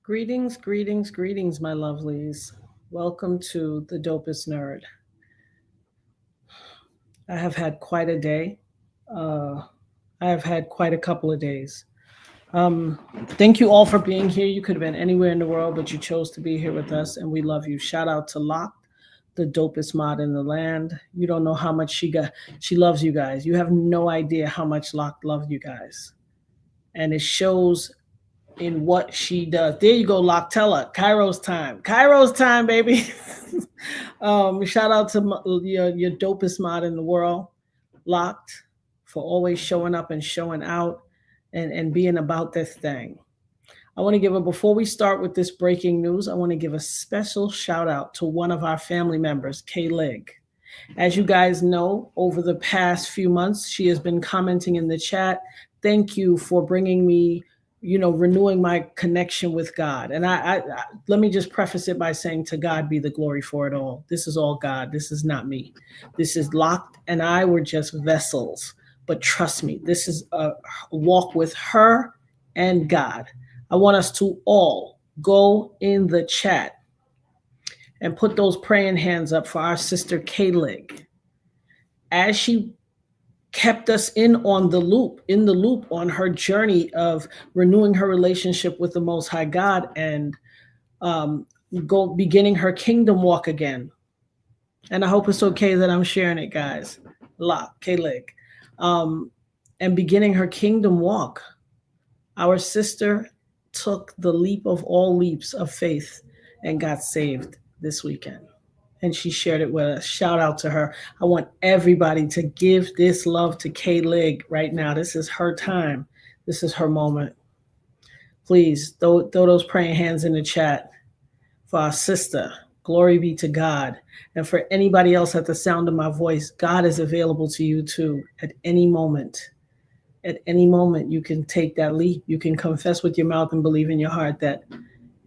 Greetings, greetings, greetings, my lovelies. Welcome to the Dopest Nerd. I have had quite a day. Uh, I have had quite a couple of days. Um, Thank you all for being here. You could have been anywhere in the world, but you chose to be here with us, and we love you. Shout out to Locked, the dopest mod in the land. You don't know how much she loves you guys. You have no idea how much Locked loves you guys, and it shows in what she does. There you go, Loctella. Kairos time. Kairos time, baby. Shout out to your dopest mod in the world, Locked, for always showing up and showing out and being about this thing. I want to before we start with this breaking news, I want to give a special shout out to one of our family members, Kay Lig. As you guys know, over the past few months, she has been commenting in the chat. Thank you for bringing me, renewing my connection with God. And I let me just preface it by saying, to God be the glory for it all. This is all God. This is not me. This is Locked, and I were just vessels. But trust me, this is a walk with her and God. I want us to all go in the chat and put those praying hands up for our sister Kaylig, as she kept us in the loop on her journey of renewing her relationship with the Most High God and beginning her kingdom walk again. And I hope it's okay that I'm sharing it, guys. Kaylig, and beginning her kingdom walk. Our sister took the leap of all leaps of faith and got saved this weekend. And she shared it with us. Shout out to her. I want everybody to give this love to Kay Lig right now. This is her time. This is her moment. Please throw those praying hands in the chat for our sister. Glory be to God. And for anybody else at the sound of my voice, God is available to you too at any moment. At any moment, you can take that leap. You can confess with your mouth and believe in your heart that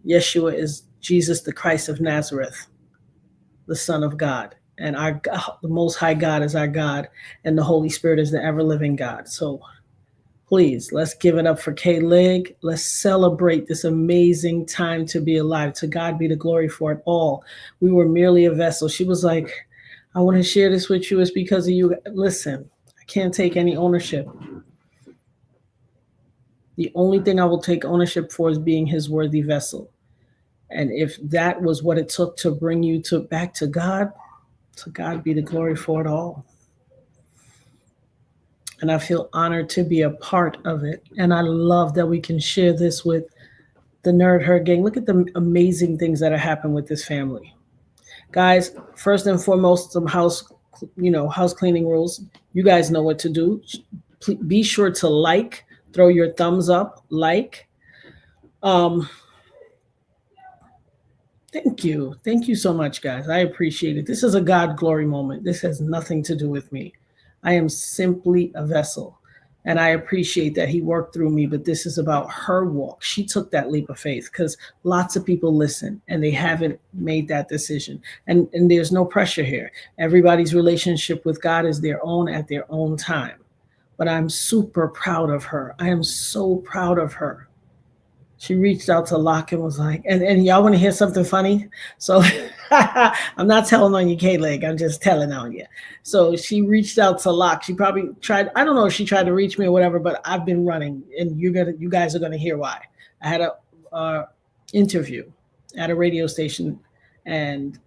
Yeshua is Jesus, the Christ of Nazareth, the Son of God. And our God, the Most High God, is our God, and the Holy Spirit is the ever-living God. So please, let's give it up for Kay Lig. Let's celebrate this amazing time to be alive. To God be the glory for it all. We were merely a vessel. She was like, I want to share this with you. It's because of you. Listen, I can't take any ownership. The only thing I will take ownership for is being his worthy vessel. And if that was what it took to bring you back to God be the glory for it all. And I feel honored to be a part of it. And I love that we can share this with the Nerd Herd gang. Look at the amazing things that have happened with this family. Guys, first and foremost, some house cleaning rules. You guys know what to do. Be sure to like, throw your thumbs up, like. Thank you. Thank you so much, guys. I appreciate it. This is a God glory moment. This has nothing to do with me. I am simply a vessel. And I appreciate that he worked through me, but this is about her walk. She took that leap of faith because lots of people listen and they haven't made that decision. And there's no pressure here. Everybody's relationship with God is their own at their own time. But I'm super proud of her. I am so proud of her. She reached out to Locke and was like, and y'all want to hear something funny? So I'm not telling on you, K-Leg. I'm just telling on you. So she reached out to Locke. She probably tried, I don't know if she tried to reach me or whatever, but I've been running and you guys are going to hear why. I had a interview at a radio station and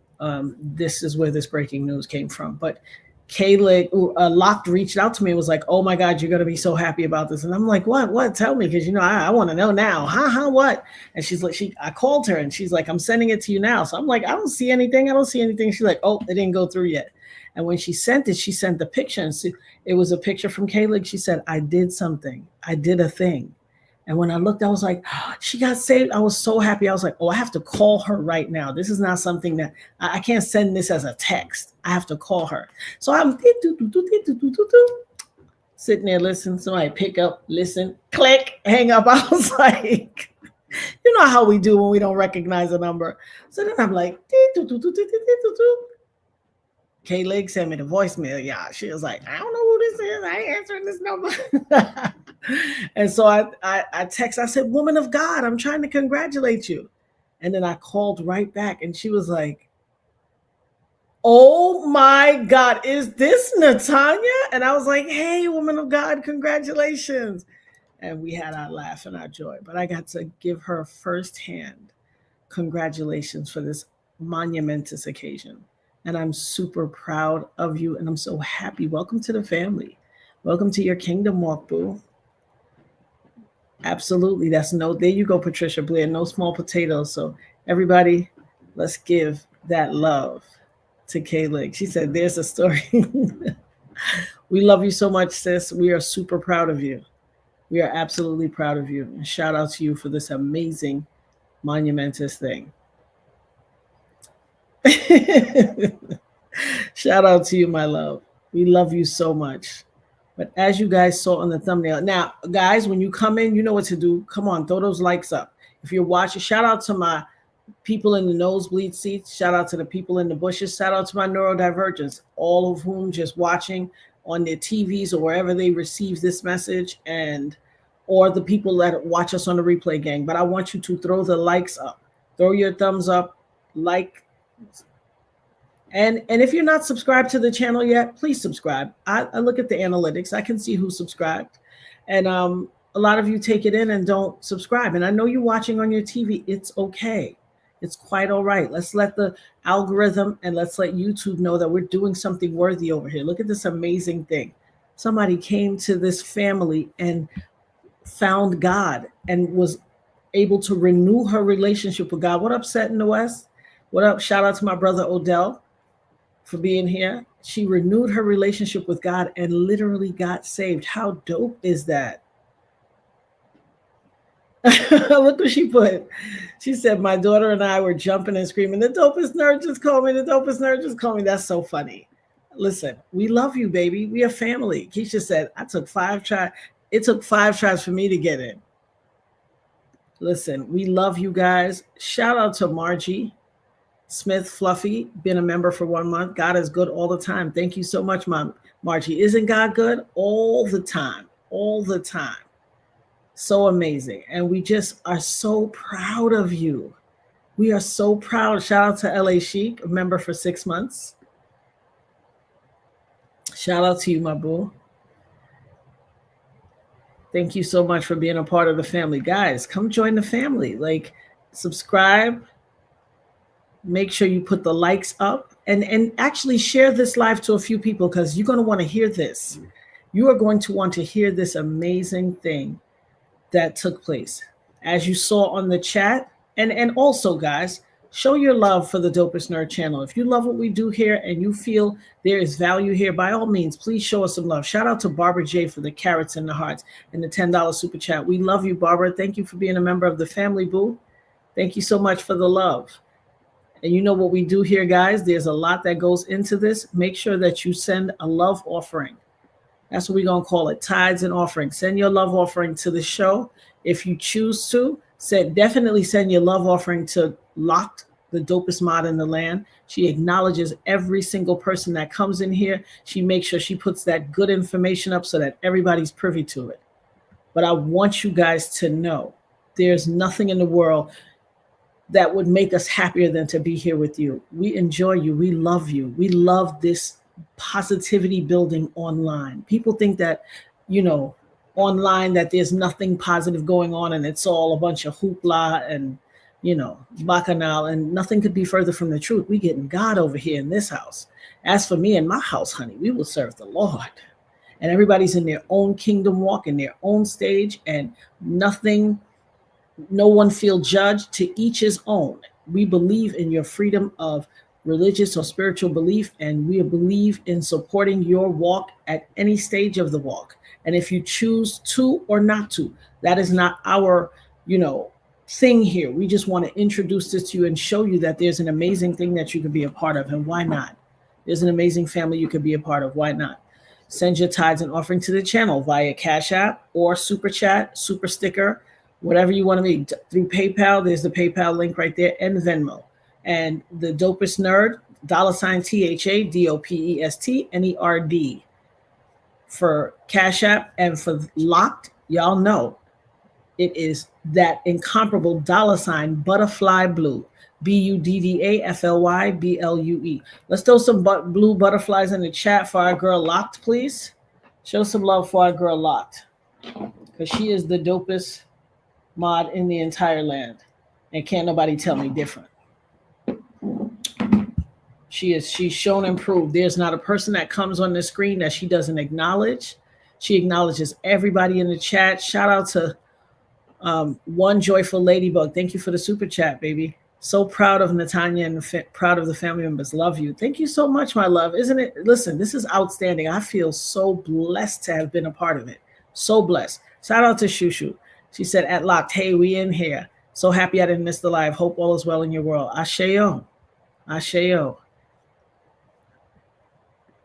this is where this breaking news came from. But Kayla Locke reached out to me and was like, oh my God, you're going to be so happy about this. And I'm like, what? Tell me. Cause I want to know now. What? And she's like, I called her and she's like, I'm sending it to you now. So I'm like, I don't see anything. She's like, oh, it didn't go through yet. And when she sent it, she sent the picture. And it was a picture from Kayla. She said, I did something. I did a thing. And when I looked, I was like, oh, she got saved. I was so happy. I was like, oh, I have to call her right now. This is not something that I can't send this as a text. I have to call her. So I'm sitting there listening. Somebody pick up, listen, click, hang up. I was like, you know how we do when we don't recognize a number. So then I'm like, K-Leg sent me the voicemail. Yeah, she was like, I don't know who this is. I ain't answering this number. And so I text, I said, "Woman of God, I'm trying to congratulate you." And then I called right back and she was like, "Oh my God, is this Natanya?" And I was like, "Hey, woman of God, congratulations." And we had our laugh and our joy. But I got to give her firsthand congratulations for this monumentous occasion. And I'm super proud of you and I'm so happy. Welcome to the family. Welcome to your kingdom walk, boo. Absolutely. There you go, Patricia Blair. No small potatoes. So, everybody, let's give that love to Kayla. She said, "There's a story." We love you so much, sis. We are super proud of you. We are absolutely proud of you. And shout out to you for this amazing, monumentous thing. Shout out to you, my love. We love you so much. But as you guys saw on the thumbnail, now, guys, when you come in, you know what to do. Come on, throw those likes up. If you're watching, shout out to my people in the nosebleed seats. Shout out to the people in the bushes. Shout out to my neurodivergents, all of whom just watching on their TVs or wherever they receive this message, and or the people that watch us on the replay, gang. But I want you to throw the likes up. Throw your thumbs up, like, and if you're not subscribed to the channel yet, please subscribe. I look at the analytics. I can see who subscribed. And a lot of you take it in and don't subscribe. And I know you're watching on your TV. It's okay. It's quite all right. Let's let the algorithm and let's let YouTube know that we're doing something worthy over here. Look at this amazing thing. Somebody came to this family and found God and was able to renew her relationship with God. What up, Set in the West? What up? Shout out to my brother Odell for being here. She renewed her relationship with God and literally got saved. How dope is that? Look what she put. She said, "My daughter and I were jumping and screaming, 'The dopest nerd just called me. The dopest nerd just called me.'" That's so funny. Listen, we love you, baby. We are family. Keisha said, "I took 5 tries. It took 5 tries for me to get in." Listen, we love you guys. Shout out to Margie Smith Fluffy, been a member for 1 month. God is good all the time. Thank you so much, Mom. Margie. Isn't God good? All the time. All the time. So amazing. And we just are so proud of you. We are so proud. Shout out to LA Chic, a member for 6 months. Shout out to you, my boo. Thank you so much for being a part of the family. Guys, come join the family. Like, subscribe. Make sure you put the likes up and actually share this live to a few people because you're going to want to hear this. You are going to want to hear this amazing thing that took place. As you saw on the chat, and also, guys, show your love for the Dopest Nerd channel. If you love what we do here and you feel there is value here, by all means, please show us some love. Shout out to Barbara J for the carrots and the hearts and the $10 super chat. We love you, Barbara. Thank you for being a member of the family, boo. Thank you so much for the love. And you know what we do here, guys. There's a lot that goes into this. Make sure that you send a love offering. That's what we're going to call it, tithes and offerings. Send your love offering to the show. If you choose to, definitely send your love offering to Locked, the dopest mod in the land. She acknowledges every single person that comes in here. She makes sure she puts that good information up so that everybody's privy to it. But I want you guys to know there's nothing in the world that would make us happier than to be here with you. We enjoy you. We love you. We love this positivity building online. People think that, online that there's nothing positive going on and it's all a bunch of hoopla and, bacchanal, and nothing could be further from the truth. We getting God over here in this house. As for me and my house, honey, we will serve the Lord. And everybody's in their own kingdom walk, in their own stage, and no one feel judged. To each his own. We believe in your freedom of religious or spiritual belief, and we believe in supporting your walk at any stage of the walk. And if you choose to or not to, that is not our, thing here. We just want to introduce this to you and show you that there's an amazing thing that you could be a part of, and why not? There's an amazing family you could be a part of. Why not? Send your tithes and offering to the channel via Cash App or Super Chat, Super Sticker, whatever you want to be. Through PayPal, there's the PayPal link right there, and Venmo. And the Dopest Nerd, $THADOPEST NERD for Cash App, and for Locked, Y'all know it is that incomparable $ butterfly blue. BUDDAFLYBLUE. Let's throw some blue butterflies in the chat for our girl Locked, please. Show some love for our girl Locked, because she is the dopest mod in the entire land, and can't nobody tell me different. She's shown and proved. There's not a person that comes on the screen that she doesn't acknowledge. She acknowledges everybody in the chat. Shout out to One Joyful Ladybug. Thank you for the super chat, baby. So proud of Natanya and proud of the family members. Love you. Thank you so much, my love. Isn't it? Listen, this is outstanding. I feel so blessed to have been a part of it. So blessed. Shout out to Shushu. She said, at Locked, hey, we in here. So happy I didn't miss the live. Hope all is well in your world. Asheo. Asheo.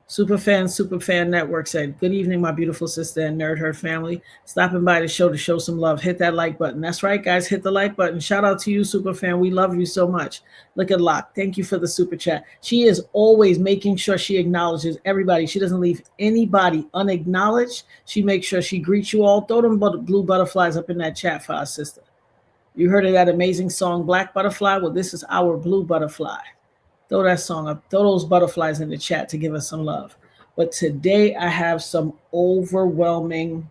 Superfan Network said, good evening, my beautiful sister and Nerd Herd family. Stopping by the show to show some love. Hit that like button. That's right, guys. Hit the like button. Shout out to you, Superfan. We love you so much. Look at Locke. Thank you for the super chat. She is always making sure she acknowledges everybody. She doesn't leave anybody unacknowledged. She makes sure she greets you all. Throw them blue butterflies up in that chat for our sister. You heard of that amazing song, Black Butterfly? Well, this is our blue butterfly. Throw that song up. Throw those butterflies in the chat to give us some love. But today I have some overwhelming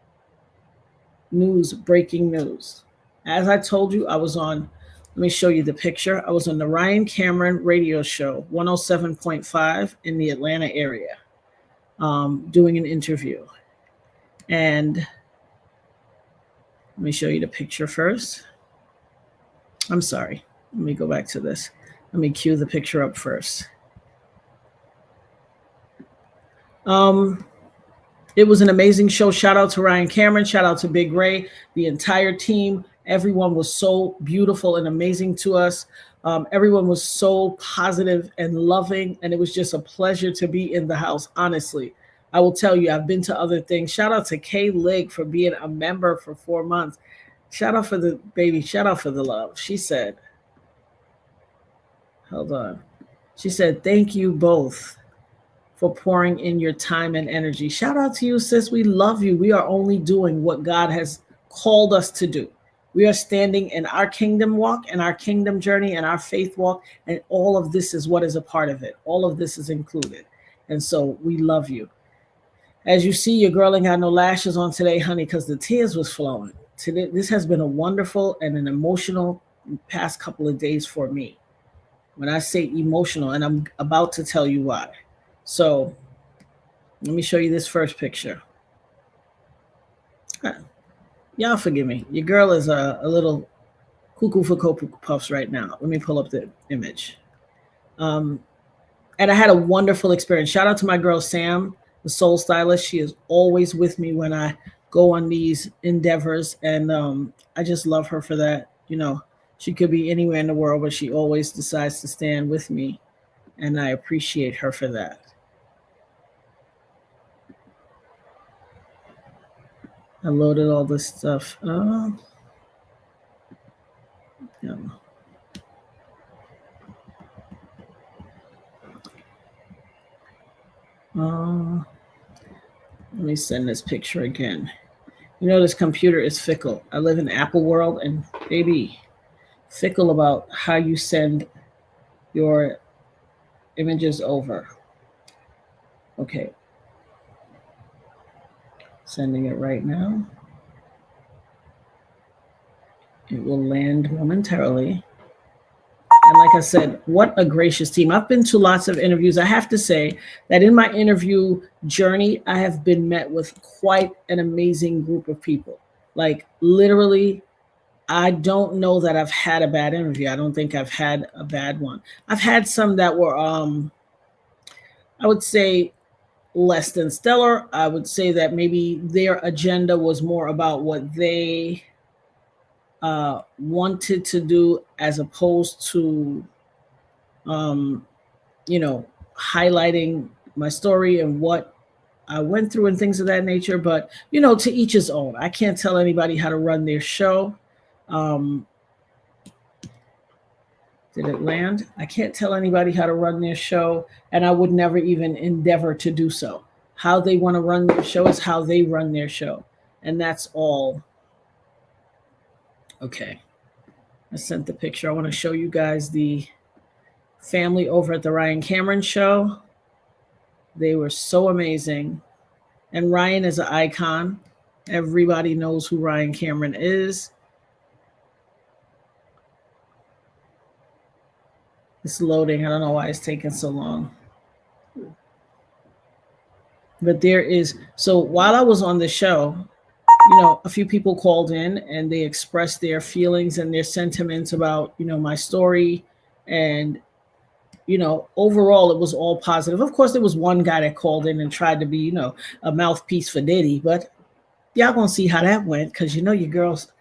news, breaking news. As I told you, I was on, let me show you the picture. I was on the Ryan Cameron radio show, 107.5 in the Atlanta area, doing an interview. And let me show you the picture first. I'm sorry. Let me go back to this. Let me cue the picture up first. It was an amazing show. Shout out to Ryan Cameron. Shout out to Big Ray, the entire team. Everyone was so beautiful and amazing to us. Everyone was so positive and loving, and it was just a pleasure to be in the house, honestly. I will tell you, I've been to other things. Shout out to Kay Lig for being a member for 4 months. Shout out for the baby. Shout out for the love. She said, hold on. She said, thank you both for pouring in your time and energy. Shout out to you, sis. We love you. We are only doing what God has called us to do. We are standing in our kingdom walk and our kingdom journey and our faith walk, and all of this is what is a part of it. All of this is included. And so we love you. As you see, your girl ain't got no lashes on today, honey, because the tears was flowing. Today, this has been a wonderful and an emotional past couple of days for me. When I say emotional, and I'm about to tell you why. So let me show you this first picture. Y'all forgive me. Your girl is a little cuckoo for Cocoa Puffs right now. Let me pull up the image. And I had a wonderful experience. Shout out to my girl, Sam, the soul stylist. She is always with me when I go on these endeavors. And I just love her for that. You know, she could be anywhere in the world, but she always decides to stand with me. And I appreciate her for that. I loaded all this stuff. Yeah. Let me send this picture again. You know, this computer is fickle. I live in Apple world, and baby, fickle about how you send your images over. Okay. Sending it right now. It will land momentarily. And like I said, what a gracious team. I've been to lots of interviews. I have to say that in my interview journey, I have been met with quite an amazing group of people. Like literally, I don't know that I've had a bad interview. I don't think I've had a bad one. I've had some that were, I would say, less than stellar. I would say that maybe their agenda was more about what they wanted to do as opposed to, you know, highlighting my story and what I went through and things of that nature. But, you know, to each his own. I can't tell anybody how to run their show. Did it land? I can't tell anybody how to run their show, and I would never even endeavor to do so. How they want to run their show is how they run their show. and that's all. Okay, I sent the picture. I want to show you guys the family over at the Ryan Cameron show. They were so amazing. And Ryan is an icon. Everybody knows who Ryan Cameron is. It's loading. I don't know why it's taking so long. But there is, so while I was on the show, you know, a few people called in and they expressed their feelings and their sentiments about, you know, my story. And, you know, overall, it was all positive. Of course, there was one guy that called in and tried to be, you know, a mouthpiece for Diddy. But y'all gonna see how that went, because you know your girls,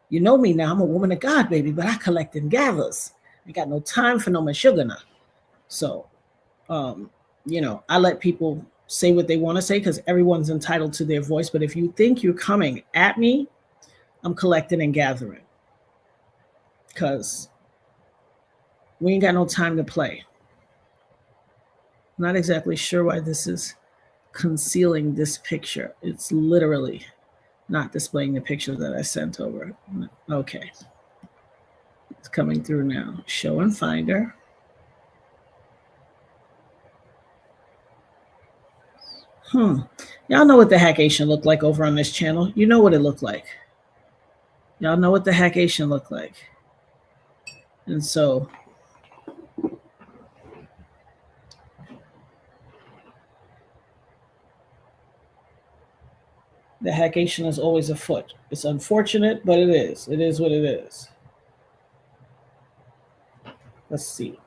you know me now. I'm a woman of God, baby, but I collect and gathers. I got no time for no sugar now. So, you know, I let people say what they want to say because everyone's entitled to their voice. But if you think you're coming at me, I'm collecting and gathering, because we ain't got no time to play. Not exactly sure why this is concealing this picture. It's literally not displaying the picture that I sent over. Okay. It's coming through now. Show and finder. Y'all know what the Hackation looked like over on this channel. You know what it looked like. Y'all know what the Hackation looked like. And so the Hackation is always afoot. It's unfortunate, but it is. It is what it is. Let's see.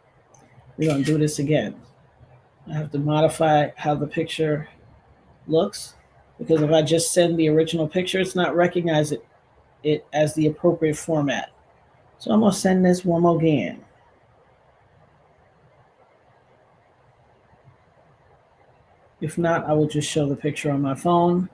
We're going to do this again. I have to modify how the picture looks, because if I just send the original picture, it's not recognizing it as the appropriate format. So I'm going to send this one more again. If not, I will just show the picture on my phone.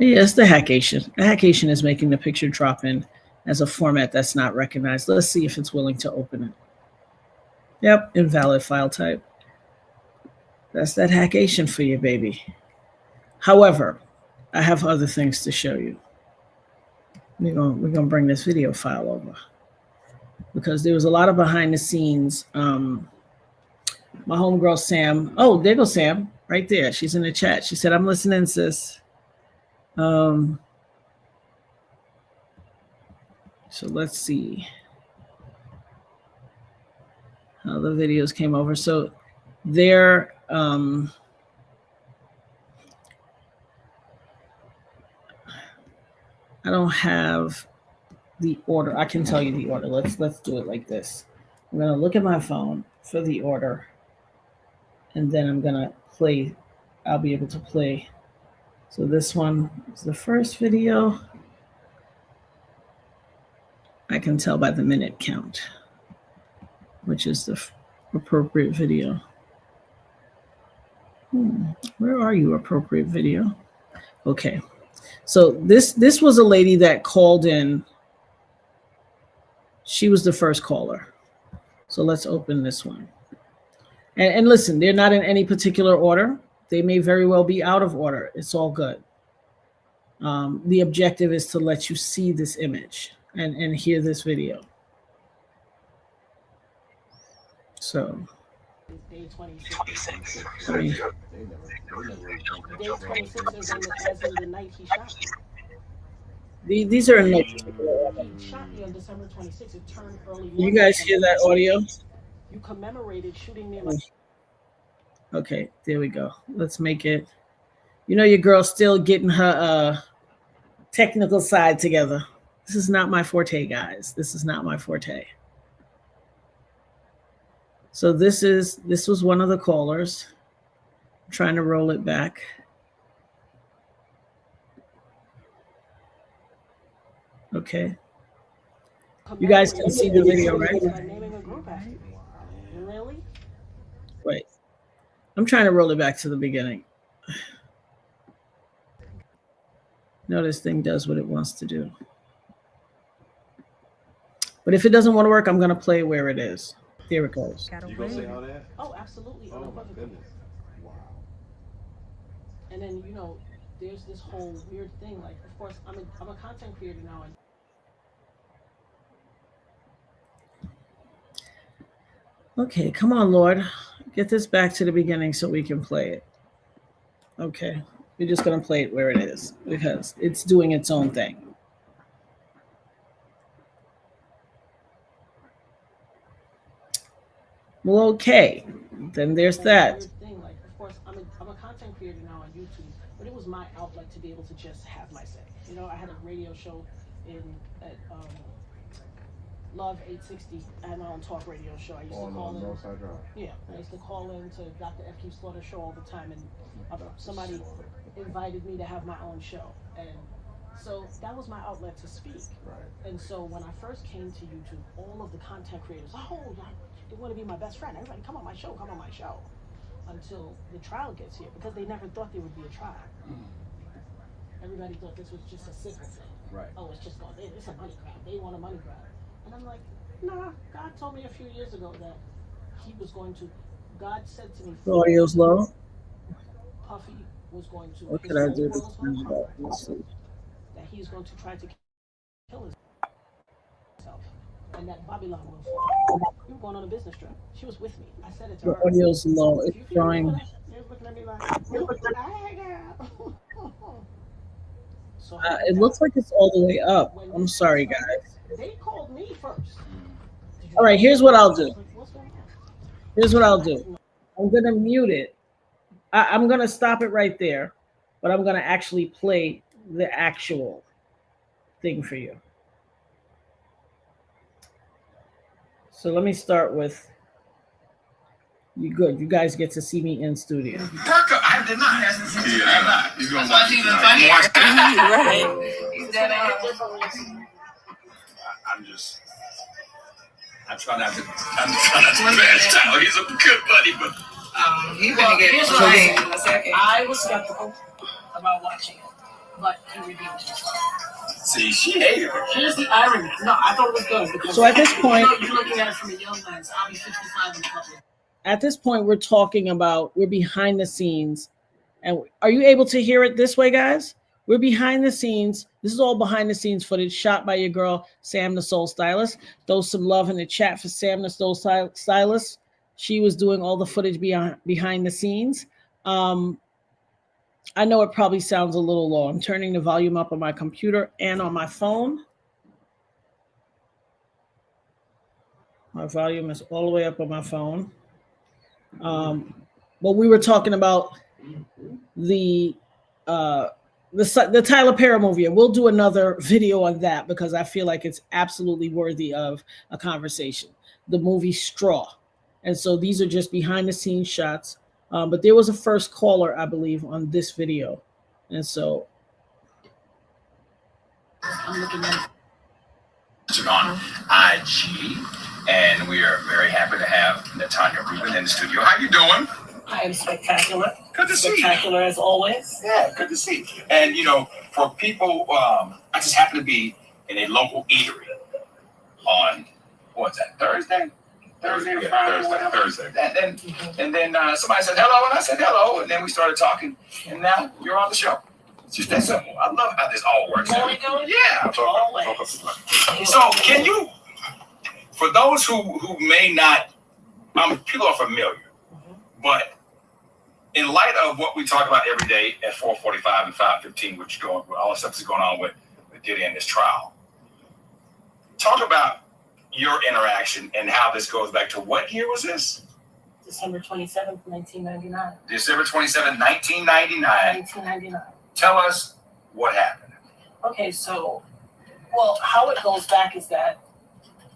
Yes, the Hackation. The Hackation is making the picture drop in as a format that's not recognized. Let's see if it's willing to open it. Yep, invalid file type. That's that Hackation for you, baby. However, I have other things to show you. We're gonna bring this video file over, because there was a lot of behind the scenes. My homegirl Sam. Oh, there goes Sam, right there. She's in the chat. She said, "I'm listening, sis." So let's see how the videos came over. So there, I don't have the order. I can tell you the order. Let's do it like this. I'm gonna look at my phone for the order, and then I'm gonna play. I'll be able to play. So this one is the first video. I can tell by the minute count, which is the appropriate video. Where are you, appropriate video? Okay. So this was a lady that called in. She was the first caller. So let's open this one. And listen, they're not in any particular order. They may very well be out of order. It's all good. The objective is to let you see this image and hear this video. So Day 26. Day 26 is in the night he shot me. These are in no particular order. He shot me on December 26th. It turned early. You guys hear that audio? You commemorated shooting me. Okay, there we go. Let's make it. You know, your girl's still getting her technical side together. This is not my forte, guys. This is not my forte. So this was one of the callers. I'm trying to roll it back. Okay. You guys can see the video, right? Really? Wait. I'm trying to roll it back to the beginning. No, this thing does what it wants to do. But if it doesn't want to work, I'm going to play where it is. There it goes. You gonna say all that? Oh, absolutely, Oh my unequivocally. goodness. Wow. And then there's this whole weird thing. Like, of course, I'm a content creator now. And Okay, come on, Lord. Get this back to the beginning so we can play it. Okay. We're just going to play it where it is because it's doing its own thing. Well, okay. Then there's that. weird thing. Like, of course, I'm a content creator now on YouTube, but it was my outlet to be able to just have my say. I had a radio show in at Love 860. I had my own talk radio show. I used to call in. Northside Drive. Yeah, I used to call in to Dr. F.Q. Slaughter show all the time, and somebody invited me to have my own show, and so that was my outlet to speak. Right. And so when I first came to YouTube, all of the content creators, they want to be my best friend. Everybody, come on my show, come on my show. Until the trial gets here, because they never thought there would be a trial. Everybody thought this was just a civil thing. Right. Oh, it's a money grab. They want a money grab. And I'm like, nah, God told me a few years ago that he was going to, God said to me, The audio's low. Puffy was going to, What his could I whole do world was going to to crumble, let's see. that he's going to try to kill himself, and that Babylon will fall. We were going on a business trip. She was with me. I said it to The her. audio's low. Do It's you feel showing. They was looking at me like, hey, girl. So It looks like it's all the way up. I'm sorry, guys. they called me first. All right, here's what I'll do. What's going on? Here's what I'll do. I'm going to mute it. I'm going to stop it right there, but I'm going to actually play the actual thing for you. So let me start with you. Good. You guys get to see me in studio. Parker, I did not. Yeah, he's gonna watch it. Right. He's dead on. I try not to bash Tyler. He's a good buddy, but he's gonna get here's what I say. I was skeptical about watching it, but he redeemed himself. See, she hated her. Here's the irony. No, I thought it was good because So at this point, you're looking at it from a young lens. I'll be 55 in a couple of. At this point, we're behind the scenes. And are you able to hear it this way, guys? We're behind the scenes. This is all behind the scenes footage shot by your girl, Sam the Soul Stylist. Throw some love in the chat for Sam the Soul Stylist. She was doing all the footage behind the scenes. I know it probably sounds a little low. I'm turning the volume up on my computer and on my phone. My volume is all the way up on my phone. But we were talking about the Tyler Perry movie, and we'll do another video on that because I feel like it's absolutely worthy of a conversation. The movie Straw, and so these are just behind the scenes shots. But there was a first caller, I believe, on this video, and so I'm looking at on IG, and we are very happy to have Natanya Rubin in the studio. How you doing? I am spectacular. Good to see you. Spectacular as always. Yeah, good to see you. And for people, I just happen to be in a local eatery on what's that, Thursday or Friday, whatever. Thursday. And then somebody said hello, and I said hello, and then we started talking, and now you're on the show. It's just that simple. I love how this all works out. Yeah. So can you, for those who may not, people are familiar, but in light of what we talk about every day at 4:45 and 5:15, which all the stuff that's going on with Diddy and this trial, talk about your interaction and how this goes back to what year was this? December 27th, 1999. December 27th, 1999. 1999. Tell us what happened. Okay, so, how it goes back is that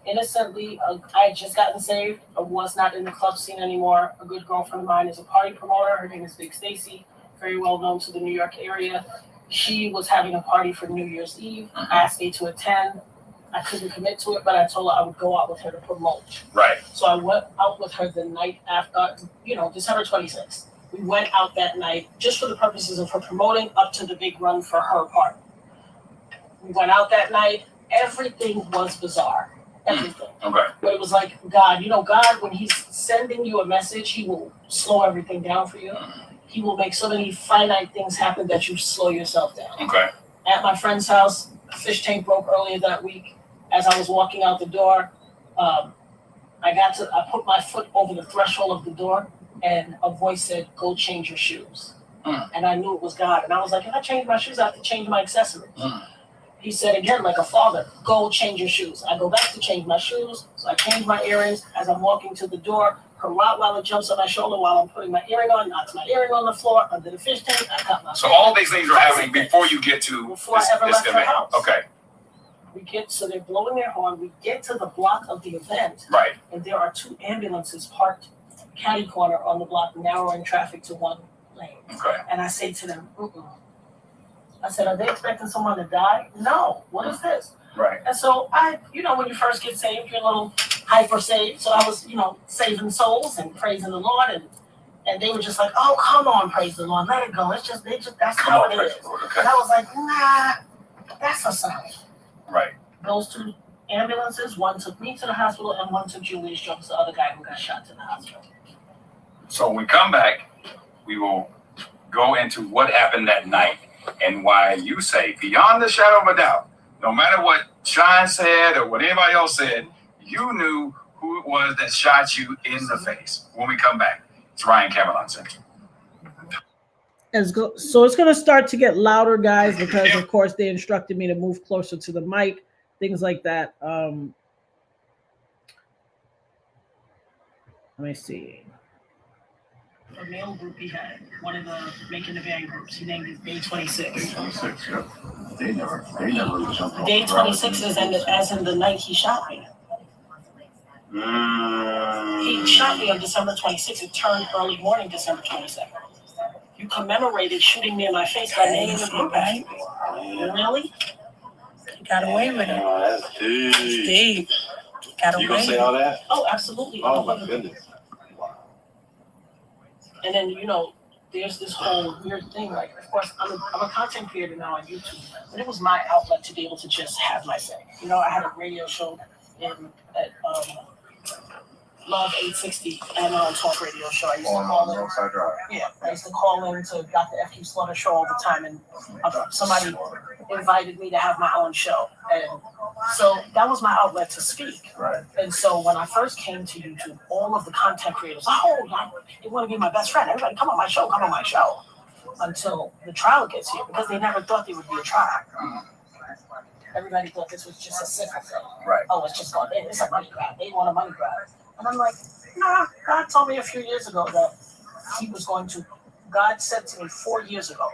innocently, I had just gotten saved. I was not in the club scene anymore. A good girlfriend of mine is a party promoter. Her name is Big Stacy, very well known to the New York area. She was having a party for New Year's Eve, asked me to attend. I couldn't commit to it, but I told her I would go out with her to promote. Right. So I went out with her the night after, December 26th. We went out that night just for the purposes of her promoting up to the big run for her party. We went out that night. Everything was bizarre. everything. Okay. But it was like God, God, when he's sending you a message, he will slow everything down for you. He will make so many finite things happen that you slow yourself down. Okay. At my friend's house, a fish tank broke earlier that week. As I was walking out the door, I put my foot over the threshold of the door, and a voice said, "Go change your shoes." And I knew it was God. And I was like, if I change my shoes, I have to change my accessories. He said again, like a father, "Go change your shoes." I go back to change my shoes. So I change my earrings. As I'm walking to the door, her Rottweiler jumps on my shoulder while I'm putting my earring on, knocks my earring on the floor under the fish tank. I cut my. So all these things are happening before you get to before I ever left her event. house. Okay. So they're blowing their horn. We get to the block of the event. Right. And there are 2 ambulances parked catty corner on the block, narrowing traffic to 1 lane. Okay. And I say to them, I said, "Are they expecting someone to die?" "No. What is this?" Right. And so when you first get saved, you're a little hyper saved. So I was, saving souls and praising the Lord, and they were just like, "Oh, come on, praise the Lord, let it go. It's just that's how it is." Okay. And I was like, "Nah, that's a sign." Right. Those 2 ambulances, one took me to the hospital and one took Julius Jones, the other guy who got shot, to the hospital. So when we come back, we will go into what happened that night and why you say, beyond the shadow of a doubt, no matter what Sean said or what anybody else said, you knew who it was that shot you in the face. When we come back, it's Ryan Cameron Center. So it's going to start to get louder, guys, because, of course, they instructed me to move closer to the mic, things like that. Let me see. A male group he had, one of the Making the Band groups, he named it Day 26. 26, yeah. They never jumped. Day 26 is as in the night he shot me. He shot me on December 26th. It turned early morning December 22nd. You commemorated shooting me in my face by naming the group after me. Really? You got away with it. Oh, that's deep. Deep. Got away You gonna with say it. all that? Oh, absolutely. Oh my goodness. And then, there's this whole weird thing. Like, of course, I'm a content creator now on YouTube, but it was my outlet to be able to just have my say. I had a radio show at Love 860 and on talk radio show. I used to call in. Yeah, I used to call in to Dr. F.Q. Slaughter show all the time, and somebody invited me to have my own show, and so that was my outlet to speak. Right. And so when I first came to YouTube, all of the content creators, they want to be my best friend. Everybody, come on my show, come on my show. Until the trial gets here, because they never thought there would be a trial. Everybody thought this was just a civil thing. Right. Oh, it's just it's a money grab. They want a money grab. And I'm like, nah, God told me a few years ago that he was going to, God said to me 4 years ago,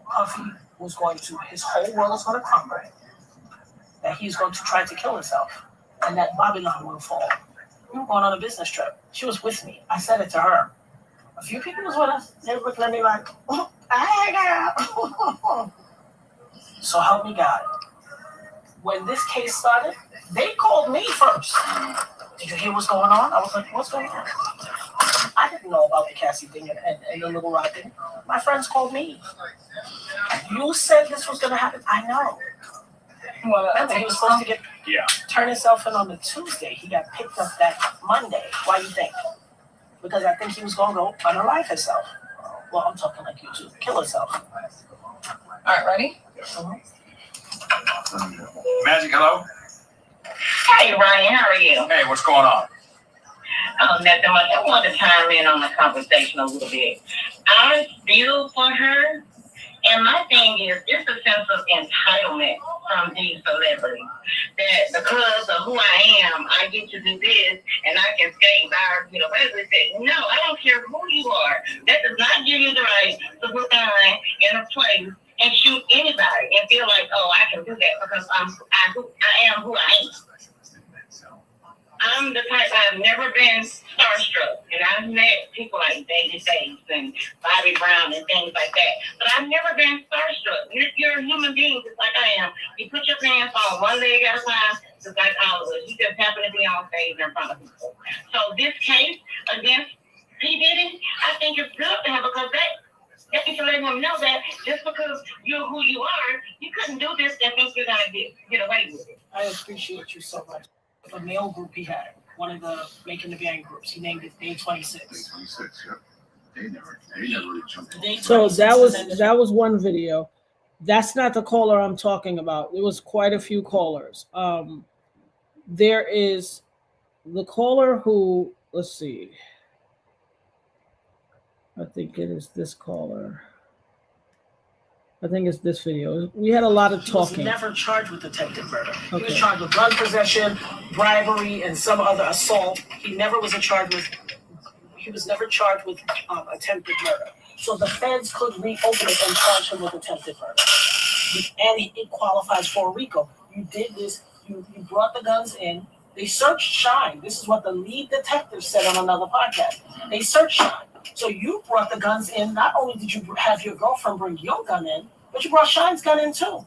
Puffy was going to, his whole world is going to crumble, that he's going to try to kill himself, and that Babylon will fall. We were going on a business trip. She was with me. I said it to her. A few people was with us. They were looking at me like, hey, girl. So help me God. When this case started, they called me first. Did you hear what's going on? I was like, what's going on? I didn't know about the Cassie thing and the Little Rod thing. My friends called me. You said this was going to happen. I know. Well, he was supposed to turn himself in on the Tuesday. He got picked up that Monday. Why do you think? Because I think he was going to go unalive himself. Well, I'm talking like you too. Kill himself. All right, ready? Magic, hello? Hey, Ryan, how are you? Hey, what's going on? Oh, nothing much. I wanted to chime in on the conversation a little bit. I feel for her, and my thing is, it's a sense of entitlement from these celebrities. That because of who I am, I get to do this, and I can skate by, no, I don't care who you are. That does not give you the right to put on in a place and shoot anybody and feel like, oh, I can do that because I am who I am. I'm the type, I've never been starstruck, and I've met people like Baby Face and Bobby Brown and things like that, but I've never been starstruck. You're a human being just like I am. You put your pants on one leg at a time, just like all of us. You just happen to be on stage in front of people. So this case against P. Diddy, I think it's good to have, because Thank you for letting them know that just because you're who you are, you couldn't do this and think you're gonna get away with it. I appreciate you so much. The male group he had, one of the Making the Band groups, he named it Day 26. 26, yeah. They never really jumped in. Day So 26 that was one video. That's not the caller I'm talking about. It was quite a few callers. There is the caller who, let's see. I think it is this caller. I think it's this video. We had a lot of He was talking. never charged with attempted murder. He was Okay. charged with gun possession, bribery, and some other assault. He never was charged with attempted murder. So the feds could reopen it and charge him with attempted murder. And it qualifies for a RICO. You did this. You brought the guns in. They searched Shine. This is what the lead detective said on another podcast. They searched Shine. So you brought the guns in. Not only did you have your girlfriend bring your gun in, but you brought Shine's gun in too.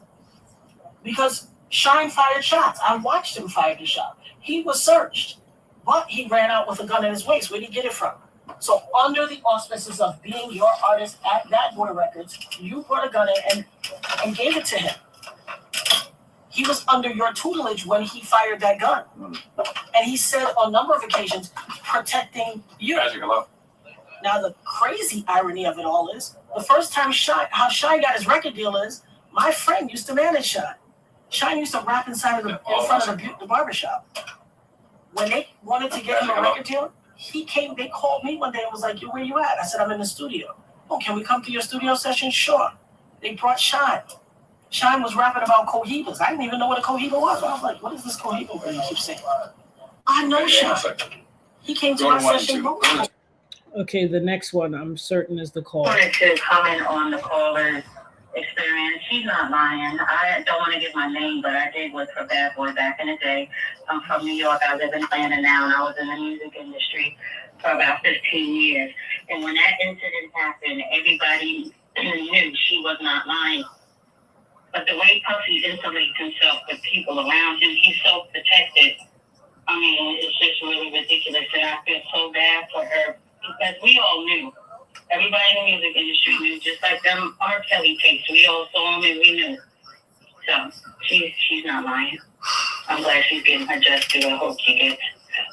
Because Shine fired shots. I watched him fire the shot. He was searched, but he ran out with a gun in his waist. Where'd he get it from? So under the auspices of being your artist at Bad Boy Records, you brought a gun in and gave it to him. He was under your tutelage when he fired that gun. And he said on a number of occasions, protecting you. Magic, hello. Now, the crazy irony of it all is, the first time how Shine got his record deal is, my friend used to manage Shine. Shine used to rap in front of the barbershop. When they wanted to get him a record deal, they called me one day and was like, "Yo, where you at?" I said, "I'm in the studio." "Oh, can we come to your studio session?" "Sure." They brought Shine. Shine was rapping about cohibas. I didn't even know what a cohiba was. I was like, "What is this cohiba thing you keep saying?" I know Shine. He came to my session. Okay, the next one I'm certain is the I caller. wanted to comment on the caller's experience. She's not lying. I don't want to give my name, but I did work for Bad Boy back in the day. I'm from New York. I live in Atlanta now, and I was in the music industry for about 15 years. And when that incident happened, everybody knew she was not lying. But the way Puffy insulates himself with people around him, he's so protected. I mean, it's just really ridiculous, and I feel so bad for her because we all knew. Everybody in the music industry knew, just like them R. Kelly tapes. We all saw them and we knew. So she's not lying. I'm glad she's getting her just due. I hope she gets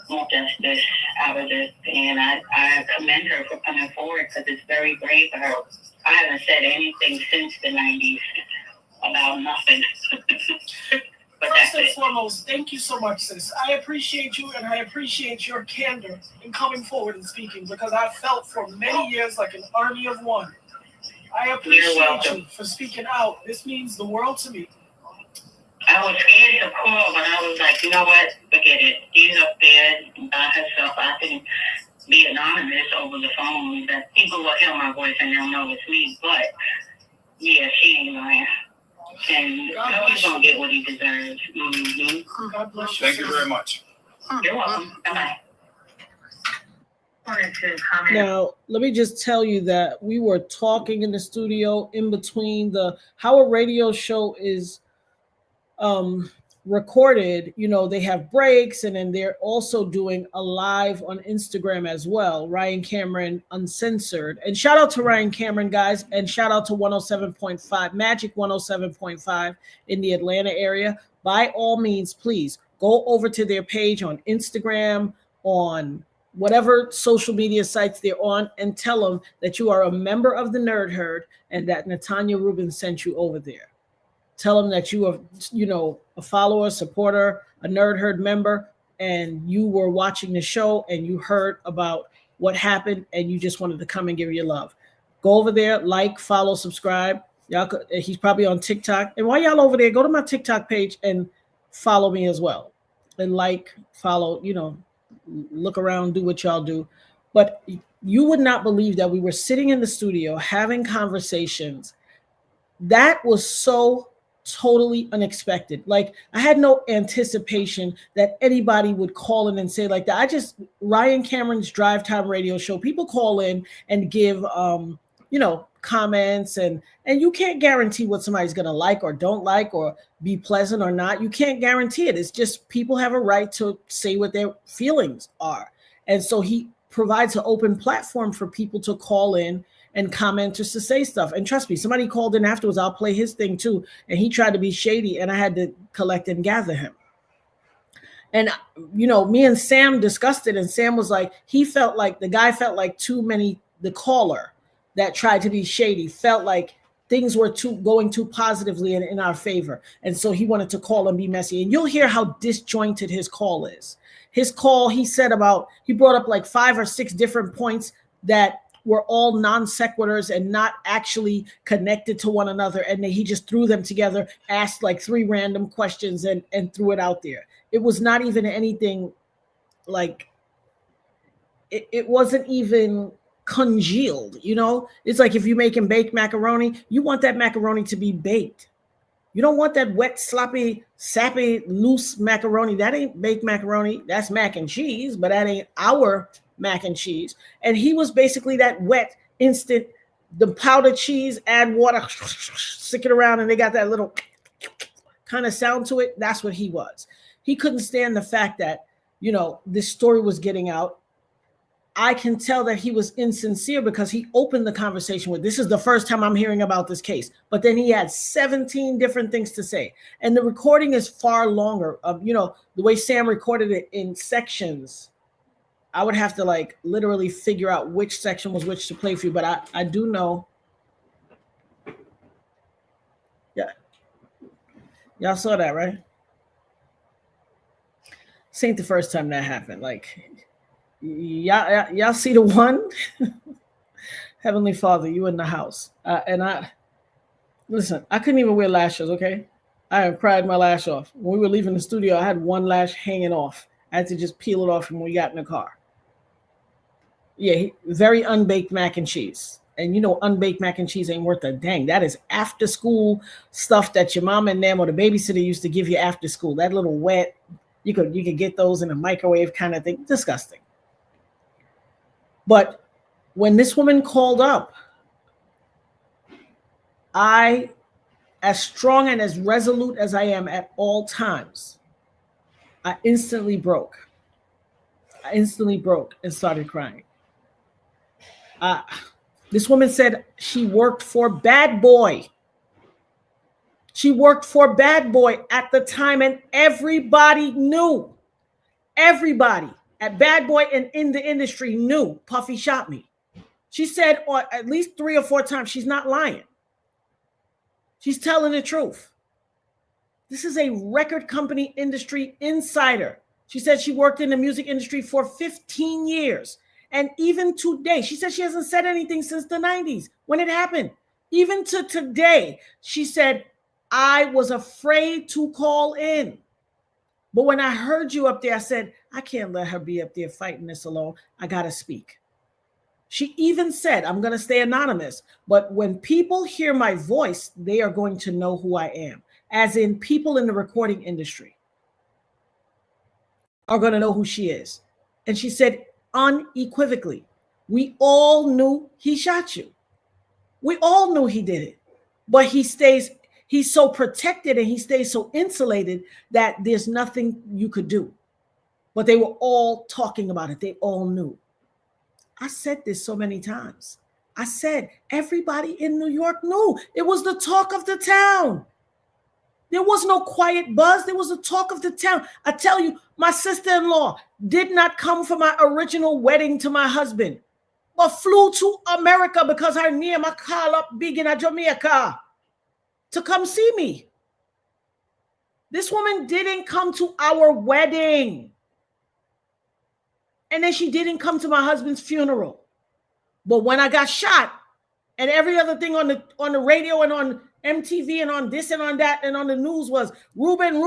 more justice out of this, and I commend her for coming forward because it's very brave of her. I haven't said anything since the 90s about nothing. But First and foremost, thank you so much, sis. I appreciate you, and I appreciate your candor in coming forward and speaking, because I felt for many years like an army of one. I appreciate you for speaking out. This means the world to me. I was scared to call, but I was like, you know what? Forget it. She's up there by herself. I can be anonymous over the phone. That people will hear my voice and they'll know it's me. But yeah, she ain't lying. And he's gonna get what he deserves. Mm-hmm. God bless you. Thank you very much. You're welcome. Bye-bye. Wanted to comment. Now, let me just tell you that we were talking in the studio in between how a radio show is recorded. You know, they have breaks, and then they're also doing a live on Instagram as well. Ryan Cameron Uncensored. And shout out to Ryan Cameron, guys, and shout out to 107.5, Magic 107.5 in the Atlanta area. By all means, please go over to their page on Instagram, on whatever social media sites they're on, and tell them that you are a member of the Nerd Herd and that Natanya Rubin sent you over there. Tell them that you are, a follower, supporter, a Nerd Herd member, and you were watching the show and you heard about what happened and you just wanted to come and give your love. Go over there, like, follow, subscribe. He's probably on TikTok. And while y'all over there, go to my TikTok page and follow me as well. And like, follow, look around, do what y'all do. But you would not believe that we were sitting in the studio having conversations. That was so totally unexpected. Like, I had no anticipation that anybody would call in and say like that. Ryan Cameron's Drive Time radio show, people call in and give comments, and you can't guarantee what somebody's gonna like or don't like or be pleasant or not. You can't guarantee it. It's just people have a right to say what their feelings are. And so he provides an open platform for people to call in and commenters to say stuff. And trust me, somebody called in afterwards. I'll play his thing too. And he tried to be shady, and I had to collect and gather him. And, me and Sam discussed it, and Sam was like, the guy felt like too many, the caller that tried to be shady felt like things were going too positively in our favor. And so he wanted to call and be messy. And you'll hear how disjointed his call is. His call, he brought up like 5 or 6 different points that were all non sequiturs and not actually connected to one another. And then he just threw them together, asked like 3 random questions and threw it out there. It was not even anything like, it wasn't even congealed, It's like if you make and bake macaroni, you want that macaroni to be baked. You don't want that wet, sloppy, sappy, loose macaroni. That ain't baked macaroni. That's mac and cheese, but that ain't our mac and cheese. And he was basically that wet, instant, the powdered cheese, add water, stick it around, and they got that little kind of sound to it. That's what he was. He couldn't stand the fact that, this story was getting out. I can tell that he was insincere because he opened the conversation with, this is the first time I'm hearing about this case. But then he had 17 different things to say. And the recording is far longer. The way Sam recorded it in sections, I would have to like literally figure out which section was which to play for you. But I do know. Yeah. Y'all saw that, right? This ain't the first time that happened. Like, y'all see the one? Heavenly Father, you in the house. Listen, I couldn't even wear lashes, okay? I have cried my lash off. When we were leaving the studio, I had one lash hanging off. I had to just peel it off when we got in the car. Yeah, very unbaked mac and cheese. And unbaked mac and cheese ain't worth a dang. That is after school stuff that your mom and them or the babysitter used to give you after school. That little wet, you could get those in a microwave kind of thing. Disgusting. But when this woman called up, I, as strong and as resolute as I am at all times, I instantly broke. And started crying. This woman said she worked for Bad Boy. She worked for Bad Boy at the time, and everybody knew. Everybody at Bad Boy and in the industry knew Puffy shot me. She said at least 3 or 4 times, she's not lying. She's telling the truth. This is a record company industry insider. She said she worked in the music industry for 15 years. And even today, she said she hasn't said anything since the 90s when it happened. Even to today, she said, I was afraid to call in. But when I heard you up there, I said, I can't let her be up there fighting this alone. I got to speak. She even said, I'm going to stay anonymous. But when people hear my voice, they are going to know who I am. As in people in the recording industry are going to know who she is. And she said unequivocally, we all knew he shot you. We all knew he did it. But he's so protected and he stays so insulated that there's nothing you could do. But they were all talking about it. They all knew. I said this so many times. I said, everybody in New York knew. It was the talk of the town. There was no quiet buzz. There was the talk of the town. I tell you, my sister-in-law did not come for my original wedding to my husband, but flew to America because her near my car up big in Jamaica to come see me. This woman didn't come to our wedding. And then she didn't come to my husband's funeral. But when I got shot and every other thing on the radio and on MTV and on this and on that and on the news was Ruben.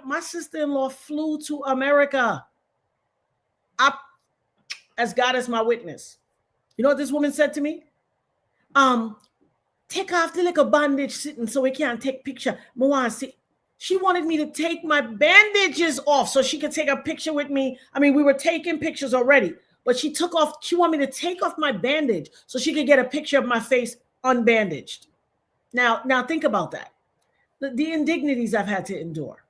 My sister-in-law flew to America. As God is my witness. You know what this woman said to me? Take off the little bandage sitting so we can't take picture. She wanted me to take my bandages off so she could take a picture with me. I mean, we were taking pictures already, but she wanted me to take off my bandage so she could get a picture of my face unbandaged. Now think about that. The indignities I've had to endure.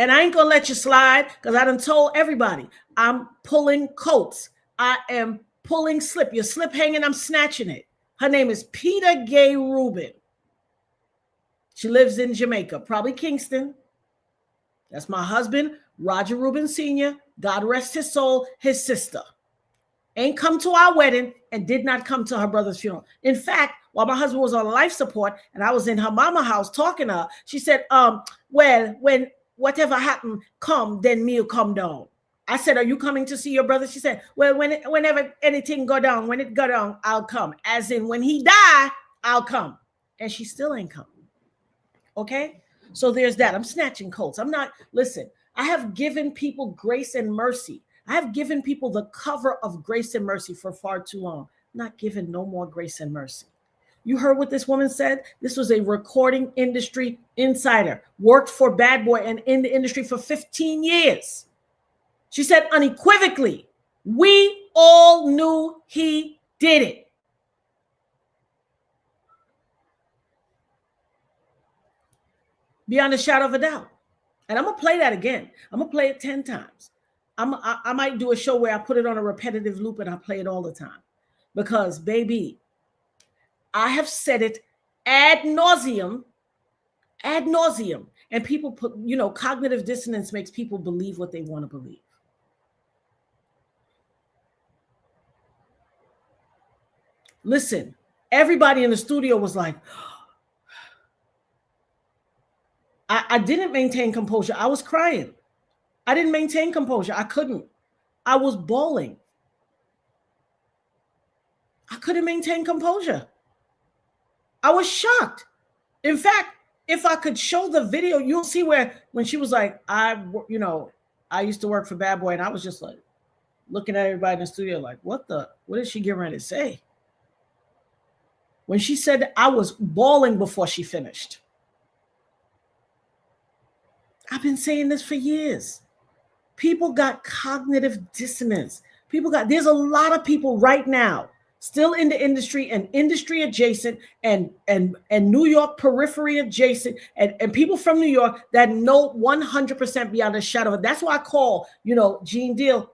And I ain't gonna let you slide because I done told everybody I'm pulling coats. I am pulling slip. Your slip hanging, I'm snatching it. Her name is Peter Gay Rubin. She lives in Jamaica, probably Kingston. That's my husband, Roger Rubin Sr. God rest his soul, his sister. Ain't come to our wedding and did not come to her brother's funeral. In fact, while my husband was on life support and I was in her mama house talking to her, she said, well, when whatever happened come, then me'll come down. I said, are you coming to see your brother? She said, well, whenever anything go down, when it go down, I'll come. As in when he die, I'll come. And she still ain't come. Okay? So there's that. I'm snatching coats. I'm not, listen, I have given people grace and mercy. I have given people the cover of grace and mercy for far too long. I'm not giving no more grace and mercy. You heard what this woman said? This was a recording industry insider, worked for Bad Boy and in the industry for 15 years. She said unequivocally, we all knew he did it. Beyond a shadow of a doubt. And I'm going to play that again. I'm going to play it 10 times. I might do a show where I put it on a repetitive loop and I play it all the time. Because, baby, I have said it ad nauseum. And people put, cognitive dissonance makes people believe what they want to believe. Listen, everybody in the studio was like, I didn't maintain composure. I was crying. I didn't maintain composure. I couldn't. I was bawling. I couldn't maintain composure. I was shocked. In fact, if I could show the video, you'll see when she was like, I used to work for Bad Boy, and I was just like looking at everybody in the studio like, what is she getting ready to say? When she said that, I was bawling before she finished. I've been saying this for years. People got cognitive dissonance. There's a lot of people right now still in the industry and industry adjacent and New York periphery adjacent and people from New York that know 100% beyond a shadow. That's why I call, Gene Deal,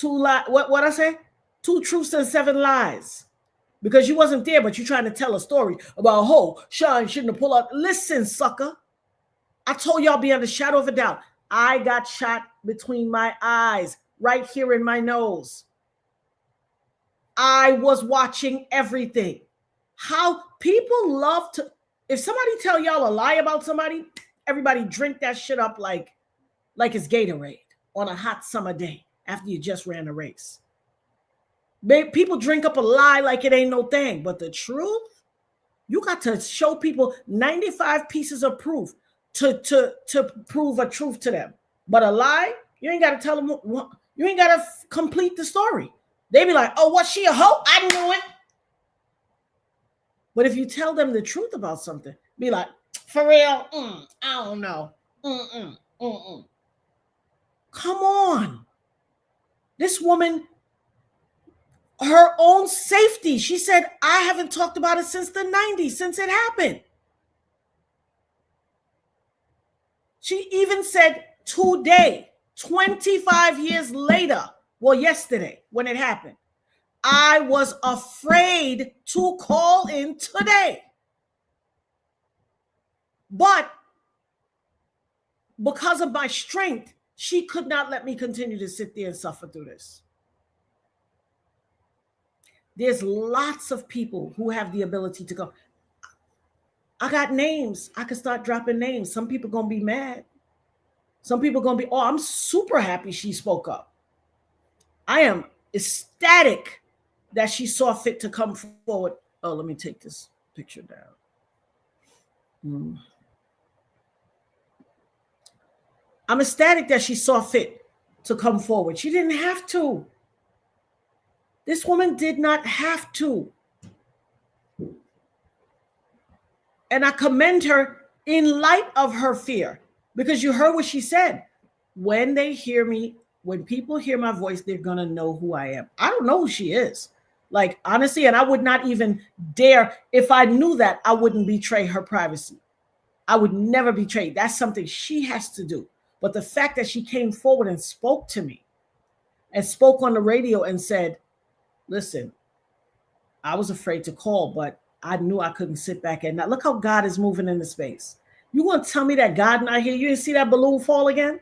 what I say? 2 truths and 7 lies. Because you wasn't there, but you're trying to tell a story about, Sean shouldn't have pulled out. Listen, sucker. I told y'all beyond a shadow of a doubt. I got shot between my eyes, right here in my nose. I was watching everything. How people love to, if somebody tell y'all a lie about somebody, everybody drink that shit up like it's Gatorade on a hot summer day after you just ran a race. People drink up a lie like it ain't no thing, but the truth, you got to show people 95 pieces of proof to prove a truth to them. But a lie, you ain't got to tell them, you ain't got to complete the story. They be like, oh, was she a hoe? I knew it. But if you tell them the truth about something, be like, for real, I don't know. Come on. This woman, her own safety, she said, I haven't talked about it since the 90s, since it happened. She even said today, 25 years later, yesterday when it happened, I was afraid to call in today. But because of my strength, she could not let me continue to sit there and suffer through this. There's lots of people who have the ability to go. I got names. I could start dropping names. Some people going to be mad. Some people going to be, I'm super happy she spoke up. I am ecstatic that she saw fit to come forward. Oh, let me take this picture down. I'm ecstatic that she saw fit to come forward. She didn't have to. This woman did not have to. And I commend her in light of her fear, because you heard what she said. When they hear me, when people hear my voice, they're going to know who I am. I don't know who she is. Like, honestly, and I would not even dare. If I knew that, I wouldn't betray her privacy. I would never betray. That's something she has to do. But the fact that she came forward and spoke to me and spoke on the radio and said, listen, I was afraid to call, but I knew I couldn't sit back and not. Look how God is moving in the space. You want to tell me that God not here? You didn't see that balloon fall again?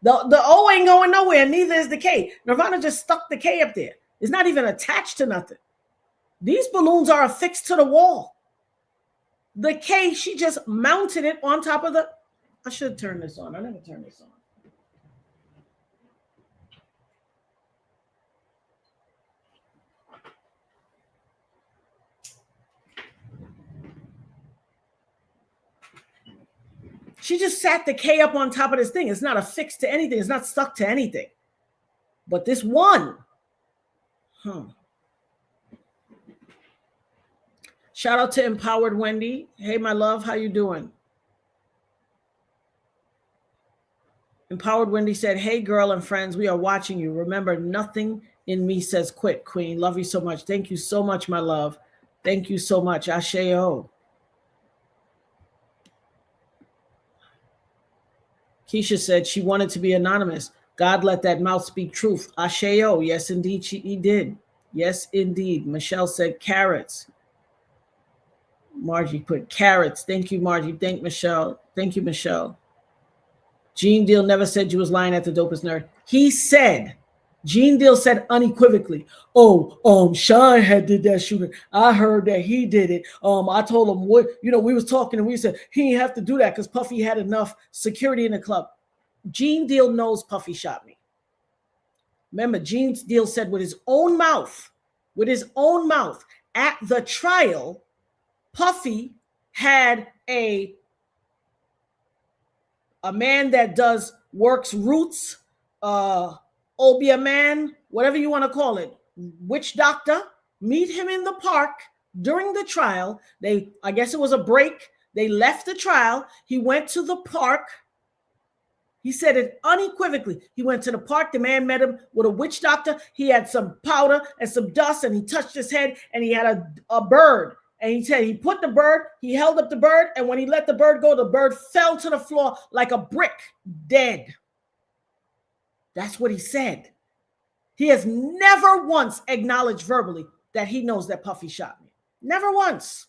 The O ain't going nowhere, neither is the K. Nirvana just stuck the K up there. It's not even attached to nothing. These balloons are affixed to the wall. The K, she just mounted it on top of the... I should turn this on. I never turn this on. She just sat the K up on top of this thing. It's not affixed to anything. It's not stuck to anything. But this one, Shout out to Empowered Wendy. Hey, my love, how you doing? Empowered Wendy said, hey, girl and friends, we are watching you. Remember, nothing in me says quit, queen. Love you so much. Thank you so much, my love. Thank you so much. Asheo. Keisha said she wanted to be anonymous. God let that mouth speak truth. Asheo. Yes, indeed, he did. Yes, indeed. Michelle said carrots. Margie put carrots. Thank you, Margie. Thank Michelle. Thank you, Michelle. Gene Deal never said you was lying at the Dopest Nerd. He said, Gene Deal said unequivocally, Shine had did that shooting. I heard that he did it. I told him what, we was talking and we said he didn't have to do that because Puffy had enough security in the club. Gene Deal knows Puffy shot me. Remember, Gene Deal said with his own mouth at the trial, Puffy had a man that works roots, Obia man, whatever you want to call it, witch doctor, meet him in the park during the trial. I guess it was a break. They left the trial. He went to the park. He said it unequivocally. He went to the park. The man met him with a witch doctor. He had some powder and some dust, and he touched his head, and he had a bird. And he said he put the bird, he held up the bird, and when he let the bird go, the bird fell to the floor like a brick, dead. That's what he said. He has never once acknowledged verbally that he knows that Puffy shot me. Never once.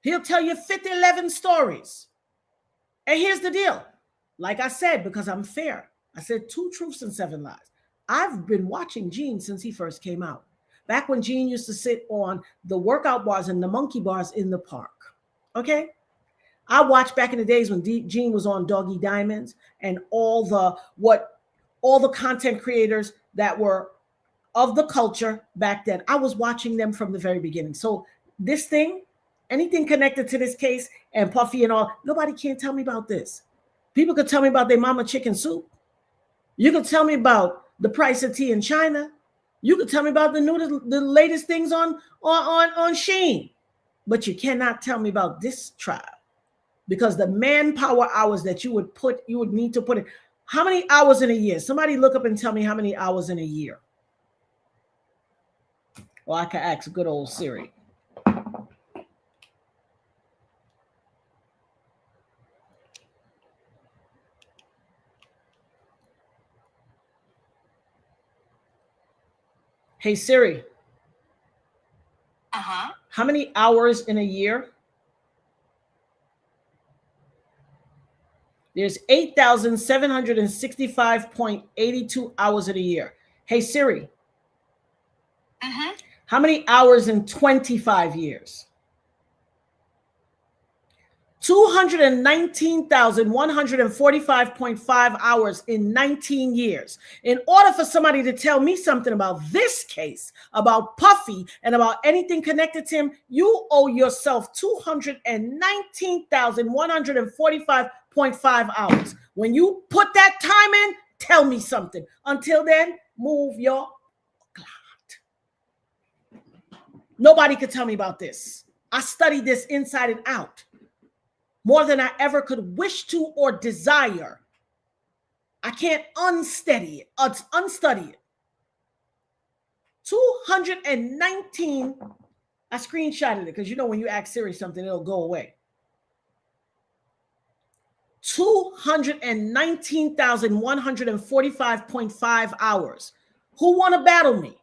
He'll tell you 11 stories. And here's the deal. Like I said, because I'm fair, I said 2 truths and 7 lies. I've been watching Gene since he first came out. Back when Gene used to sit on the workout bars and the monkey bars in the park. Okay? I watched back in the days when Gene was on Doggy Diamonds and all the content creators that were of the culture back then. I was watching them from the very beginning. So this thing, anything connected to this case and Puffy and all, nobody can tell me about this. People could tell me about their mama chicken soup. You could tell me about the price of tea in China. You could tell me about the latest things on Shein, but you cannot tell me about this trial because the manpower hours that you would need to put in. How many hours in a year? Somebody look up and tell me how many hours in a year. Well, I can ask good old Siri. Hey, Siri. How many hours in a year? There's 8,765.82 hours in a year. Hey, Siri. How many hours in 25 years? 219,145.5 hours in 19 years. In order for somebody to tell me something about this case, about Puffy, and about anything connected to him, you owe yourself 219,145.5 hours. When you put that time in, tell me something. Until then, move your cloud. Nobody could tell me about this. I studied this inside and out. More than I ever could wish to or desire. I can't unstudy it. 219. I screenshotted it because when you ask Siri something, it'll go away. 219,145.5 hours. Who want to battle me?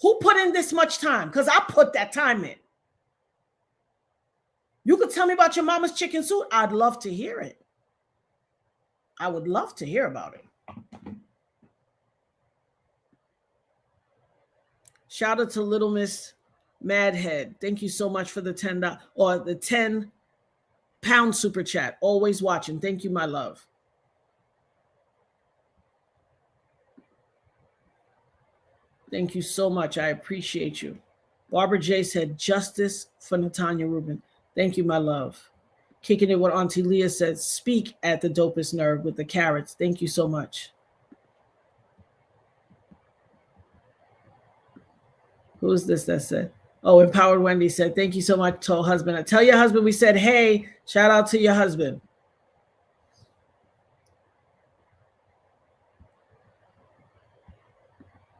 Who put in this much time? Because I put that time in. You could tell me about your mama's chicken soup. I'd love to hear it. I would love to hear about it. Shout out to Little Miss Madhead. Thank you so much for the $10 or the 10-pound super chat. Always watching. Thank you, my love. Thank you so much. I appreciate you. Barbara J said, justice for Natanya Rubin. Thank you, my love. Kicking it with Auntie Leah said, speak at the Dopest nerve with the carrots. Thank you so much. Who is this that said? Oh, Empowered Wendy said, thank you so much, to husband. Tell your husband we said, hey, shout out to your husband.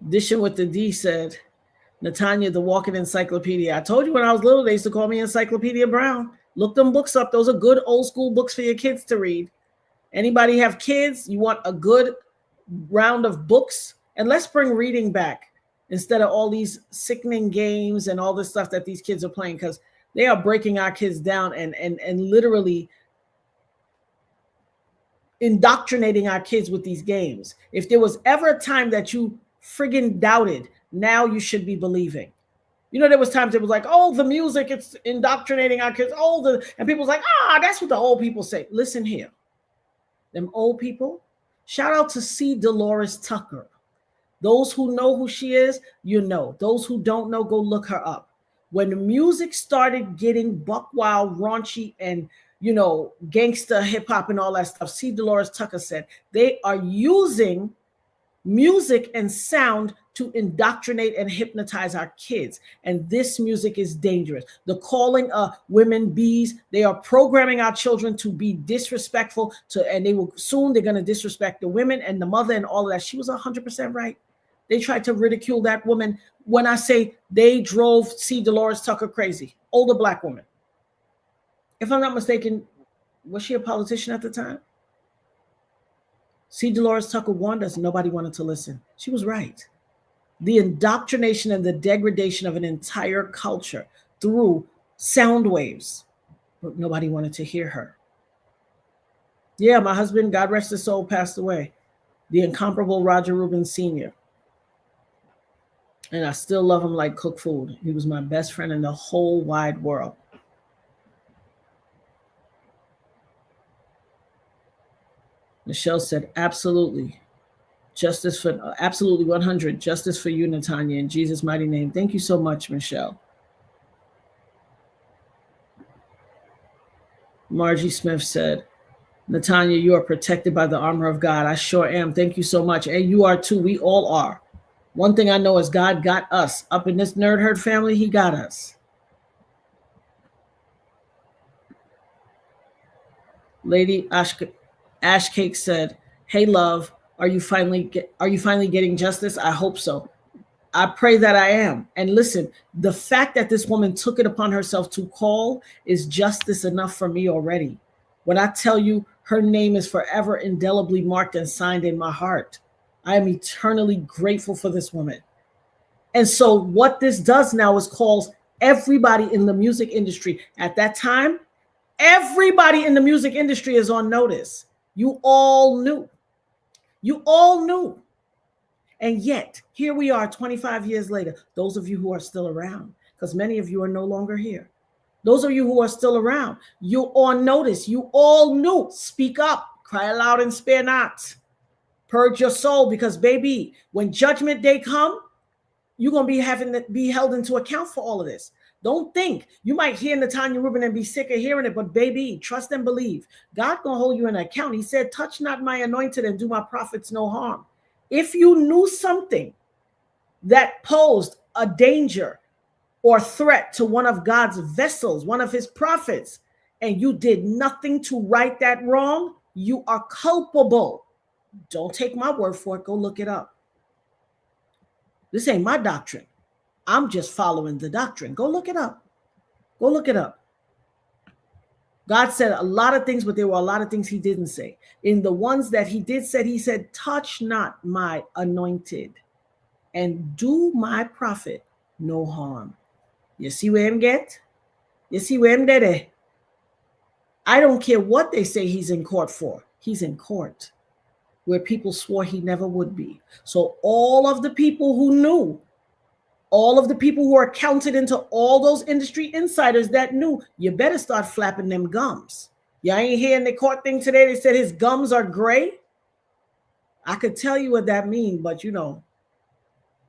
Dishing with the D said, Natanya, the walking encyclopedia. I told you when I was little, they used to call me Encyclopedia Brown. Look them books up. Those are good old school books for your kids to read. Anybody have kids? You want a good round of books? And let's bring reading back instead of all these sickening games and all this stuff that these kids are playing, because they are breaking our kids down and literally indoctrinating our kids with these games. If there was ever a time that you friggin' doubted, now you should be believing. You know, there was times it was like, oh, the music, it's indoctrinating our kids. Oh, and people's like, that's what the old people say. Listen here. Them old people, shout out to C. Dolores Tucker. Those who know who she is, you know. Those who don't know, go look her up. When the music started getting buck wild, raunchy, and, you know, gangster hip hop and all that stuff, C. Dolores Tucker said they are using music and sound to indoctrinate and hypnotize our kids. And this music is dangerous. The calling women bees, they are programming our children to be disrespectful and they're going to disrespect the women and the mother and all of that. She was 100% right. They tried to ridicule that woman. When I say they drove C. Dolores Tucker crazy, older Black woman. If I'm not mistaken, was she a politician at the time? C. Dolores Tucker warned us, nobody wanted to listen. She was right. The indoctrination and the degradation of an entire culture through sound waves, but nobody wanted to hear her. Yeah, my husband, God rest his soul, passed away. The incomparable Roger Rubin Sr. And I still love him like cook food. He was my best friend in the whole wide world. Michelle said, absolutely. Justice for, absolutely 100. Justice for you, Natanya, in Jesus' mighty name. Thank you so much, Michelle. Margie Smith said, Natanya, you are protected by the armor of God. I sure am. Thank you so much. And you are too. We all are. One thing I know is God got us. Up in this nerd herd family, he got us. Lady Ashcake said, hey, love, are you finally getting justice? I hope so. I pray that I am. And listen, the fact that this woman took it upon herself to call is justice enough for me already. When I tell you her name is forever indelibly marked and signed in my heart, I am eternally grateful for this woman. And so what this does now is calls everybody in the music industry. At that time, everybody in the music industry is on notice. You all knew. You all knew. And yet, here we are 25 years later, those of you who are still around, because many of you are no longer here. Those of you who are still around, you're on notice. You all knew. Speak up, cry aloud and spare not. Purge your soul, because baby, when judgment day come, you're going to be having to be held into account for all of this. Don't think. You might hear Natanya Rubin and be sick of hearing it, but baby, trust and believe. God going to hold you in account. He said, touch not my anointed and do my prophets no harm. If you knew something that posed a danger or threat to one of God's vessels, one of his prophets, and you did nothing to right that wrong, you are culpable. Don't take my word for it. Go look it up. This ain't my doctrine. I'm just following the doctrine. Go look it up. Go look it up. God said a lot of things, but there were a lot of things he didn't say. In the ones that he did said, he said, touch not my anointed and do my prophet no harm. You see where him get? You see where him did? I don't care what they say he's in court for. He's in court where people swore he never would be. So all of the people who knew, all of the people who are counted into all those industry insiders that knew, you better start flapping them gums. Y'all ain't hearing the court thing today. They said his gums are gray. I could tell you what that means, but you know,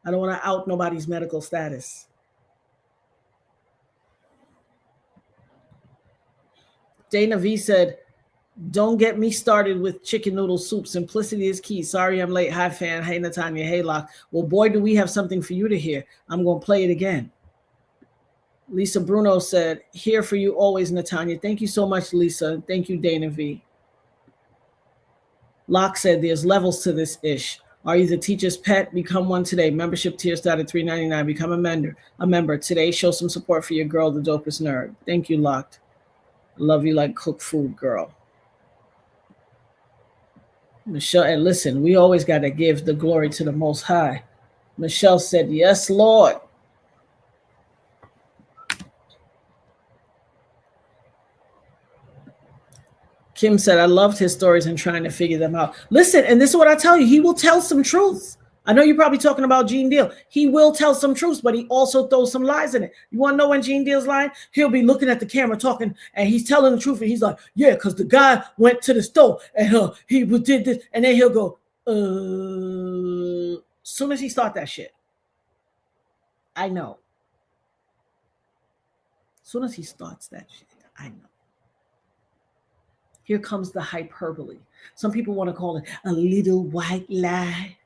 I don't want to out nobody's medical status. Dana V said, don't get me started with chicken noodle soup. Simplicity is key. Sorry I'm late. Hi, fan. Hey, Natanya. Hey, Locke. Well, boy, do we have something for you to hear. I'm going to play it again. Lisa Bruno said, here for you always, Natanya. Thank you so much, Lisa. Thank you, Dana V. Locke said, there's levels to this ish. Are you the teacher's pet? Become one today. Membership tier start at $3.99. Become a member today. Show some support for your girl, the dopest nerd. Thank you, Locke. Love you like cook food, girl. Michelle, and listen, we always got to give the glory to the Most High. Michelle said, yes, Lord. Kim said, I loved his stories and trying to figure them out. Listen, and this is what I tell you. He will tell some truths. I know you're probably talking about Gene Deal. He will tell some truths, but he also throws some lies in it. You want to know when Gene Deal's lying? He'll be looking at the camera talking, and he's telling the truth, and he's like, yeah, because the guy went to the store, and he did this, and then he'll go, as soon as he start that shit. I know. As soon as he starts that shit, I know. Here comes the hyperbole. Some people want to call it a little white lie.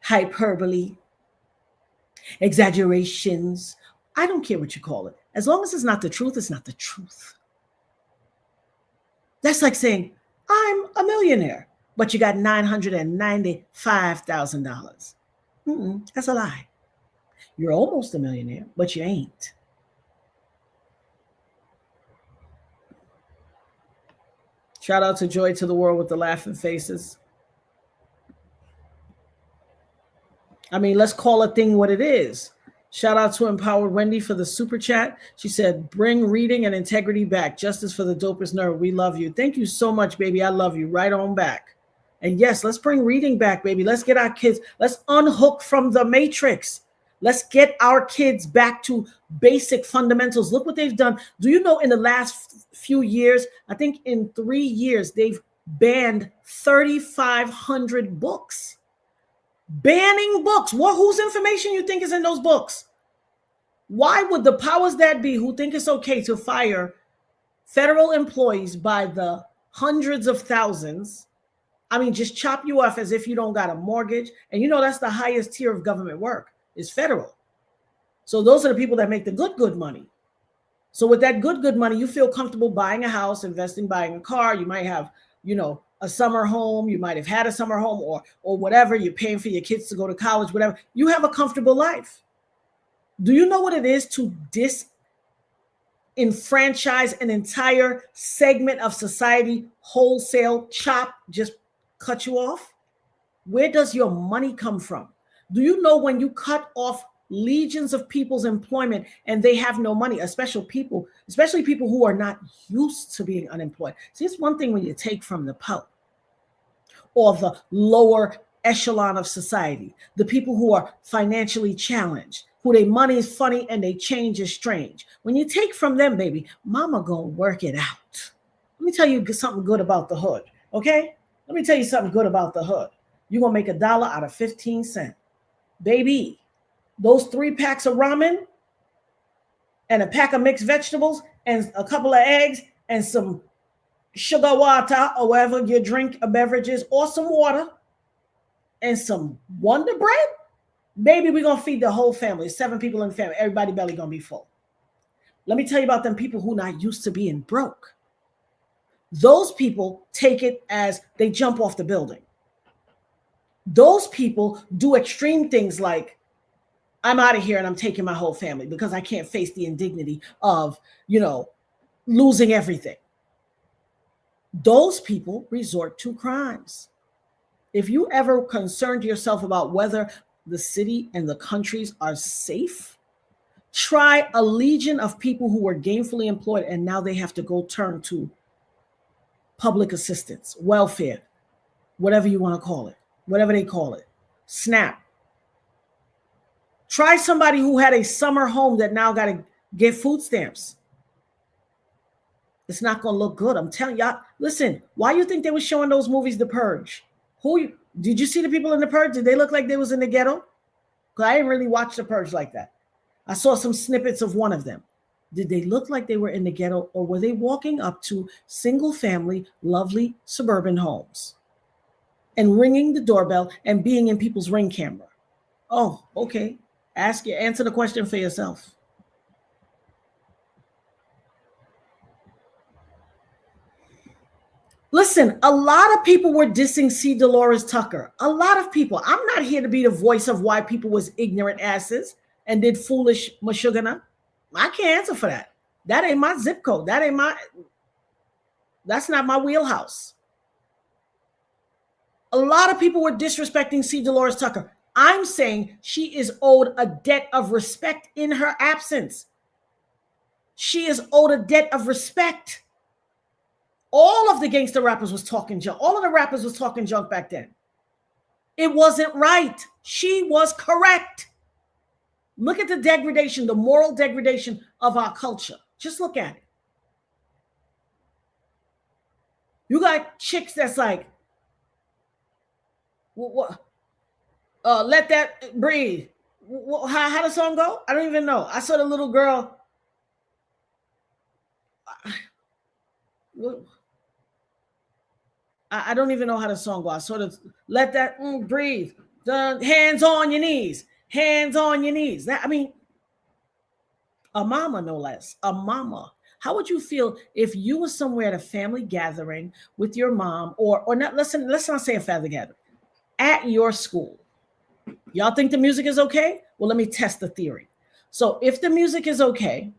Hyperbole, exaggerations. I don't care what you call it. As long as it's not the truth, it's not the truth. That's like saying, I'm a millionaire, but you got $995,000. That's a lie. You're almost a millionaire, but you ain't. Shout out to Joy to the World with the laughing faces. I mean, let's call a thing what it is. Shout out to Empowered Wendy for the super chat. She said, bring reading and integrity back. Justice for the dopest nerd. We love you. Thank you so much, baby. I love you. Right on back. And yes, let's bring reading back, baby. Let's get our kids. Let's unhook from the matrix. Let's get our kids back to basic fundamentals. Look what they've done. Do you know in the last few years, I think in 3 years, they've banned 3,500 books. Banning books. Well, whose information you think is in those books? Why would the powers that be who think it's okay to fire federal employees by the hundreds of thousands, I mean, just chop you off as if you don't got a mortgage? And you know that's the highest tier of government work is federal. So those are the people that make the good money. So with that good money, you feel comfortable buying a house, investing, buying a car. You might have, a summer home. You might have had a summer home or whatever. You're paying for your kids to go to college, whatever. You have a comfortable life. Do you know what it is to disenfranchise an entire segment of society, wholesale, chop, just cut you off? Where does your money come from? Do you know when you cut off legions of people's employment and they have no money, especially people who are not used to being unemployed? See, it's one thing when you take from the poor or the lower echelon of society, the people who are financially challenged, who their money is funny and they change is strange. When you take from them, baby, mama gonna work it out. Let me tell you something good about the hood, okay? Let me tell you something good about the hood. You're gonna make $1 out of 15 cents. Baby, those 3 packs of ramen and a pack of mixed vegetables and a couple of eggs and some sugar water or whatever your drink or beverages or some water and some Wonder Bread, baby, we're going to feed the whole family. 7 people in the family. Everybody belly going to be full. Let me tell you about them people who not used to being broke. Those people take it as they jump off the building. Those people do extreme things like, I'm out of here and I'm taking my whole family because I can't face the indignity of, losing everything. Those people resort to crimes. If you ever concerned yourself about whether the city and the countries are safe, try a legion of people who were gainfully employed and now they have to go turn to public assistance, welfare, whatever you want to call it, whatever they call it, SNAP. Try somebody who had a summer home that now got to get food stamps. It's not going to look good. I'm telling y'all. Listen, why you think they were showing those movies, The Purge? Did you see the people in The Purge? Did they look like they was in the ghetto? Because I didn't really watch The Purge like that. I saw some snippets of one of them. Did they look like they were in the ghetto, or were they walking up to single family, lovely suburban homes and ringing the doorbell and being in people's Ring camera? Oh, okay. Answer the question for yourself. Listen, a lot of people were dissing C. Dolores Tucker. A lot of people. I'm not here to be the voice of why people was ignorant asses and did foolish mashugana. I can't answer for that. That ain't my zip code. That's not my wheelhouse. A lot of people were disrespecting C. Dolores Tucker. I'm saying she is owed a debt of respect in her absence. She is owed a debt of respect. All of the gangster rappers was talking junk. All of the rappers was talking junk back then. It wasn't right. She was correct. Look at the degradation, the moral degradation of our culture. Just look at it. You got chicks that's like, let that breathe. How the song go? I don't even know. I saw the little girl. I don't even know how the song goes. I sort of let that breathe. The hands on your knees. Hands on your knees. A mama, no less. A mama. How would you feel if you were somewhere at a family gathering with your mom, or not? Listen, let's not say a family gathering. At your school. Y'all think the music is okay? Well, let me test the theory. So if the music is okay,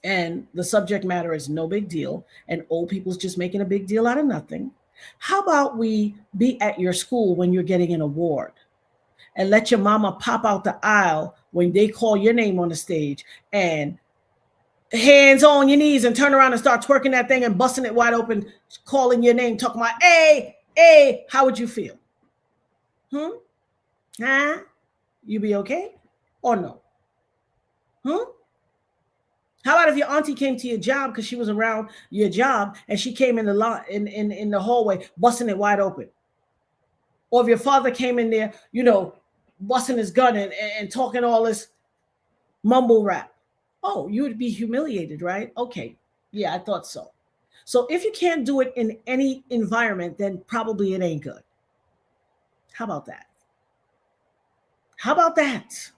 and the subject matter is no big deal, and old people's just making a big deal out of nothing, how about we be at your school when you're getting an award and let your mama pop out the aisle when they call your name on the stage and hands on your knees and turn around and start twerking that thing and busting it wide open, calling your name, talking about, hey, how would you feel? Huh? You be okay or no? How about if your auntie came to your job because she was around your job and she came in the hallway busting it wide open? Or if your father came in there, busting his gun and talking all this mumble rap. Oh, you would be humiliated, right? Okay. Yeah, I thought so. So if you can't do it in any environment, then probably it ain't good. How about that? How about that?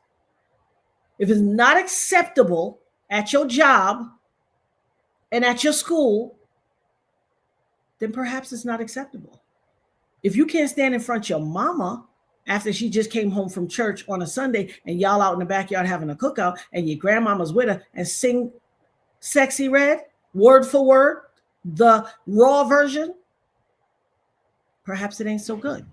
If it's not acceptable at your job and at your school, then perhaps it's not acceptable. If you can't stand in front of your mama after she just came home from church on a Sunday and y'all out in the backyard having a cookout and your grandmama's with her and sing Sexy Red, word for word, the raw version, perhaps it ain't so good.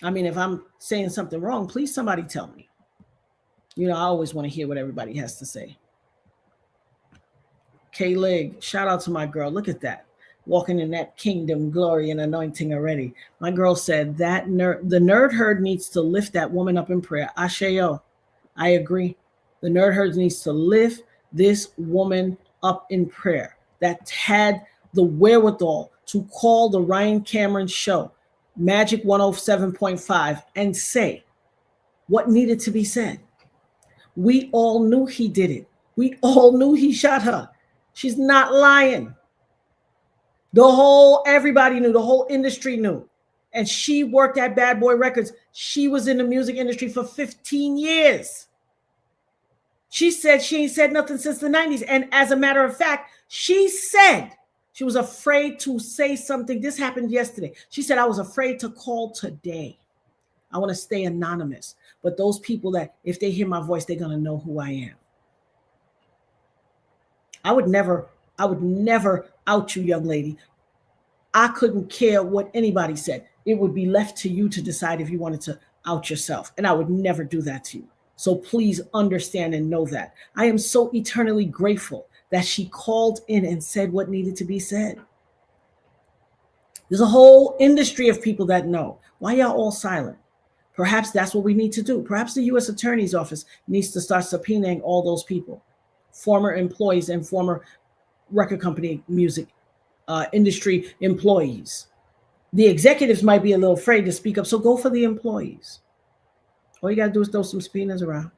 I mean, if I'm saying something wrong, please somebody tell me. I always want to hear what everybody has to say. K-Leg, shout out to my girl. Look at that. Walking in that kingdom, glory, and anointing already. My girl said that the nerd herd needs to lift that woman up in prayer. Asheo, I agree. The nerd herd needs to lift this woman up in prayer that had the wherewithal to call the Ryan Cameron show, Magic 107.5, and say what needed to be said. We all knew he did it. We all knew he shot her. She's not lying. Everybody knew, the whole industry knew. And she worked at Bad Boy Records. She was in the music industry for 15 years. She said she ain't said nothing since the 90s. And as a matter of fact, she said she was afraid to say something. This happened yesterday. She said, I was afraid to call today. I want to stay anonymous. But those people that if they hear my voice, they're going to know who I am. I would never out you, young lady. I couldn't care what anybody said. It would be left to you to decide if you wanted to out yourself. And I would never do that to you. So please understand and know that. I am so eternally grateful that she called in and said what needed to be said. There's a whole industry of people that know. Why y'all all silent? Perhaps that's what we need to do. Perhaps the U.S. Attorney's Office needs to start subpoenaing all those people, former employees and former record company music industry employees. The executives might be a little afraid to speak up, so go for the employees. All you got to do is throw some subpoenas around.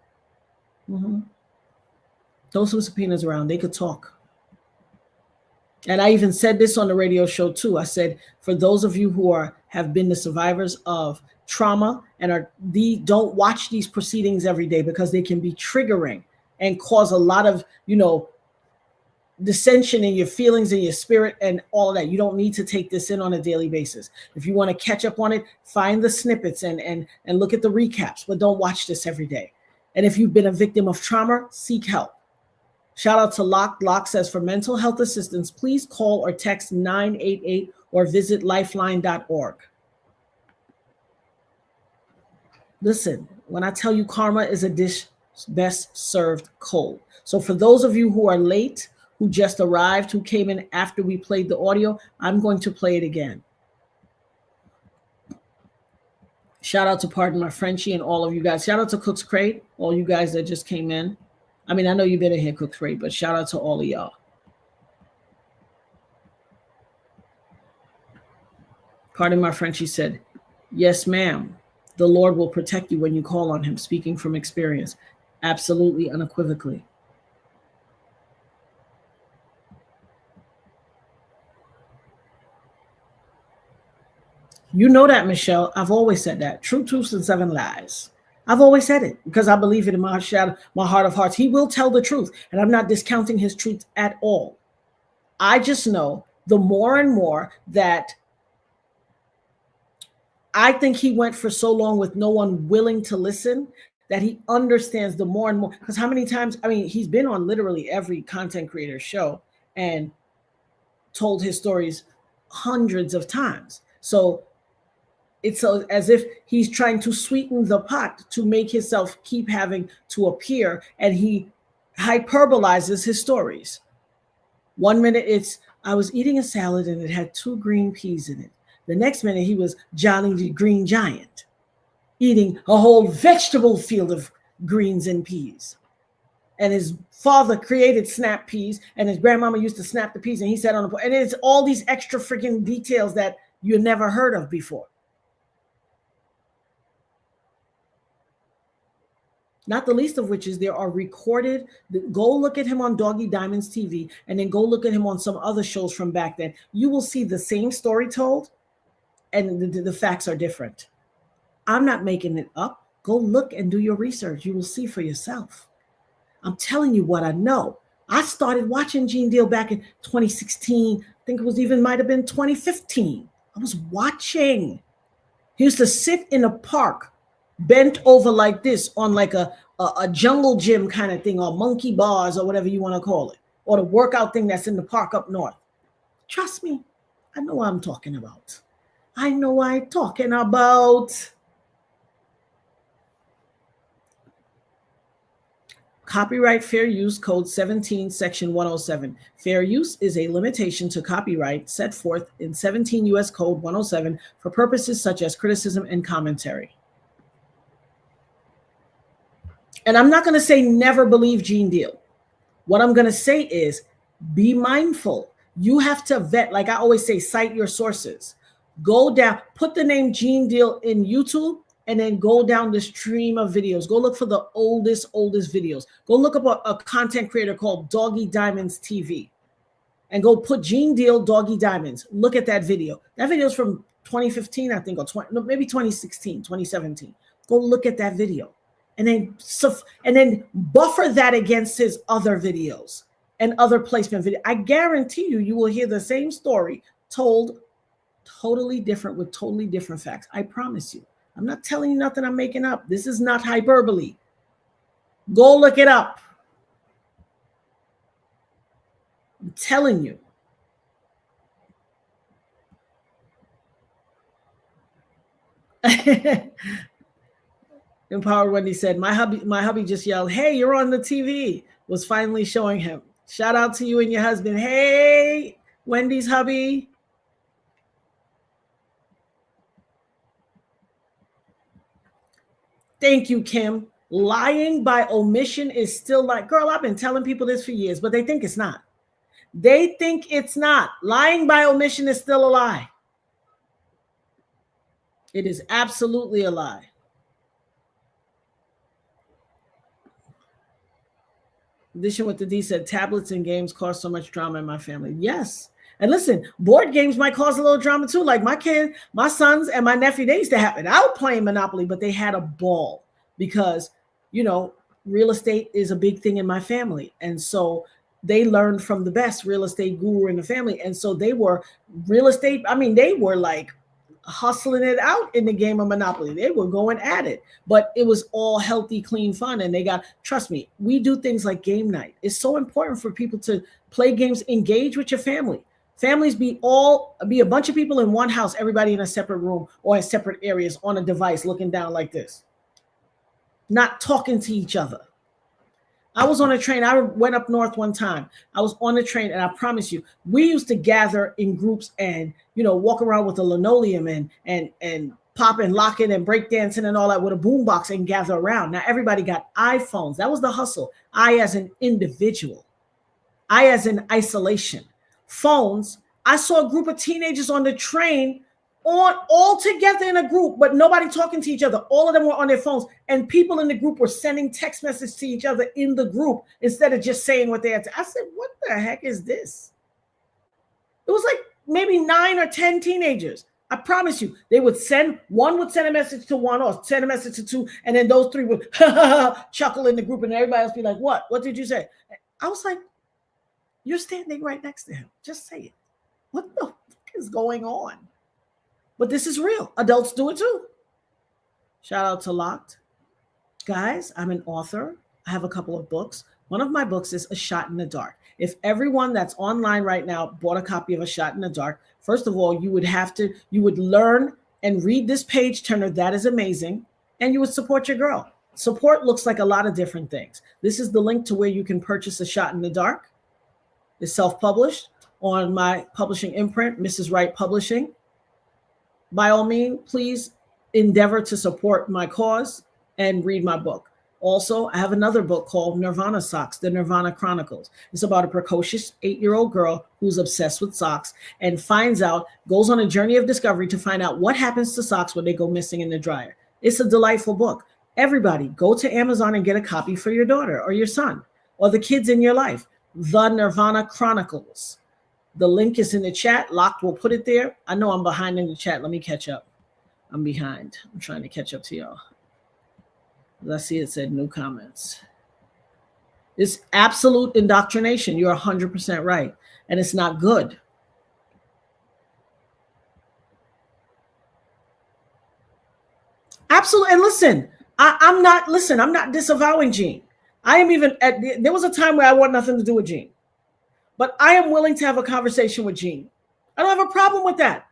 Throw some subpoenas around. They could talk. And I even said this on the radio show too. I said, for those of you who have been the survivors of trauma and don't watch these proceedings every day, because they can be triggering and cause a lot of, dissension in your feelings and your spirit and all of that. You don't need to take this in on a daily basis. If you want to catch up on it, find the snippets and look at the recaps, but don't watch this every day. And if you've been a victim of trauma, seek help. Shout out to Locke. Locke says, for mental health assistance, please call or text 988 or visit lifeline.org. Listen, when I tell you karma is a dish best served cold. So for those of you who are late, who just arrived, who came in after we played the audio, I'm going to play it again. Shout out to Pardon My Frenchie and all of you guys. Shout out to Cook's Crate, all you guys that just came in. I mean, I know you've been in here, Cook's Crate, but shout out to all of y'all. Pardon My Frenchie said, yes, ma'am. The Lord will protect you when you call on him, speaking from experience. Absolutely, unequivocally. You know that, Michelle. I've always said that. True truths and 7 lies. I've always said it because I believe it in my heart of hearts. He will tell the truth, and I'm not discounting his truth at all. I just know the more and more that I think he went for so long with no one willing to listen that he understands the more and more. Because how many times, he's been on literally every content creator show and told his stories hundreds of times. So it's as if he's trying to sweeten the pot to make himself keep having to appear, and he hyperbolizes his stories. 1 minute it's, I was eating a salad and it had 2 green peas in it. The next minute he was Johnny the Green Giant, eating a whole vegetable field of greens and peas. And his father created snap peas, and his grandmama used to snap the peas, and he sat on the plate. And it's all these extra freaking details that you never heard of before. Not the least of which is there are recorded. Go look at him on Doggy Diamonds TV, and then go look at him on some other shows from back then. You will see the same story told, and the facts are different. I'm not making it up. Go look and do your research. You will see for yourself. I'm telling you what I know. I started watching Gene Deal back in 2016. I think it was might have been 2015. I was watching. He used to sit in a park, bent over like this on like a jungle gym kind of thing, or monkey bars or whatever you want to call it, or the workout thing that's in the park up north. Trust me, I know what I'm talking about. I know what I'm talking about. Copyright Fair Use Code 17, Section 107. Fair use is a limitation to copyright set forth in 17 U.S. Code 107 for purposes such as criticism and commentary. And I'm not going to say never believe Gene Deal. What I'm going to say is be mindful. You have to vet, like I always say, cite your sources. Go down, put the name Gene Deal in YouTube, and then go down the stream of videos. Go look for the oldest videos. Go look up a content creator called Doggy Diamonds TV and go put Gene Deal Doggy Diamonds. Look at that video. That video is from 2015, I think, or maybe 2016, 2017. Go look at that video and then buffer that against his other videos and other placement videos. I guarantee you will hear the same story told totally different with totally different facts. I promise you. I'm not telling you nothing I'm making up. This is not hyperbole. Go look it up. I'm telling you. Empowered Wendy said, my hubby just yelled, "Hey, you're on the TV," was finally showing him. Shout out to you and your husband. Hey, Wendy's hubby. Thank you, Kim. Lying by omission is still like, girl, I've been telling people this for years, but they think it's not. They think it's not. Lying by omission is still a lie. It is absolutely a lie. Addition with the D said, tablets and games cause so much drama in my family. Yes. And listen, board games might cause a little drama too. Like my sons and my nephew, they used to have it out playing Monopoly, but they had a ball because, you know, real estate is a big thing in my family. And so they learned from the best real estate guru in the family. And so they were real estate. I mean, they were like hustling it out in the game of Monopoly. They were going at it, but it was all healthy, clean fun. And they got, trust me, we do things like game night. It's so important for people to play games, engage with your family. Families be a bunch of people in one house, everybody in a separate room or in separate areas on a device looking down like this, not talking to each other. I was on a train. I went up north one time. I was on a train, and I promise you, we used to gather in groups and, you know, walk around with a linoleum and pop and lock it and break dancing and all that with a boombox and gather around. Now everybody got iPhones. That was the hustle. I as an individual, I as in isolation. Phones. I saw a group of teenagers on the train all together in a group, but nobody talking to each other. All of them were on their phones, and people in the group were sending text messages to each other in the group instead of just saying what they had to. I said, what the heck is this? It was like maybe 9 or 10 teenagers. I promise you, one would send a message to one or send a message to two, and then those three would chuckle in the group, and everybody else be like, what? What did you say? I was like, you're standing right next to him. Just say it. What the fuck is going on? But this is real. Adults do it too. Shout out to Locked. Guys, I'm an author. I have a couple of books. One of my books is A Shot in the Dark. If everyone that's online right now bought a copy of A Shot in the Dark, first of all, you would learn and read this page turner. That is amazing. And you would support your girl. Support looks like a lot of different things. This is the link to where you can purchase A Shot in the Dark. It's self-published on my publishing imprint, Mrs. Wright Publishing. By all means, please endeavor to support my cause and read my book. Also, I have another book called Nirvana Socks, The Nirvana Chronicles. It's about a precocious 8-year-old girl who's obsessed with socks and goes on a journey of discovery to find out what happens to socks when they go missing in the dryer. It's a delightful book. Everybody, go to Amazon and get a copy for your daughter or your son or the kids in your life. The Nirvana Chronicles. The link is in the chat. Locked will put it there. I know I'm behind in the chat. Let me catch up. I'm behind. I'm trying to catch up to y'all. I see it said new comments. It's absolute indoctrination. You're 100% right. And it's not good. Absolutely. And listen, I'm not disavowing Gene. There was a time where I want nothing to do with Gene. But I am willing to have a conversation with Gene. I don't have a problem with that.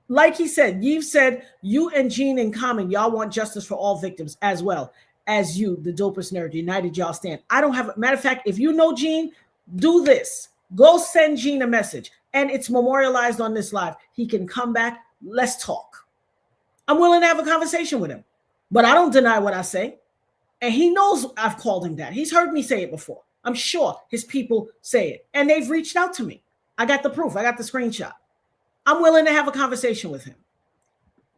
Like he said, you've said you and Gene in common, y'all want justice for all victims as well as you, the dopest nerd, united y'all stand. I don't have, matter of fact, if you know Gene, do this. Go send Gene a message. And it's memorialized on this live. He can come back. Let's talk. I'm willing to have a conversation with him. But I don't deny what I say. And he knows I've called him that. He's heard me say it before. I'm sure his people say it. And they've reached out to me. I got the proof. I got the screenshot. I'm willing to have a conversation with him.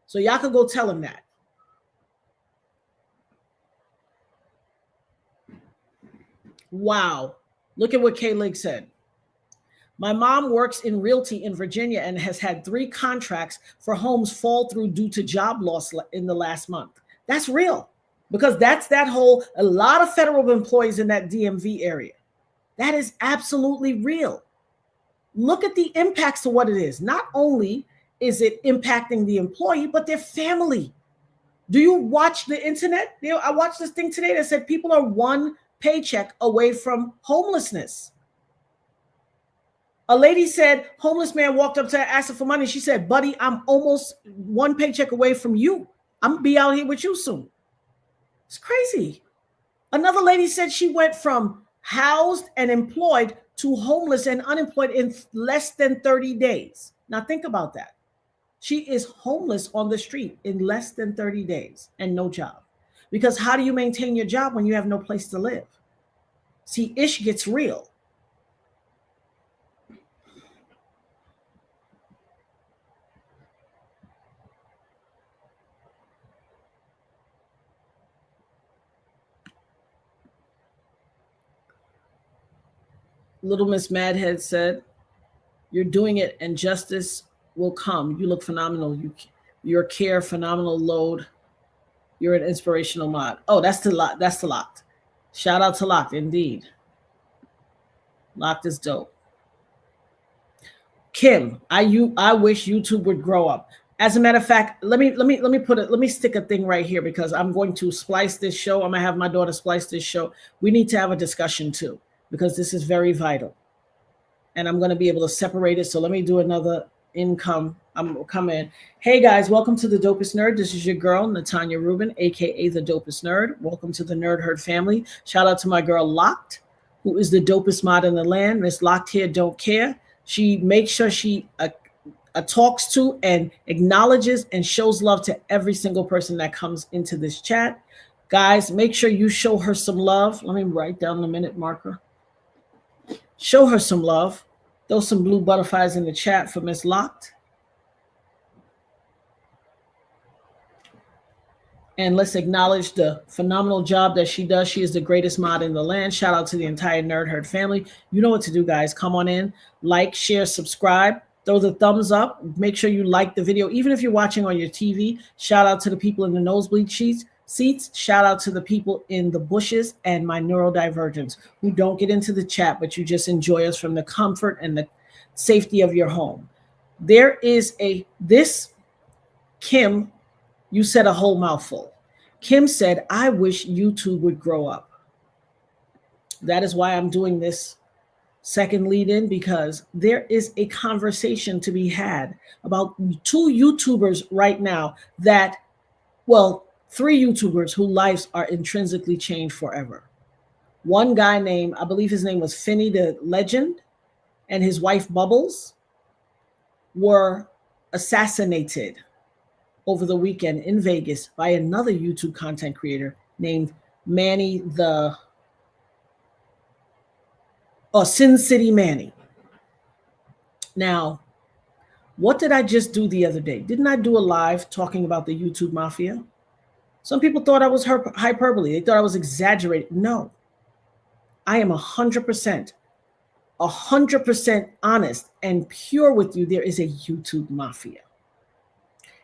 So y'all can go tell him that. Wow. Look at what K-Lig said. My mom works in realty in Virginia and has had 3 contracts for homes fall through due to job loss in the last month. That's real. Because that's a lot of federal employees in that DMV area. That is absolutely real. Look at the impacts of what it is. Not only is it impacting the employee, but their family. Do you watch the internet? I watched this thing today that said people are 1 paycheck away from homelessness. A lady said, homeless man walked up to her, asked her for money. She said, buddy, I'm almost one paycheck away from you. I'm gonna be out here with you soon. It's crazy. Another lady said she went from housed and employed to homeless and unemployed in less than 30 days. Now think about that. She is homeless on the street in less than 30 days and no job. Because how do you maintain your job when you have no place to live? See, ish gets real. Little Miss Madhead said, you're doing it and justice will come. You look phenomenal. Your care, phenomenal load. You're an inspirational mod. Oh, that's the lot. That's the Locked. Shout out to Locked, indeed. Locked is dope. Kim, I wish YouTube would grow up. As a matter of fact, let me stick a thing right here because I'm going to splice this show. I'm gonna have my daughter splice this show. We need to have a discussion too, because this is very vital. And I'm going to be able to separate it. So let me do another income. I'm going to come in. Hey guys, welcome to the Dopest Nerd. This is your girl, Natanya Rubin, aka the Dopest Nerd. Welcome to the Nerd Herd family. Shout out to my girl Locked, who is the dopest mod in the land. Miss Locked here don't care. She makes sure she talks to and acknowledges and shows love to every single person that comes into this chat. Guys, make sure you show her some love. Let me write down the minute marker. Show her some love. Throw some blue butterflies in the chat for Miss Locked. And let's acknowledge the phenomenal job that she does. She is the greatest mod in the land. Shout out to the entire Nerd Herd family. You know what to do, guys. Come on in, like, share, subscribe, throw the thumbs up. Make sure you like the video, even if you're watching on your TV. Shout out to the people in the nosebleed seats. Shout out to the people in the bushes and my neurodivergents who don't get into the chat, but you just enjoy us from the comfort and the safety of your home. There is this Kim, you said a whole mouthful. Kim said, I wish YouTube would grow up. That is why I'm doing this second lead in, because there is a conversation to be had about two YouTubers right now that, well, three YouTubers whose lives are intrinsically changed forever. One guy named, I believe his name was Finney the Legend, and his wife Bubbles were assassinated over the weekend in Vegas by another YouTube content creator named Manny Sin City Manny. Now, what did I just do the other day? Didn't I do a live talking about the YouTube mafia? Some people thought I was hyperbole. They thought I was exaggerating. No, I am 100% honest and pure with you. There is a YouTube mafia.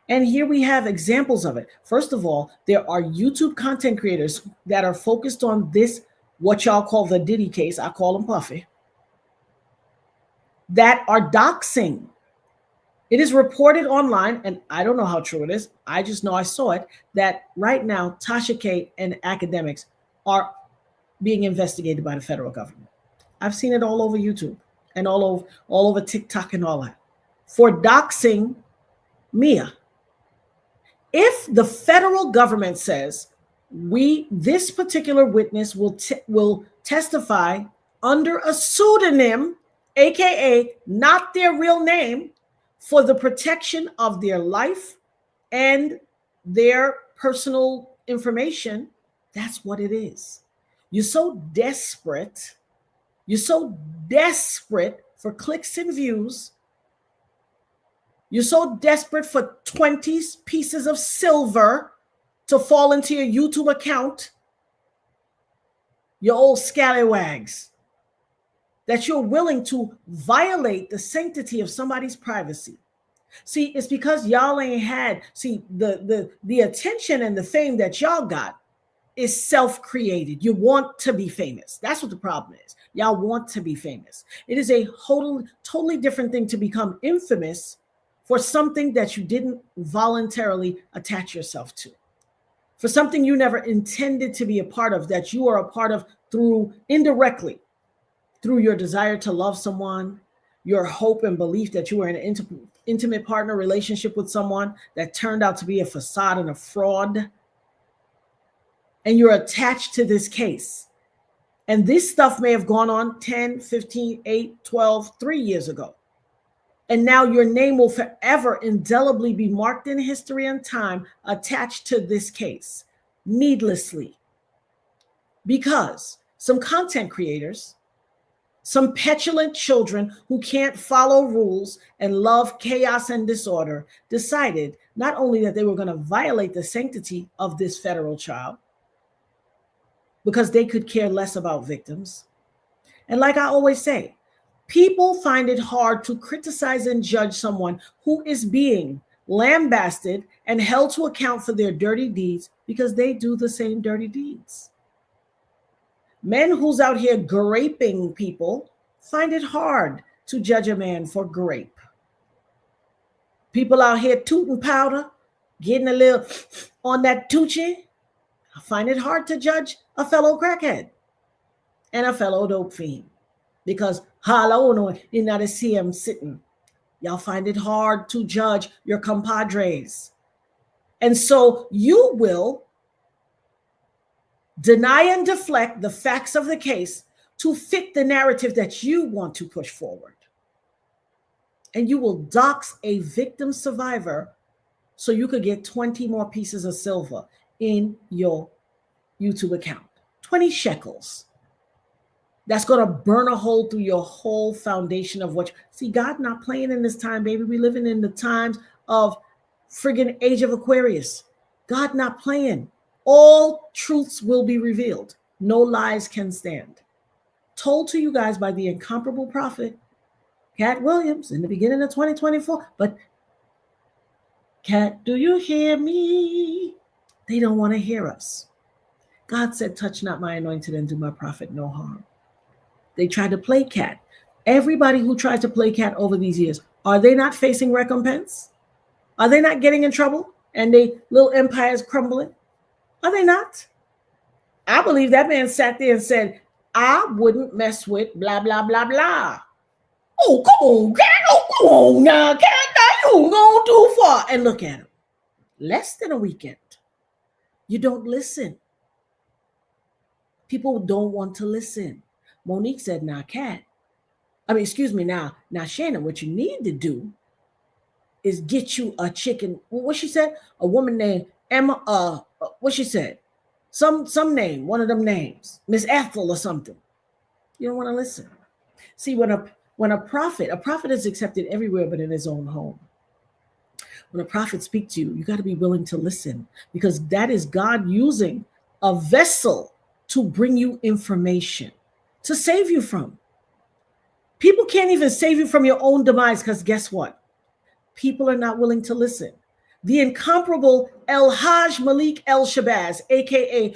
And here we have examples of it. First of all, there are YouTube content creators that are focused on this, what y'all call the Diddy case. I call them Puffy. That are doxing. It is reported online, and I don't know how true it is. I just know I saw it, that right now, Tasha K and academics are being investigated by the federal government. I've seen it all over YouTube and all over TikTok and all that for doxing Mia. If the federal government says this particular witness will testify under a pseudonym, aka not their real name, for the protection of their life and their personal information, that's what it is. You're so desperate for clicks and views. You're so desperate for 20 pieces of silver to fall into your YouTube account, your old scallywags, that you're willing to violate the sanctity of somebody's privacy. See, it's because y'all ain't had, the attention and the fame that y'all got is self-created. You want to be famous. That's what the problem is. Y'all want to be famous. It is a totally different thing to become infamous for something that you didn't voluntarily attach yourself to, for something you never intended to be a part of, that you are a part of indirectly through your desire to love someone, your hope and belief that you were in an intimate partner relationship with someone that turned out to be a facade and a fraud, and you're attached to this case. And this stuff may have gone on 10, 15, 8, 12, 3 years ago. And now your name will forever indelibly be marked in history and time attached to this case, needlessly. Because some content creators, some petulant children who can't follow rules and love chaos and disorder decided not only that they were going to violate the sanctity of this federal child, because they could care less about victims. And like I always say, people find it hard to criticize and judge someone who is being lambasted and held to account for their dirty deeds because they do the same dirty deeds. Men who's out here graping people find it hard to judge a man for grape. People out here tooting powder, getting a little on that Tucci, I find it hard to judge a fellow crackhead and a fellow dope fiend because hello, you not see him sitting. Y'all find it hard to judge your compadres. And so you will deny and deflect the facts of the case to fit the narrative that you want to push forward. And you will dox a victim survivor so you could get 20 more pieces of silver in your YouTube account. 20 shekels. That's going to burn a hole through your whole foundation of what see, God not playing in this time, baby. We living in the times of friggin' age of Aquarius. God not playing. All truths will be revealed. No lies can stand. Told to you guys by the incomparable prophet, Cat Williams, in the beginning of 2024. But Cat, do you hear me? They don't want to hear us. God said, touch not my anointed and do my prophet no harm. They tried to play cat. Everybody who tried to play cat over these years, are they not facing recompense? Are they not getting in trouble and their little empires crumbling? Are they not? I believe that man sat there and said, I wouldn't mess with blah, blah, blah, blah. Oh, come on, cat. Oh, come on now, cat. Now you going too far. And look at him. Less than a weekend. You don't listen. People don't want to listen. Monique said, now, Shannon, what you need to do is get you a chicken. What she said? A woman named Emma, what she said? Some name, one of them names, Miss Ethel or something. You don't want to listen. See, when a prophet is accepted everywhere but in his own home. When a prophet speaks to you, you got to be willing to listen because that is God using a vessel to bring you information, to save you from. People can't even save you from your own demise because guess what? People are not willing to listen. The incomparable El Hajj Malik El Shabazz, aka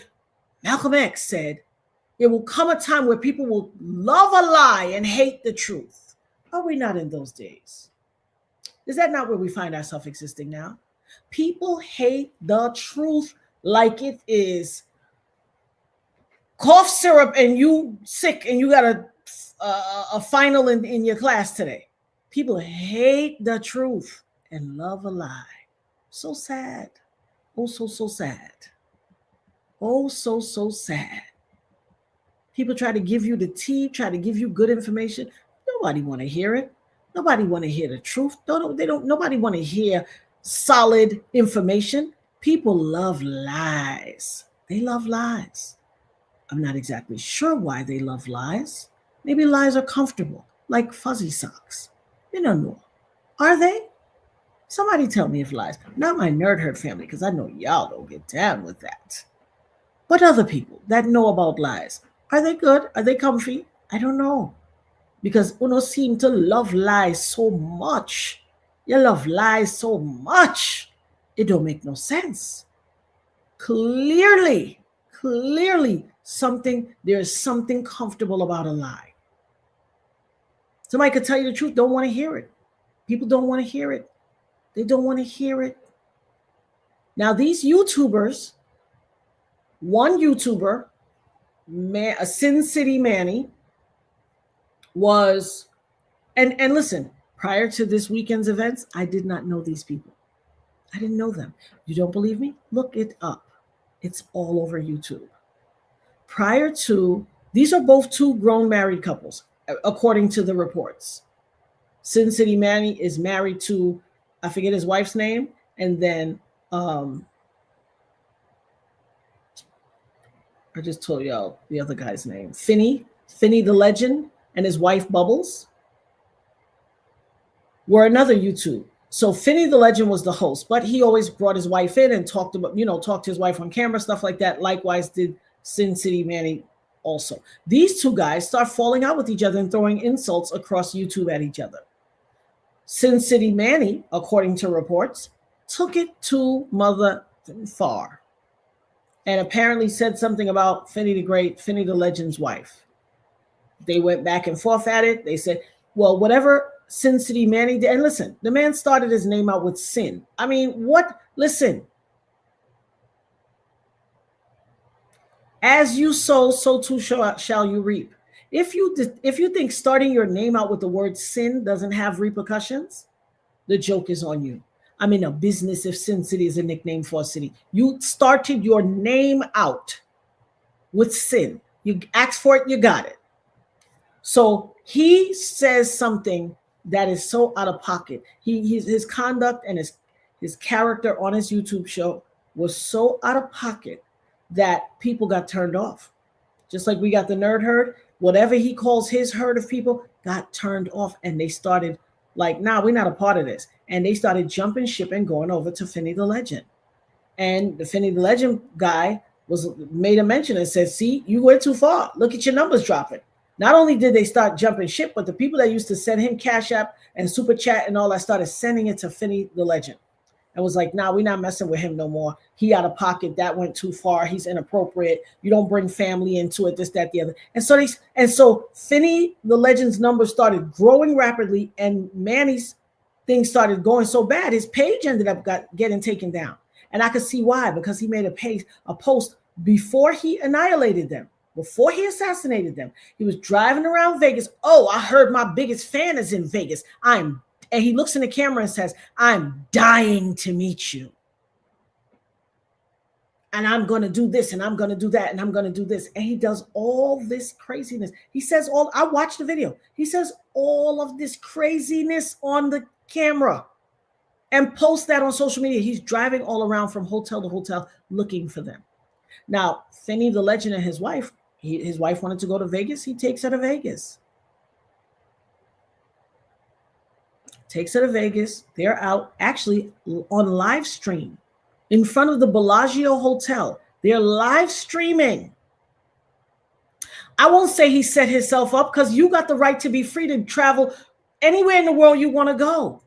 Malcolm X, said, it will come a time where people will love a lie and hate the truth. Are we not in those days? Is that not where we find ourselves existing now? People hate the truth like it is cough syrup and you sick and you got a final in your class today. People hate the truth and love a lie. So sad. Oh, so sad. Oh, so sad. People try to give you the tea, try to give you good information. Nobody want to hear it. Nobody want to hear the truth. Nobody want to hear solid information. People love lies. They love lies. I'm not exactly sure why they love lies. Maybe lies are comfortable, like fuzzy socks. You don't know. Are they? Somebody tell me if lies. Not my nerd herd family, because I know y'all don't get down with that. But other people that know about lies, are they good? Are they comfy? I don't know. Because uno seem to love lies so much. You love lies so much. It don't make no sense. Clearly, there is something comfortable about a lie. Somebody could tell you the truth, don't want to hear it. People don't want to hear it. They don't want to hear it. Now, these YouTubers, one YouTuber, a Sin City Manny, was And listen, prior to this weekend's events, I did not know these people. I didn't know them. You don't believe me? Look it up. It's all over YouTube. Prior to, these are both two grown married couples, according to the reports. Sin City Manny is married to, I forget his wife's name, and then I just told y'all the other guy's name. Finney the Legend, and his wife Bubbles were another YouTube. So Finney the Legend was the host, but he always brought his wife in and talked to his wife on camera, stuff like that. Likewise did Sin City Manny also. These two guys start falling out with each other and throwing insults across YouTube at each other. Sin City Manny, according to reports, took it too mother far and apparently said something about Finney the Legend's wife. They went back and forth at it. They said, well, whatever Sin City Manny did, and listen, the man started his name out with sin. I mean, what? Listen. As you sow, so too shall you reap. If you think starting your name out with the word sin doesn't have repercussions, the joke is on you. I'm in a business if Sin City is a nickname for a city. You started your name out with sin. You asked for it, you got it. So he says something that is so out of pocket. His conduct and his character on his YouTube show was so out of pocket that people got turned off. Just like we got the nerd herd, whatever he calls his herd of people got turned off, and they started like, nah, we're not a part of this. And they started jumping ship and going over to Finney the Legend. And the Finney the Legend guy made a mention and said, see, you went too far. Look at your numbers dropping. Not only did they start jumping ship, but the people that used to send him Cash App and Super Chat and all that started sending it to Finney the Legend. And was like, nah, we're not messing with him no more. He out of pocket. That went too far. He's inappropriate. You don't bring family into it, this, that, the other. And so Finney the Legend's numbers started growing rapidly, and Manny's things started going so bad, his page ended up getting taken down. And I could see why, because he made a post before he annihilated them, before he assassinated them. He was driving around Vegas. Oh, I heard my biggest fan is in Vegas. And he looks in the camera and says, I'm dying to meet you. And I'm going to do this, and I'm going to do that, and I'm going to do this. And he does all this craziness. He says I watched the video. He says all of this craziness on the camera and posts that on social media. He's driving all around from hotel to hotel looking for them. Now, Finney the Legend and his wife, his wife wanted to go to Vegas. He takes her to Vegas. They're out actually on live stream in front of the Bellagio Hotel. They're live streaming. I won't say he set himself up, because you got the right to be free to travel anywhere in the world you want to go.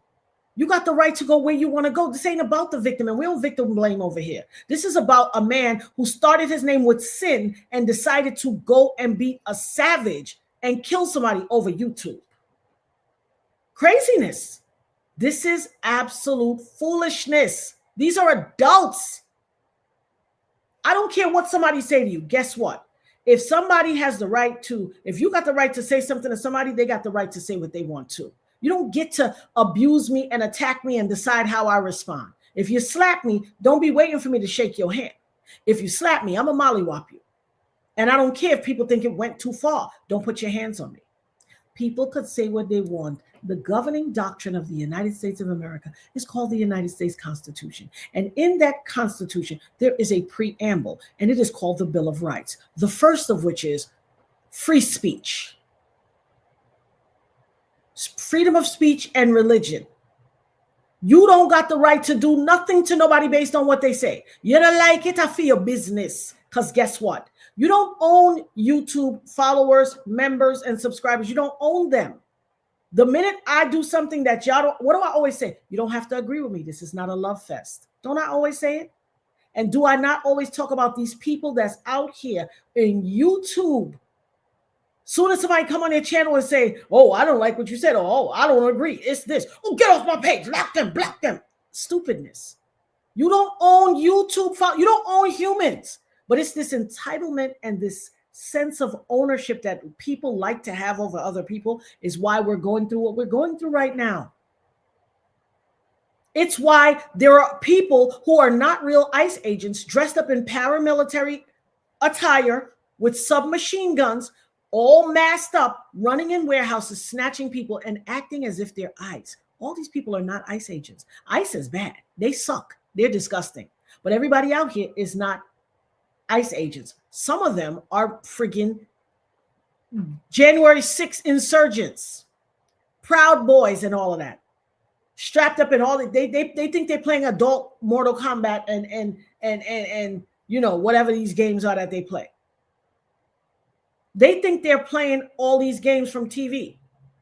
You got the right to go where you want to go. This ain't about the victim, and we don't victim blame over here. This is about a man who started his name with sin and decided to go and be a savage and kill somebody over YouTube. Craziness. This is absolute foolishness. These are adults. I don't care what somebody say to you. Guess what? If somebody has the right to, if you got the right to say something to somebody, they got the right to say what they want to. You don't get to abuse me and attack me and decide how I respond. If you slap me, don't be waiting for me to shake your hand. If you slap me, I'm a mollywop you. And I don't care if people think it went too far. Don't put your hands on me. People could say what they want. The governing doctrine of the United States of America is called the United States Constitution. And in that Constitution, there is a preamble, and it is called the Bill of Rights. The first of which is free speech. Freedom of speech and religion. You don't got the right to do nothing to nobody based on what they say. You don't like it, I feel your business. Because guess what? You don't own YouTube followers, members, and subscribers. You don't own them. The minute I do something that y'all don't, what do I always say? You don't have to agree with me. This is not a love fest. Don't I always say it? And do I not always talk about these people that's out here in YouTube? Soon as somebody come on their channel and say, oh, I don't like what you said. Oh, I don't agree. It's this. Oh, get off my page. Block them. Stupidness. You don't own YouTube. You don't own humans. But it's this entitlement and this sense of ownership that people like to have over other people is why we're going through what we're going through right now. It's why there are people who are not real ICE agents dressed up in paramilitary attire with submachine guns, all masked up, running in warehouses, snatching people and acting as if they're ICE. All these people are not ICE agents. ICE is bad. They suck. They're disgusting. But everybody out here is not ICE agents. Some of them are friggin' January 6th insurgents, Proud Boys and all of that. Strapped up in all the, they think they're playing adult Mortal Kombat and you know, whatever these games are that they play. They think they're playing all these games from TV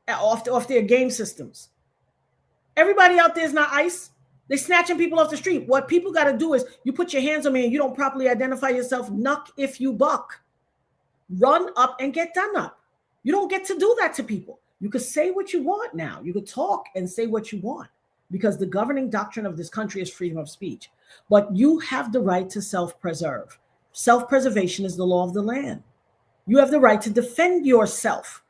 off their game systems. Everybody out there is not ICE. They're snatching people off the street. What people got to do is you put your hands on me and you don't properly identify yourself. Knuck if you buck. Run up and get done up. You don't get to do that to people. You could say what you want now. You could talk and say what you want because the governing doctrine of this country is freedom of speech. But you have the right to self-preserve. Self-preservation is the law of the land. You have the right to defend yourself.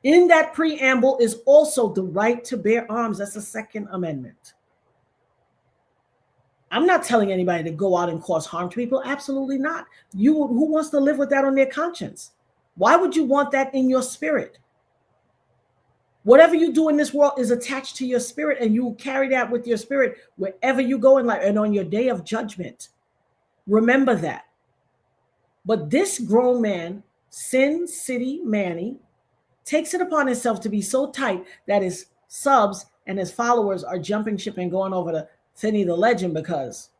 In that preamble is also the right to bear arms. That's the Second Amendment. I'm not telling anybody to go out and cause harm to people. Absolutely not. Who wants to live with that on their conscience? Why would you want that in your spirit? Whatever you do in this world is attached to your spirit, and you carry that with your spirit wherever you go in life and on your day of judgment. Remember that. But this grown man, Sin City Manny, takes it upon himself to be so tight that his subs and his followers are jumping ship and going over to Finney the Legend because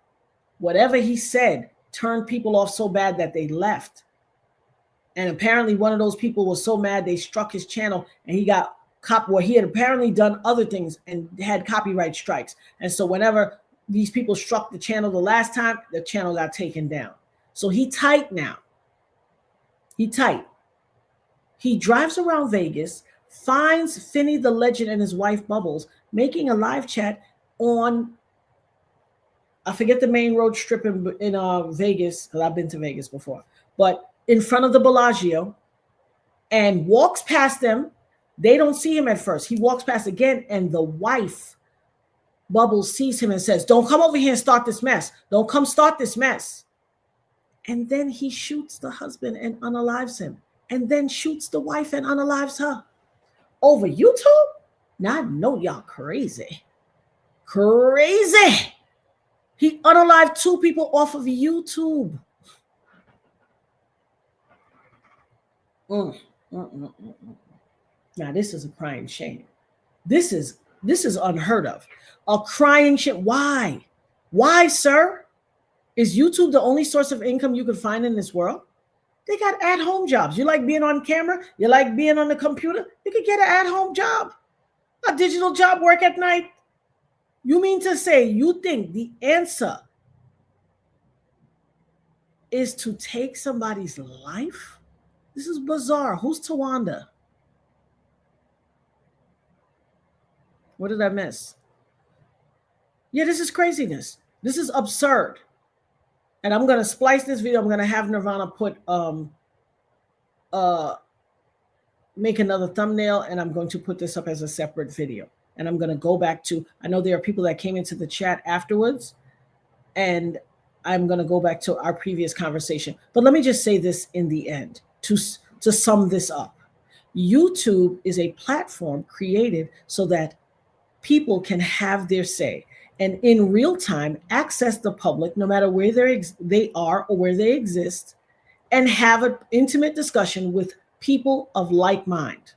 whatever he said turned people off so bad that they left. And apparently one of those people was so mad they struck his channel and he got he had apparently done other things and had copyright strikes. And so whenever these people struck the channel the last time, the channel got taken down. So he tight now. He tight. He drives around Vegas, finds Finney the Legend and his wife Bubbles making a live chat on, I forget the main road strip in Vegas, because I've been to Vegas before, but in front of the Bellagio, and walks past them. They don't see him at first. He walks past again, and the wife, Bubbles, sees him and says, "Don't come over here and start this mess. Don't come start this mess." And then he shoots the husband and unalives him, and then shoots the wife and unalives her. Over YouTube? Now I know y'all crazy. Crazy. He unalived 2 people off of YouTube. Now this is a crying shame. This is unheard of. A crying shame. Why? Why, sir? Is YouTube the only source of income you could find in this world? They got at-home jobs. You like being on camera? You like being on the computer? You could get an at-home job. A digital job, work at night. You mean to say you think the answer is to take somebody's life? This is bizarre. Who's Tawanda? What did I miss? Yeah, this is craziness. This is absurd. And I'm going to splice this video. I'm going to have Nirvana put make another thumbnail, and I'm going to put this up as a separate video. And I'm going to go back to, I know there are people that came into the chat afterwards, and I'm going to go back to our previous conversation. But let me just say this in the end to sum this up. YouTube is a platform created so that people can have their say and in real time access the public, no matter where they are or where they exist, and have an intimate discussion with people of like mind.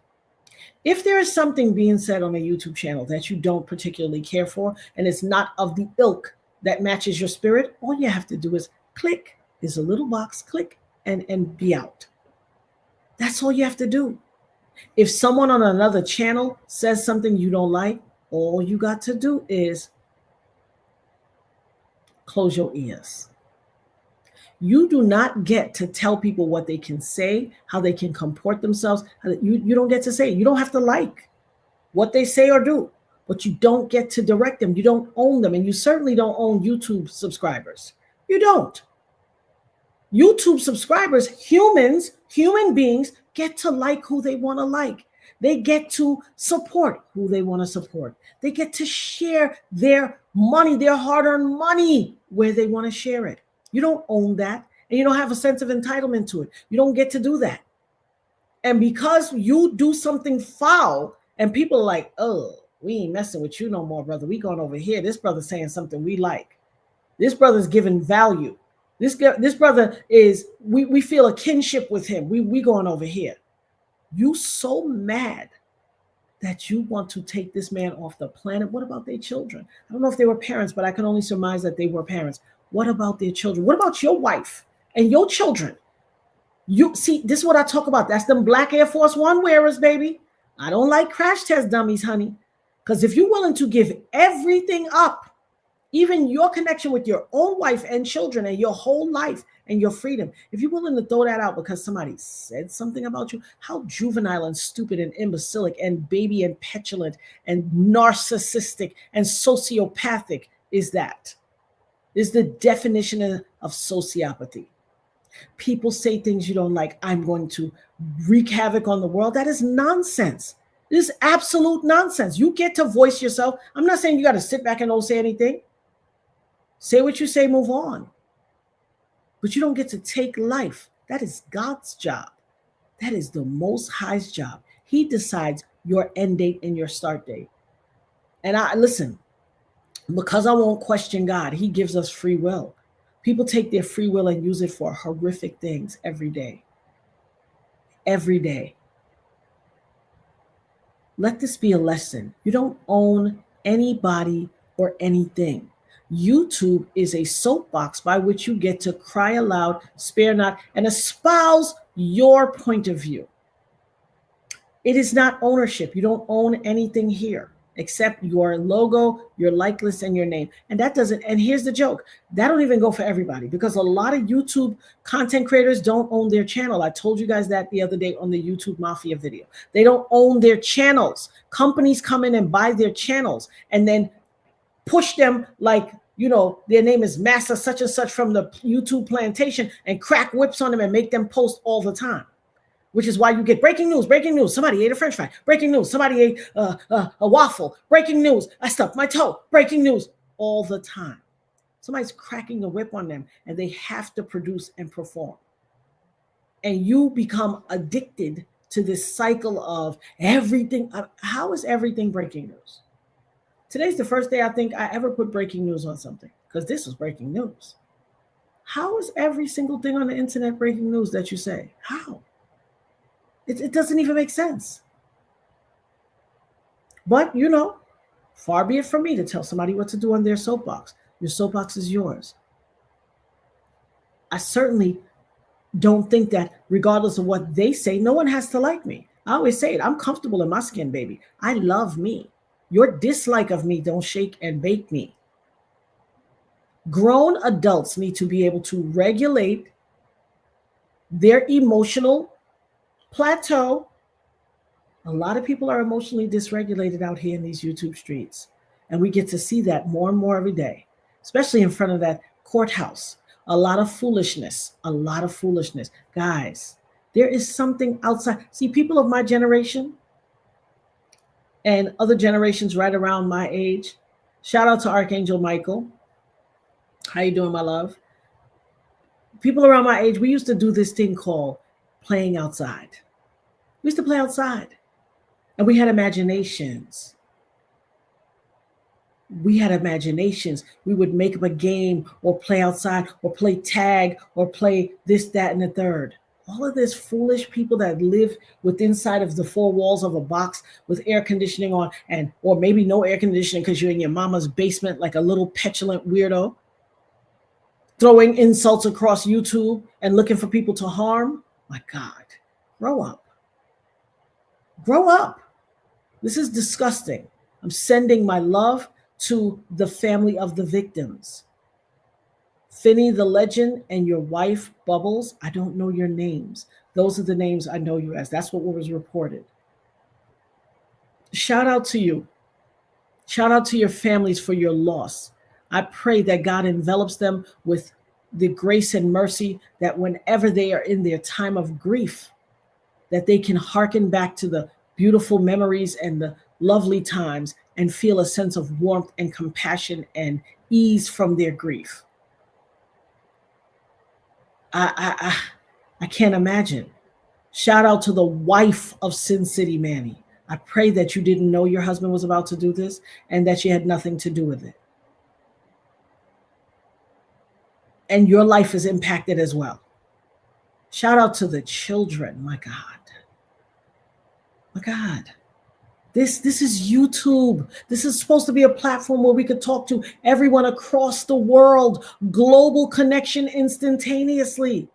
If there is something being said on a YouTube channel that you don't particularly care for, and it's not of the ilk that matches your spirit, all you have to do is click. There's a little box, click, and be out. That's all you have to do. If someone on another channel says something you don't like, all you got to do is close your ears. You do not get to tell people what they can say, how they can comport themselves. You don't get to say it. You don't have to like what they say or do, but you don't get to direct them. You don't own them, and you certainly don't own YouTube subscribers. You don't. YouTube subscribers, human beings, get to like who they want to like. They get to support who they want to support. They get to share their money, their hard-earned money, where they want to share it. You don't own that, and you don't have a sense of entitlement to it. You don't get to do that. And because you do something foul, and people are like, oh, we ain't messing with you no more, brother. We going over here. This brother's saying something we like. This brother's giving value. This brother is, we feel a kinship with him. We going over here. You so mad that you want to take this man off the planet. What about their children? I don't know if they were parents, but I can only surmise that they were parents. What about their children? What about your wife and your children? You see, this is what I talk about. That's them black Air Force One wearers, baby. I don't like crash test dummies, honey. Because if you're willing to give everything up, even your connection with your own wife and children and your whole life and your freedom, if you're willing to throw that out because somebody said something about you, how juvenile and stupid and imbecilic and baby and petulant and narcissistic and sociopathic is that? Is the definition of sociopathy. People say things you don't like. I'm going to wreak havoc on the world. That is nonsense. This is absolute nonsense. You get to voice yourself. I'm not saying you got to sit back and don't say anything. Say what you say, move on. But you don't get to take life. That is God's job. That is the Most High's job. He decides your end date and your start date. And listen, because I won't question God, he gives us free will. People take their free will and use it for horrific things every day. Every day. Let this be a lesson. You don't own anybody or anything. YouTube is a soapbox by which you get to cry aloud, spare not, and espouse your point of view. It is not ownership. You don't own anything here except your logo, your likeness, and your name. And that doesn't, and here's the joke, that don't even go for everybody, because a lot of YouTube content creators don't own their channel. I told you guys that the other day on the YouTube Mafia video. They don't own their channels. Companies come in and buy their channels and then push them like, you know, their name is Master such and such from the YouTube plantation, and crack whips on them and make them post all the time. Which is why you get breaking news, somebody ate a french fry, breaking news, somebody ate a waffle, breaking news, I stubbed my toe, breaking news, all the time. Somebody's cracking the whip on them and they have to produce and perform. And you become addicted to this cycle of everything. How is everything breaking news? Today's the first day I think I ever put breaking news on something, because this was breaking news. How is every single thing on the internet breaking news that you say? How? It doesn't even make sense. But, you know, far be it from me to tell somebody what to do on their soapbox. Your soapbox is yours. I certainly don't think that regardless of what they say, no one has to like me. I always say it. I'm comfortable in my skin, baby. I love me. Your dislike of me don't shake and bake me. Grown adults need to be able to regulate their emotional plateau. A lot of people are emotionally dysregulated out here in these YouTube streets. And we get to see that more and more every day, especially in front of that courthouse. A lot of foolishness, Guys, there is something outside. See, people of my generation and other generations right around my age, shout out to Archangel Michael. How you doing, my love? People around my age, we used to do this thing called playing outside. We used to play outside, and we had imaginations. We would make up a game or play outside or play tag or play this, that, and the third. All of this foolish people that live within inside of the four walls of a box with air conditioning on, and or maybe no air conditioning because you're in your mama's basement like a little petulant weirdo, throwing insults across YouTube and looking for people to harm. My God, grow up. Grow up. This is disgusting. I'm sending my love to the family of the victims. Finny the Legend and your wife, Bubbles, I don't know your names. Those are the names I know you as. That's what was reported. Shout out to you. Shout out to your families for your loss. I pray that God envelops them with the grace and mercy that whenever they are in their time of grief, that they can hearken back to the beautiful memories and the lovely times and feel a sense of warmth and compassion and ease from their grief. I can't imagine. Shout out to the wife of Sin City Manny. I pray that you didn't know your husband was about to do this and that you had nothing to do with it. And your life is impacted as well. Shout out to the children. My God. My God. This is YouTube. This is supposed to be a platform where we could talk to everyone across the world. Global connection instantaneously.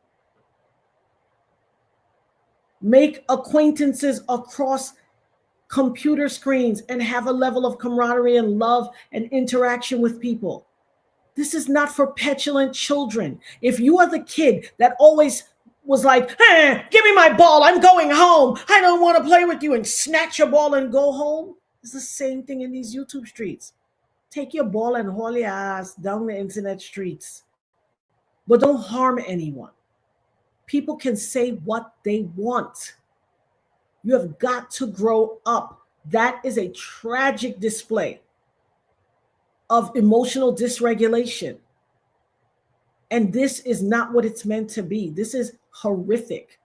Make acquaintances across computer screens and have a level of camaraderie and love and interaction with people. This is not for petulant children. If you are the kid that always was like, hey, give me my ball, I'm going home, I don't want to play with you, and snatch your ball and go home, it's the same thing in these YouTube streets. Take your ball and haul your ass down the internet streets. But don't harm anyone. People can say what they want. You have got to grow up. That is a tragic display of emotional dysregulation. And this is not what it's meant to be. This is horrific.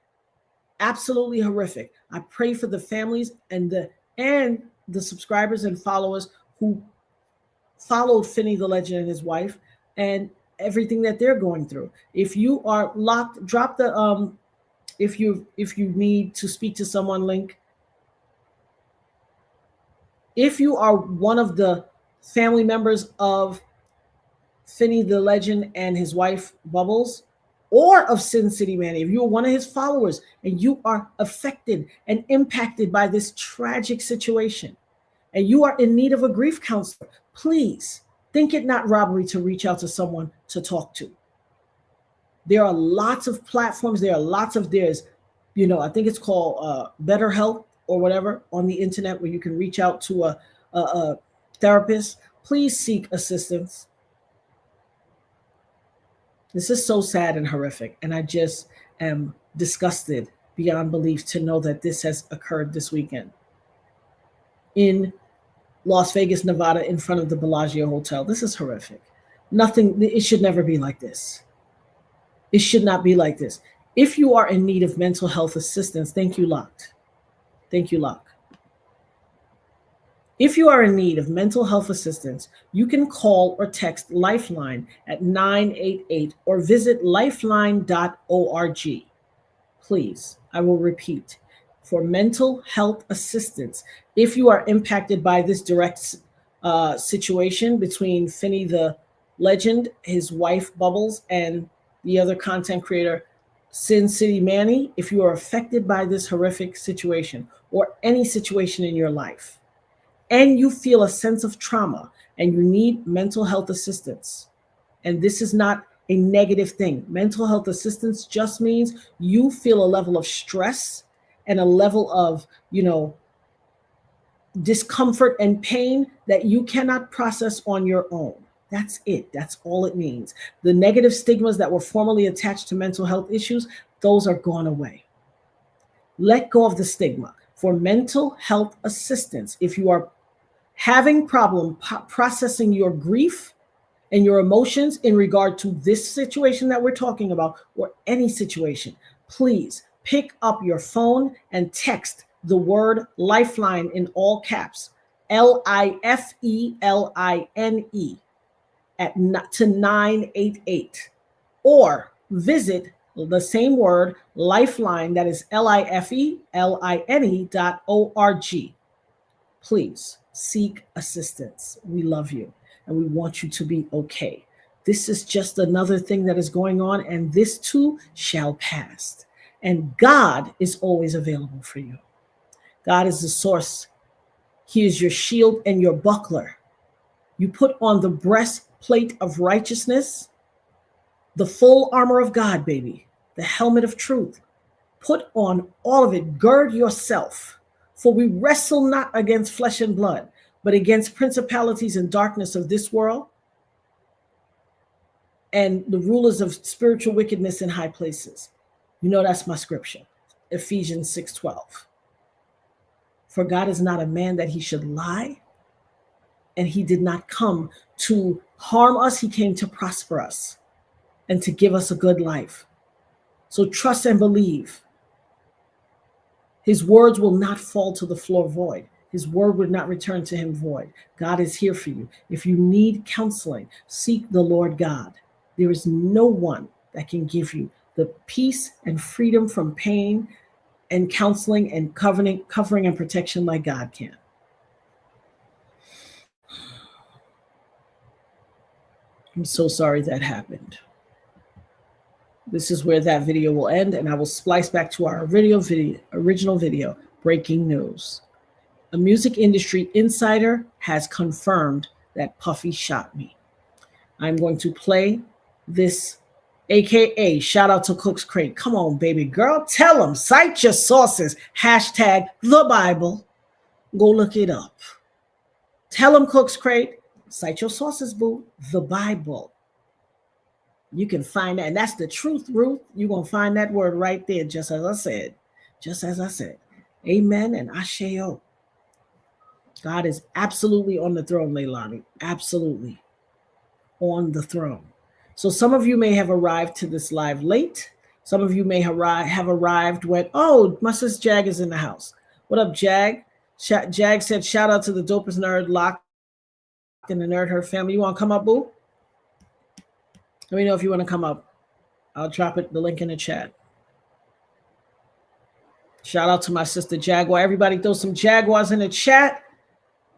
Absolutely horrific. I pray for the families and the subscribers and followers who followed Finney the Legend and his wife and everything that they're going through. If you are locked, drop the if you need to speak to someone link. If you are one of the family members of Finney the Legend and his wife Bubbles, or of Sin City Manny, if you are one of his followers and you are affected and impacted by this tragic situation and you are in need of a grief counselor, please think it not robbery to reach out to someone to talk to. There are lots of platforms. There's, I think it's called BetterHelp or whatever on the internet where you can reach out to a therapist. Please seek assistance. This is so sad and horrific. And I just am disgusted beyond belief to know that this has occurred this weekend in Las Vegas, Nevada, in front of the Bellagio Hotel. This is horrific. It should never be like this. It should not be like this. If you are in need of mental health assistance, thank you, Locked. Thank you, Lock. If you are in need of mental health assistance, you can call or text Lifeline at 988 or visit lifeline.org. Please, I will repeat, for mental health assistance, if you are impacted by this direct situation between Finney the Legend, his wife Bubbles, and the other content creator, Sin City Manny, if you are affected by this horrific situation or any situation in your life, and you feel a sense of trauma and you need mental health assistance, and this is not a negative thing. Mental health assistance just means you feel a level of stress and a level of, discomfort and pain that you cannot process on your own. That's it. That's all it means. The negative stigmas that were formerly attached to mental health issues, those are gone away. Let go of the stigma. For mental health assistance, if you are having problem processing your grief and your emotions in regard to this situation that we're talking about, or any situation, please pick up your phone and text the word Lifeline in all caps, LIFELINE, to 988, or visit the same word Lifeline, that is LIFELINE.org. Please seek assistance. We love you and we want you to be okay. This is just another thing that is going on, and this too shall pass. And God is always available for you. God is the source. He is your shield and your buckler. You put on the breastplate of righteousness, the full armor of God, baby, the helmet of truth. Put on all of it. Gird yourself, for we wrestle not against flesh and blood, but against principalities and darkness of this world, and the rulers of spiritual wickedness in high places. You know that's my scripture, Ephesians 6:12. For God is not a man that he should lie, and he did not come to harm us. He came to prosper us and to give us a good life. So trust and believe. His words will not fall to the floor void. His word would not return to him void. God is here for you. If you need counseling, seek the Lord God. There is no one that can give you the peace and freedom from pain and counseling and covering and protection like God can. I'm so sorry that happened. This is where that video will end, and I will splice back to our original video, breaking news. A music industry insider has confirmed that Puffy shot me. I'm going to play this, AKA shout out to Cook's Crate. Come on, baby girl, tell them, cite your sources, hashtag the Bible. Go look it up. Tell them, Cook's Crate, cite your sources, boo, the Bible. You can find that, and that's the truth, Ruth. You're going to find that word right there, just as I said. Just as I said. Amen and Asheo. God is absolutely on the throne, Leilani. Absolutely on the throne. So some of you may have arrived to this live late. Some of you may have arrived when, oh, my sister Jag is in the house. What up, Jag? Jag said, shout out to the Dopest Nerd Lock and the Nerd Her family. You want to come up, boo? Let me know if you want to come up. I'll drop the link in the chat. Shout out to my sister Jaguar. Everybody throw some Jaguars in the chat.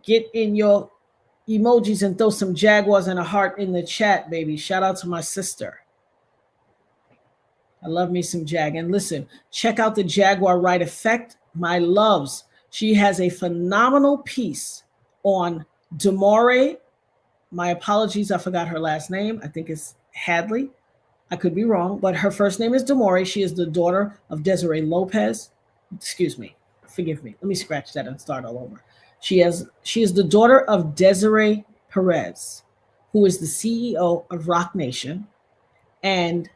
Get in your emojis and throw some Jaguars and a heart in the chat, baby. Shout out to my sister. I love me some Jag. And listen, check out the Jaguar Right Effect, my loves. She has a phenomenal piece on Demore. My apologies, I forgot her last name. I think it's Hadley. I could be wrong, but her first name is Demore. She is the daughter of Desiree Lopez. Excuse me. Forgive me. Let me scratch that and start all over. She is the daughter of Desiree Perez, who is the CEO of Rock Nation. And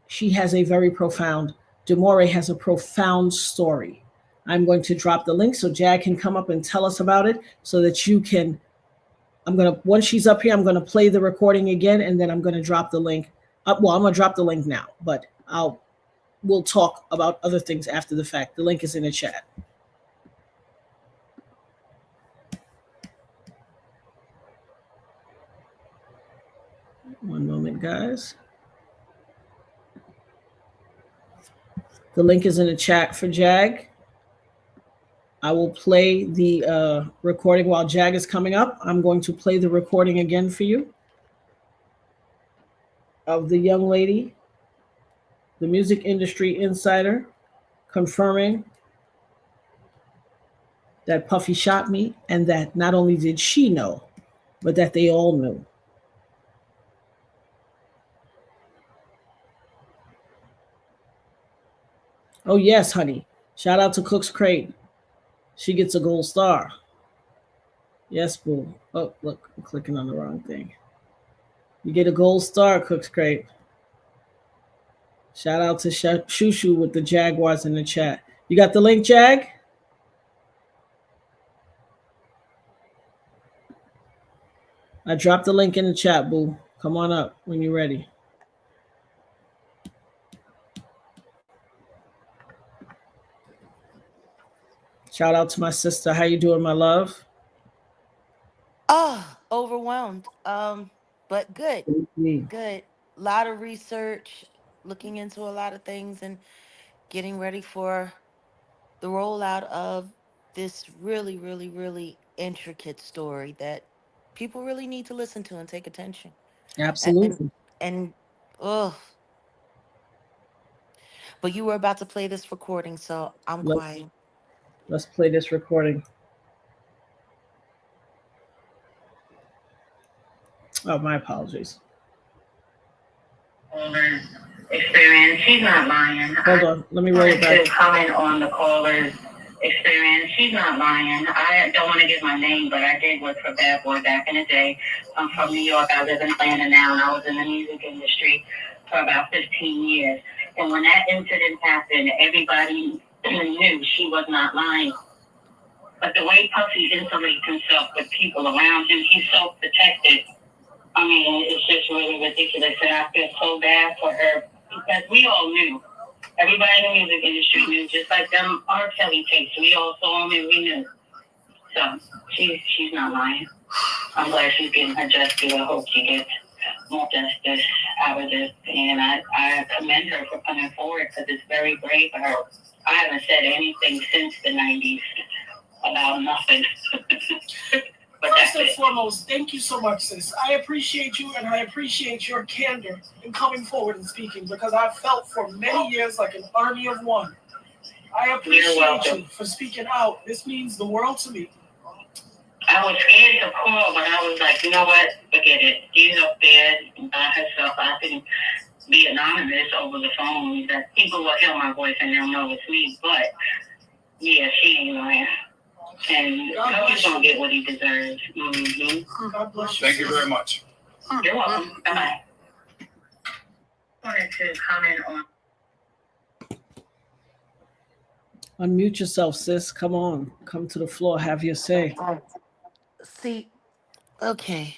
she has a very profound, Demore has a profound story. I'm going to drop the link so Jag can come up and tell us about it so that you can, once she's up here, I'm going to play the recording again, and then I'm going to drop the link. Well, I'm going to drop the link now, but we'll talk about other things after the fact. The link is in the chat. One moment, guys. The link is in the chat for Jag. I will play the recording while Jag is coming up. I'm going to play the recording again for you of the young lady, the music industry insider, confirming that Puffy shot me, and that not only did she know, but that they all knew. Oh, yes, honey. Shout out to Cook's Crate. She gets a gold star. Yes, boo. Oh, look, I'm clicking on the wrong thing. You get a gold star, Cook's Crate. Shout out to Shushu with the Jaguars in the chat. You got the link, Jag? I dropped the link in the chat, boo. Come on up when you're ready. Shout out to my sister. How you doing, my love? Oh, overwhelmed. But good. Good. A lot of research, looking into a lot of things and getting ready for the rollout of this really, really, really intricate story that people really need to listen to and take attention. Absolutely. And but you were about to play this recording, so I'm quiet. Let's play this recording. Oh, my apologies. Experience. She's not lying. Hold on. Let me roll it back. To comment on the caller's experience. She's not lying. I don't want to give my name, but I did work for Bad Boy back in the day. I'm from New York. I live in Atlanta now, and I was in the music industry for about 15 years. And when that incident happened, everybody knew she was not lying. But the way Puffy insulates himself with people around him, he's so protected. I mean, it's just really ridiculous, and I feel so bad for her because we all knew. Everybody in the music industry knew, just like them R. Kelly tapes. We all saw them and we knew. So she's not lying. I'm glad she's getting her justice. I hope she gets more justice out of this, and I commend her for coming forward because it's very brave of her. I haven't said anything since the '90s about nothing. But First and foremost, thank you so much, sis. I appreciate you and I appreciate your candor in coming forward and speaking because I've felt for many years like an army of one. I appreciate you for speaking out. This means the world to me. I was scared to call, but I was like, you know what? Forget it. She's up there by herself. I can be anonymous over the phone. That people will hear my voice and they'll know it's me. But yeah, she ain't lying. And Cody's gonna get what he deserves. Mm-hmm. God bless you. Thank you very much. You're welcome. Bye. I wanted to comment on. Unmute yourself, sis. Come on. Come to the floor. Have your say. See, okay.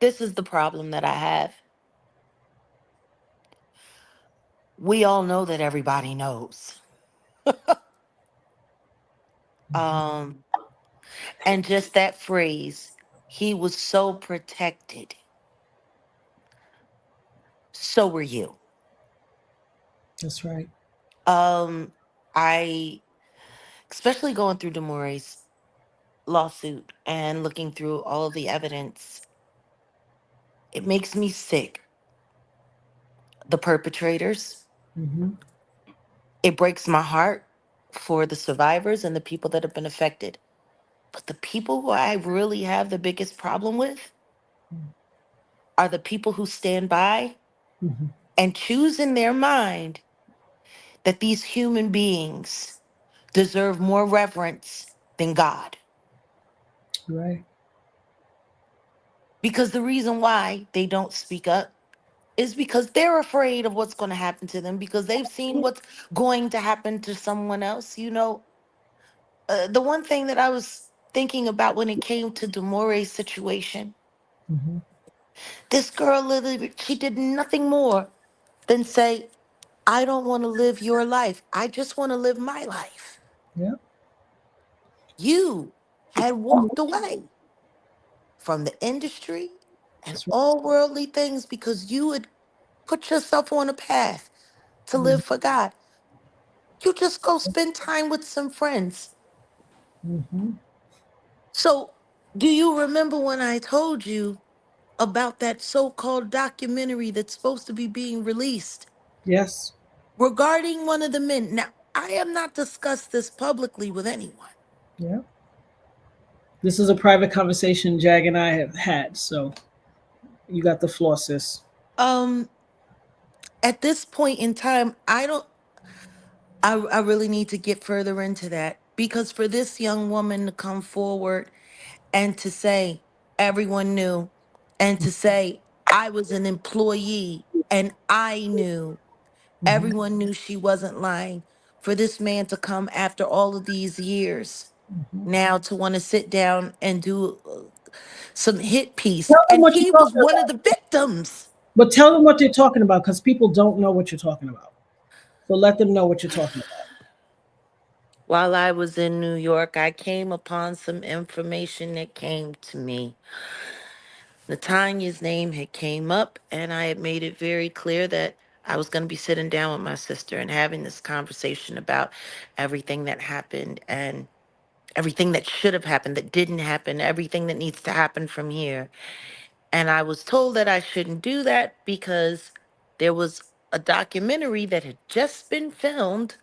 This is the problem that I have. We all know that everybody knows. Um, and just that phrase, he was so protected. So were you. That's right. I especially going through Demore's lawsuit and looking through all of the evidence, it makes me sick. The perpetrators, Mm-hmm. it breaks my heart for the survivors and the people that have been affected. But the people who I really have the biggest problem with are the people who stand by Mm-hmm. and choose in their mind that these human beings deserve more reverence than God. Right. Because the reason why they don't speak up is because they're afraid of what's going to happen to them because they've seen what's going to happen to someone else. The one thing that I was thinking about when it came to Demore's situation, Mm-hmm. this girl literally, she did nothing more than say, I don't want to live your life. I just want to live my life. Yeah. You had walked away from the industry and That's right. all worldly things because you had put yourself on a path to Mm-hmm. live for God. You just go spend time with some friends. Mm-hmm. So, do you remember when I told you about that so called documentary that's supposed to be being released Yes. regarding one of the men? Now, I have not discussed this publicly with anyone. Yeah. This is a private conversation Jag and I have had. So you got the floor, sis. Um, at this point in time, I really need to get further into that because for this young woman to come forward and to say everyone knew and to say I was an employee and I knew, Mm-hmm. everyone knew she wasn't lying, for this man to come after all of these years Mm-hmm. now to want to sit down and do some hit piece, Tell them and what you're he was talking one of about. the victims. But tell them what you're talking about because people don't know what you're talking about. So let them know what you're talking about. While I was in New York, I came upon some information that came to me. Natanya's name had came up, and I had made it very clear that I was going to be sitting down with my sister and having this conversation about everything that happened and everything that should have happened that didn't happen, everything that needs to happen from here. And I was told that I shouldn't do that because there was a documentary that had just been filmed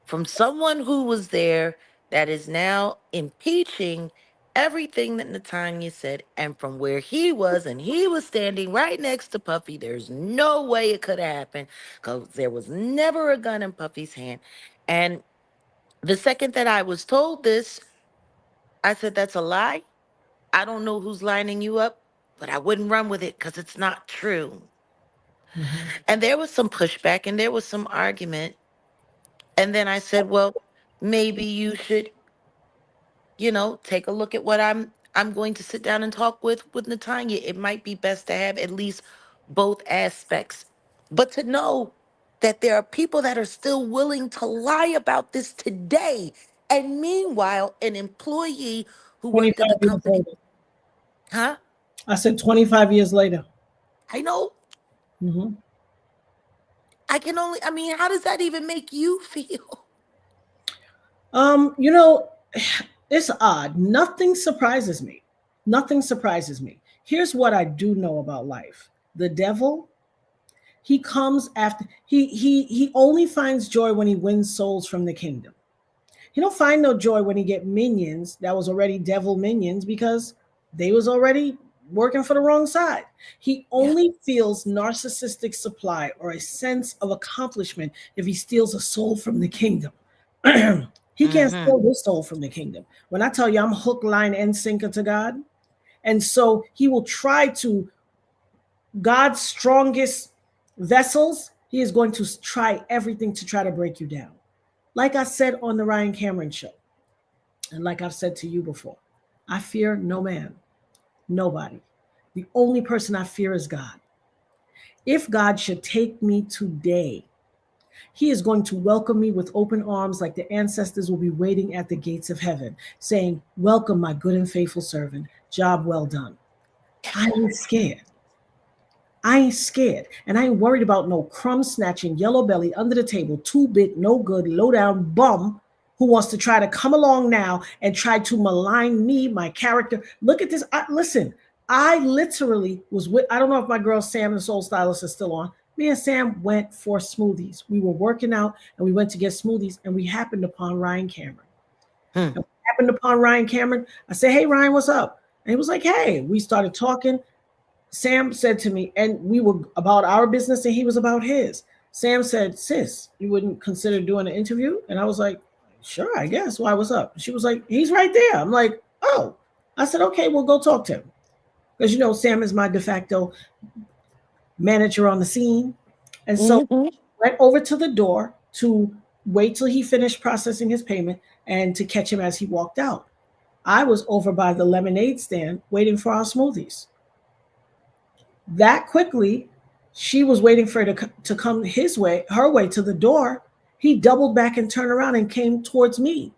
from someone who was there that is now impeaching everything that Natanya said. And from where he was, and he was standing right next to Puffy, there's no way it could have happened because there was never a gun in Puffy's hand. And The second that I was told this, I said, that's a lie. I don't know who's lining you up, but I wouldn't run with it because it's not true. Mhm. And there was some pushback and there was some argument. And then I said, well, maybe you should, take a look at what I'm going to sit down and talk with Natanya. It might be best to have at least both aspects. But to know that there are people that are still willing to lie about this today. And meanwhile, an employee who worked at the 25 years company, later. huh? I said 25 years later. I know. Mhm. I mean, how does that even make you feel? You know, it's odd. Nothing surprises me. Nothing surprises me. Here's what I do know about life. The devil, he comes after he only finds joy when he wins souls from the kingdom. He don't find no joy when he get minions that was already devil minions because they was already working for the wrong side. He Yeah. only feels narcissistic supply or a sense of accomplishment if he steals a soul from the kingdom. He can't Mm-hmm. steal this soul from the kingdom. When I tell you I'm hook, line, and sinker to God, and so he will try to God's strongest vessels. He is going to try everything to try to break you down. Like I said on the Ryan Cameron show, and like I've said to you before, I fear no man, nobody. The only person I fear is God. If God should take me today, he is going to welcome me with open arms like the ancestors will be waiting at the gates of heaven, saying, welcome, my good and faithful servant. Job well done. I ain't scared. I ain't scared. And I ain't worried about no crumb snatching, yellow belly, under the table, 2-bit, no good, low down bum who wants to try to come along now and try to malign me, my character. Look at this. Listen, I literally was with, I don't know if my girl Sam and Soul Stylist is still on. Me and Sam went for smoothies. We were working out and we went to get smoothies and we happened upon Ryan Cameron. And we happened upon Ryan Cameron. I said, hey, Ryan, what's up? And he was like, hey, we started talking. Sam said to me, and we were about our business and he was about his. Sam said, sis, you wouldn't consider doing an interview? And I was like, sure, I guess. Why? What's up? She was like, he's right there. I'm like, oh. I said, okay, we'll go talk to him. Because, Sam is my de facto manager on the scene. And so Mm-hmm. went over to the door to wait till he finished processing his payment and to catch him as he walked out. I was over by the lemonade stand waiting for our smoothies. That quickly, she was waiting for it to come her way to the door. He doubled back and turned around and came towards me.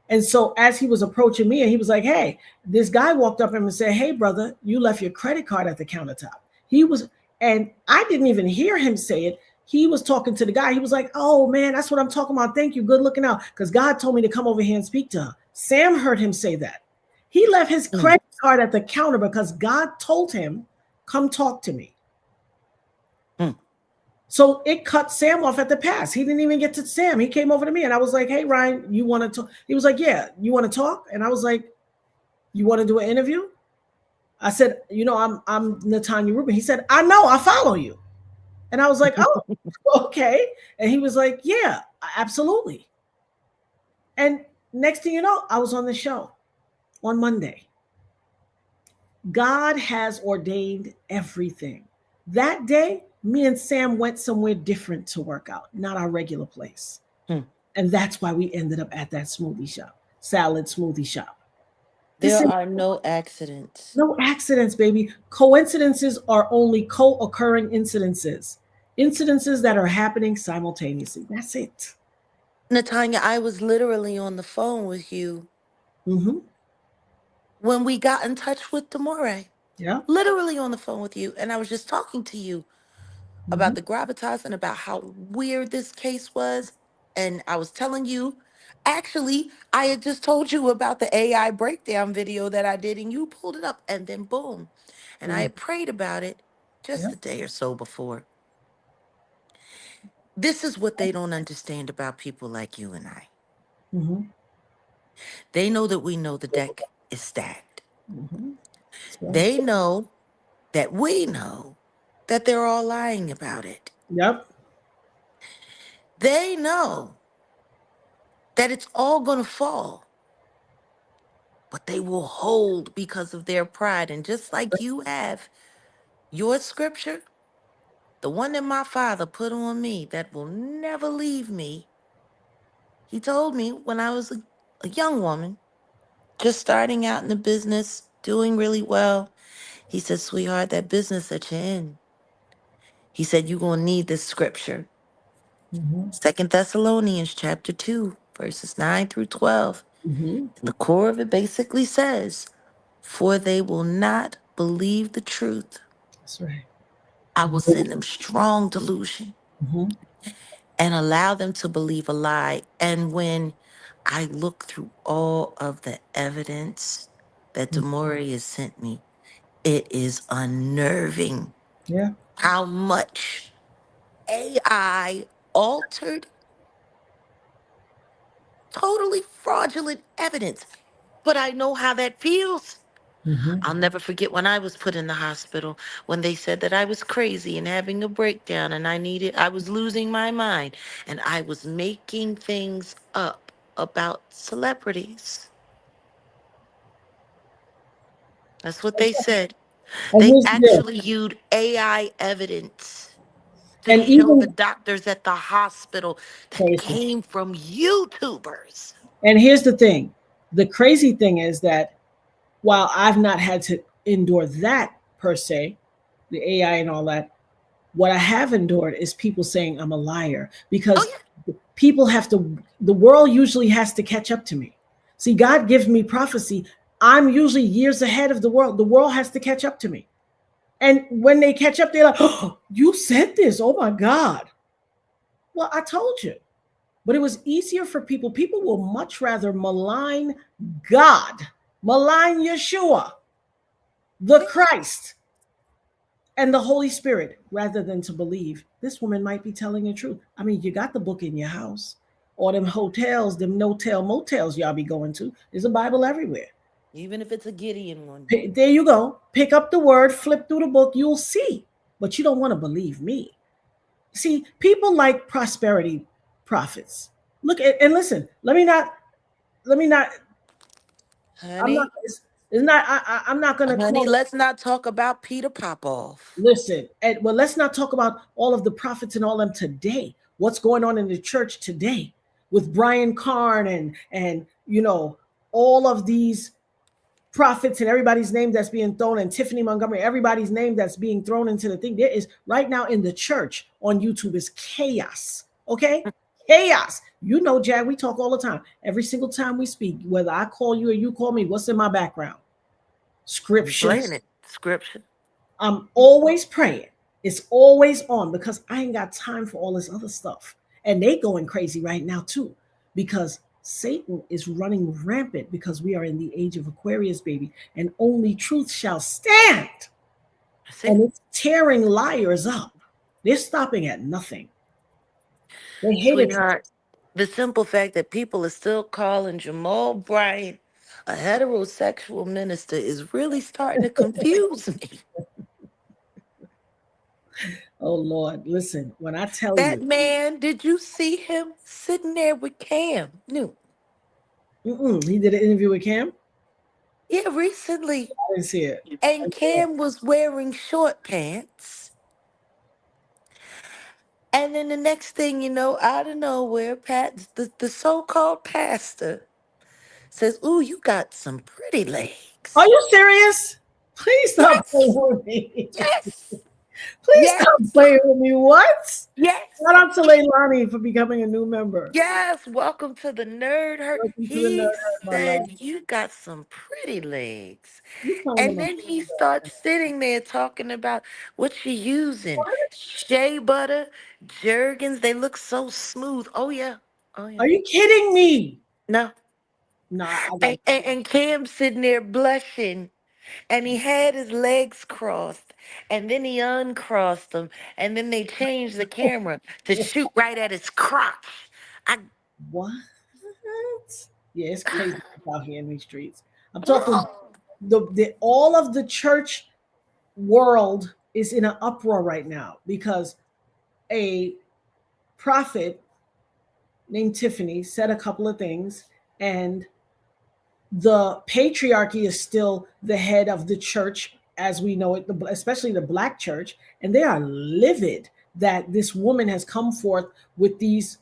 And so as he was approaching me, and he was like, hey, this guy walked up to him and said, hey, brother, you left your credit card at the countertop. And I didn't even hear him say it. He was talking to the guy. He was like, oh, man, that's what I'm talking about. Thank you. Good looking out. Because God told me to come over here and speak to her. Sam heard him say that. He left his credit card at the counter because God told him, come talk to me. So it cut Sam off at the pass. He didn't even get to Sam. He came over to me and I was like, hey, Ryan, you want to talk? He was like, yeah, you want to talk? And I was like, you want to do an interview? I said, I'm Natanya Rubin. He said, I know, I follow you. And I was like, oh, okay. And he was like, yeah, absolutely. And next thing you know, I was on the show on Monday. God has ordained everything. That day, me and Sam went somewhere different to work out, not our regular place. And that's why we ended up at that salad smoothie shop. There are no accidents. No accidents, baby. Coincidences are only co-occurring incidences that are happening simultaneously. That's it. Natanya, I was literally on the phone with you when we got in touch with Demore. Yeah. Literally on the phone with you. And I was just talking to you about the gravitas and about how weird this case was. And I was telling you, actually, I had just told you about the AI breakdown video that I did, and you pulled it up, and then boom. And I had prayed about it just a day or so before. This is what they don't understand about people like you and I. They know that we know the deck is stacked. They know that we know that they're all lying about it. Yep. They know that it's all going to fall, but they will hold because of their pride. And just like you have your scripture, the one that my father put on me that will never leave me, he told me when I was a young woman, just starting out in the business, doing really well. He said, sweetheart, that business that you're in, he said, you're going to need this scripture. Mm-hmm. 2 Thessalonians chapter 2, verses 9 through 12. Mm-hmm. And the core of it basically says, for they will not believe the truth. That's right. I will send them strong delusion Mm-hmm. and allow them to believe a lie. And when I look through all of the evidence that Demore has sent me, it is unnerving Yeah. how much AI altered, totally fraudulent evidence. But I know how that feels. Mm-hmm. I'll never forget when I was put in the hospital, when they said that I was crazy and having a breakdown and I was losing my mind and I was making things up about celebrities. That's what they said. And They here's the deal. actually used AI evidence to And show the even doctors at the hospital that crazy. came from YouTubers. And here's the thing. The crazy thing is that while I've not had to endure that per se, the AI and all that, what I have endured is people saying I'm a liar Oh, because yeah. people have to, the world usually has to catch up to me. See, God gives me prophecy. I'm usually years ahead of the world. The world has to catch up to me. And when they catch up, they're like, oh, you said this. Oh my God. Well, I told you. But it was easier for people. People will much rather malign God, malign Yeshua, the Christ, and the Holy Spirit, rather than to believe this woman might be telling the truth. I mean, you got the book in your house, or them hotels, them no-tell motels y'all be going to. There's a Bible everywhere. Even if it's a Gideon one. There you go. Pick up the word, flip through the book, you'll see. But you don't want to believe me. See, people like prosperity prophets. Look at and listen. Let me not. I'm not. Honey, It's not. I'm not going to honey, quote. let's not talk about Peter Popoff. Listen, and well, let's not talk about all of the prophets and all them today. What's going on in the church today with Brian Carn and all of these prophets and everybody's name that's being thrown, and Tiffany Montgomery, everybody's name that's being thrown into the thing. There is right now in the church on YouTube is chaos. Okay, chaos. You know, Jag, we talk all the time. Every single time we speak, whether I call you or you call me, what's in my background? I'm playing Scriptures. it. Scripture. I'm always praying. It's always on because I ain't got time for all this other stuff. And they going crazy right now too, because Satan is running rampant because we are in the age of Aquarius, baby, and only truth shall stand. That's And it. it's tearing liars up. They're stopping at nothing. They hate it. Sweetheart, the simple fact that people are still calling Jamal Bryant a heterosexual minister is really starting to confuse me. Oh Lord, listen, when I tell That you, man, did you see him sitting there with Cam? No. he did an interview with Cam. Yeah, recently. I didn't see it. And Cam was wearing short pants. And then the next thing you know, out of nowhere, the so-called pastor says, ooh, you got some pretty Are legs. you serious? Please stop playing Yes, with me. yes, Please yes, stop playing with me. What? yes, Shout out to Leilani for becoming a new member. yes. Welcome to the nerd herd. Welcome to the nerd, He herd, my said, love. you got some pretty legs. You telling And them then he starts sitting there talking about what you using. Shea butter, Jergens, they look so smooth. Oh, yeah. Oh, yeah. Are you kidding me? No. Nah, I got And Cam sitting there blushing, and he had his legs crossed, and then he uncrossed them, and then they changed the camera to shoot right at his crotch. I what? Yeah, it's crazy out here in these streets. I'm talking the all of the church world is in an uproar right now because a prophet named Tiffany said a couple of things, and the patriarchy is still the head of the church as we know it, especially the black church, and they are livid that this woman has come forth with these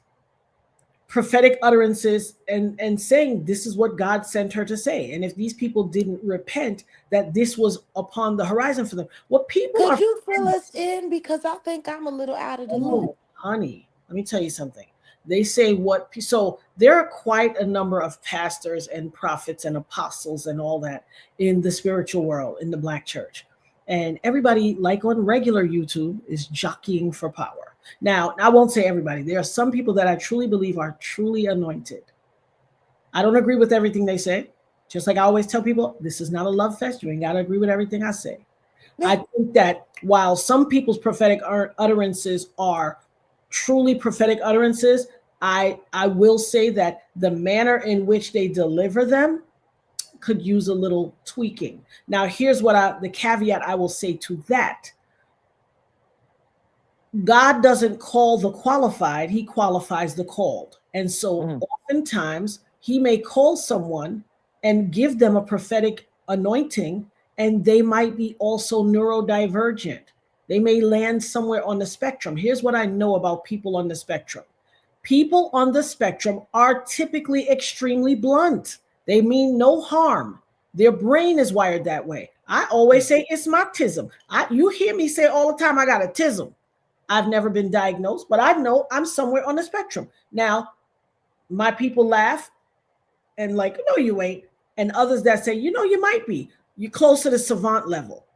prophetic utterances and saying this is what God sent her to say. And if these people didn't repent, that this was upon the horizon for them. What people Could are, you fill us in? Because I think I'm a little out of the loop. oh, honey, let me tell you something. They say what, so there are quite a number of pastors and prophets and apostles and all that in the spiritual world, in the black church. And everybody, like on regular YouTube, is jockeying for power. Now, I won't say everybody. There are some people that I truly believe are truly anointed. I don't agree with everything they say. Just like I always tell people, this is not a love fest. You ain't got to agree with everything I say. Yeah. I think that while some people's prophetic utterances are truly prophetic utterances, I will say that the manner in which they deliver them could use a little tweaking. Now, here's what the caveat I will say to that. God doesn't call the qualified, he qualifies the called. And so oftentimes he may call someone and give them a prophetic anointing, and they might be also neurodivergent. They may land somewhere on the spectrum. Here's what I know about people on the spectrum. People on the spectrum are typically extremely blunt. They mean no harm. Their brain is wired that way. I always say it's my tism. You hear me say all the time, I got a tism. I've never been diagnosed, but I know I'm somewhere on the spectrum. Now, my people laugh and like, no, you ain't. And others that say, you might be. You're close to the savant level.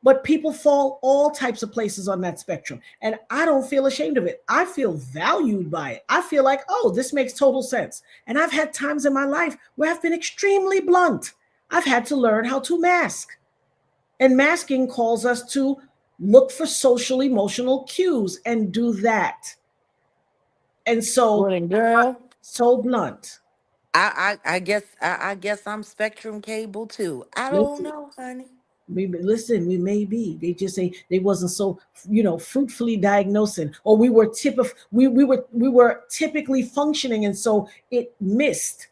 But people fall all types of places on that spectrum. And I don't feel ashamed of it. I feel valued by it. I feel like, oh, this makes total sense. And I've had times in my life where I've been extremely blunt. I've had to learn how to mask. And masking calls us to look for social emotional cues and do that. And so, Girl, so blunt. I guess I'm spectrum cable too. I don't Listen, know, honey. we may be. They just say they wasn't so, fruitfully diagnosing, or we were we were typically functioning, and so it missed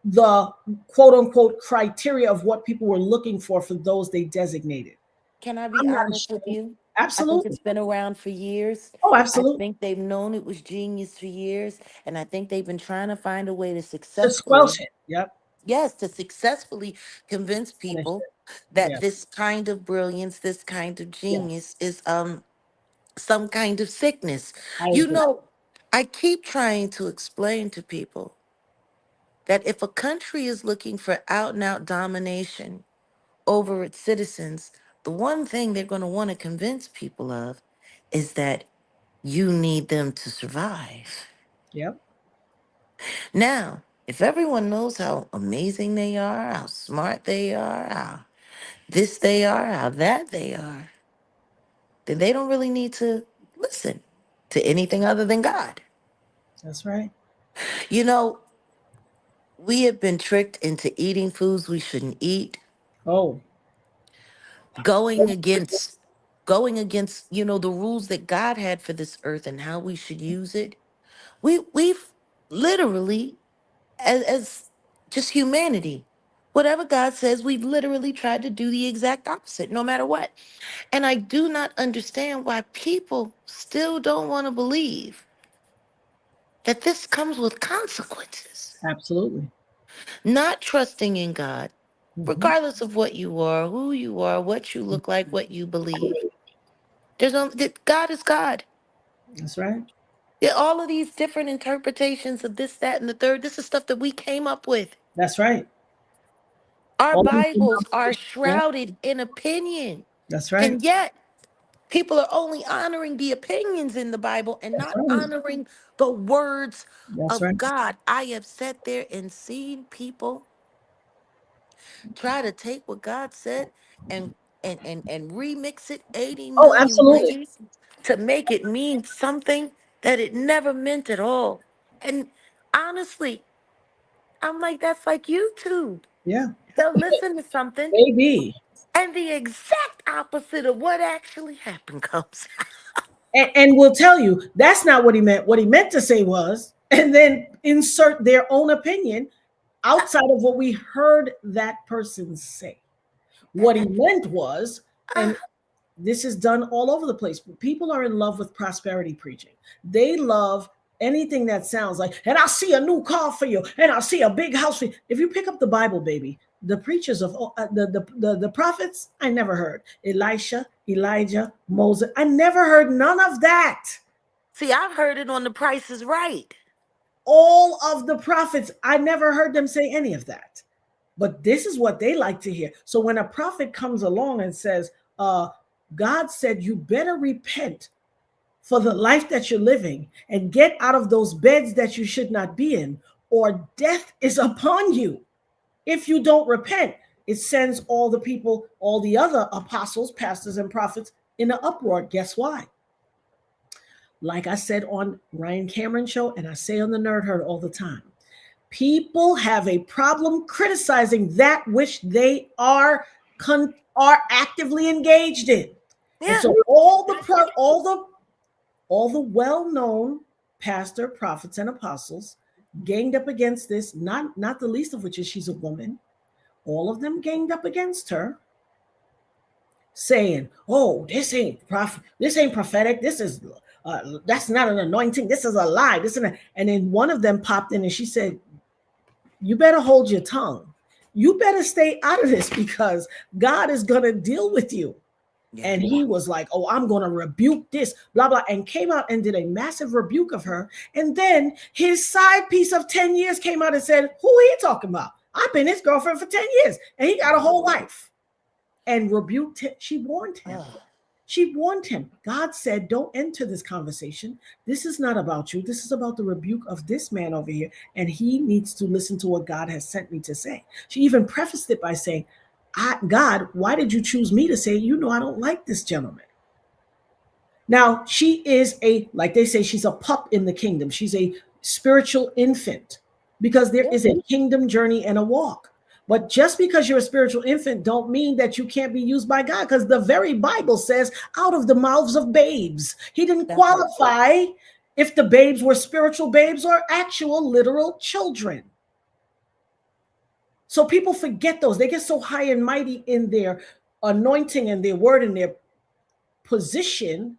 the quote unquote criteria of what people were looking for those they designated. Can I be I'm not honest with ashamed. you? I think Absolutely. it's been around for years. Oh, I absolutely. think they've known it was genius for years. And I think they've been trying to find a way to To successfully, squelch it. Yep. yes, to successfully convince Finish people it. that Yeah. this kind of brilliance, this kind of Yeah. genius is some kind of sickness. I You agree. know, I keep trying to explain to people that if a country is looking for out and out domination over its citizens, the one thing they're going to want to convince people of is that you need them to survive. Yep. Now, if everyone knows how amazing they are, how smart they are, how this they are, how that they are, then they don't really need to listen to anything other than God. That's right. You know, we have been tricked into eating foods we shouldn't eat, Oh, going against the rules that God had for this earth and how we should use it. We've literally, as just humanity, whatever God says, we've literally tried to do the exact opposite, no matter what. And I do not understand why people still don't want to believe that this comes with consequences. absolutely. Not trusting in God, Hmm. regardless of what you are, who you are, what you look like, what you believe. There's no that God is God. That's right. All of these different interpretations of this, that, and the third, this is stuff that we came up with. That's right. Our All these Bibles are denominations, yeah, shrouded in opinion. that's right. And yet, people are only honoring the opinions in the Bible and That's not right. honoring the words That's of right. God. I have sat there and seen people try to take what God said and and remix it 80 Oh, million absolutely. ways to make it mean something that it never meant at all. And honestly, I'm like, that's like YouTube. Yeah. They'll listen to something Maybe. and the exact opposite of what actually happened comes out. And we'll tell you that's not what he meant. What he meant to say was, and then insert their own opinion outside of what we heard that person say. What he meant was, and this is done all over the place. People are in love with prosperity preaching. They love anything that sounds like, and I'll see a new car for you, and I'll see a big house for you. If you pick up the Bible, baby, the preachers of the prophets, I never heard. Elisha, Elijah, Moses, I never heard none of that. See, I've heard it on The Price is Right. All of the prophets, I never heard them say any of that. But this is what they like to hear. So when a prophet comes along and says, God said you better repent for the life that you're living and get out of those beds that you should not be in, or death is upon you if you don't repent. It sends all the people, all the other apostles, pastors, and prophets in an uproar. Guess why? Like I said on Ryan Cameron's show, and I say on the Nerd Herd all the time, people have a problem criticizing that which they are actively engaged in. Yeah. And so all the well-known pastor, prophets, and apostles ganged up against this, not the least of which is she's a woman. All of them ganged up against her, saying, "Oh, this ain't prophetic. This is that's not an anointing. This is a lie. And then one of them popped in and she said, "You better hold your tongue. You better stay out of this because God is gonna deal with you." Yeah. And he was like, "Oh, I'm gonna rebuke this, blah blah," and came out and did a massive rebuke of her. And then his side piece of 10 years came out and said, "Who are you talking about? I've been his girlfriend for 10 years, and he got a whole life." And rebuked him. She warned him. She warned him. God said, "Don't enter this conversation. This is not about you. This is about the rebuke of this man over here. And he needs to listen to what God has sent me to say." She even prefaced it by saying, "God, why did you choose me to say, you know, I don't like this gentleman?" Now, she is like they say, she's a pup in the kingdom. She's a spiritual infant because there is a kingdom journey and a walk. But just because you're a spiritual infant don't mean that you can't be used by God, because the very Bible says out of the mouths of babes. He didn't qualify if the babes were spiritual babes or actual literal children. So people forget those. They get so high and mighty in their anointing and their word and their position,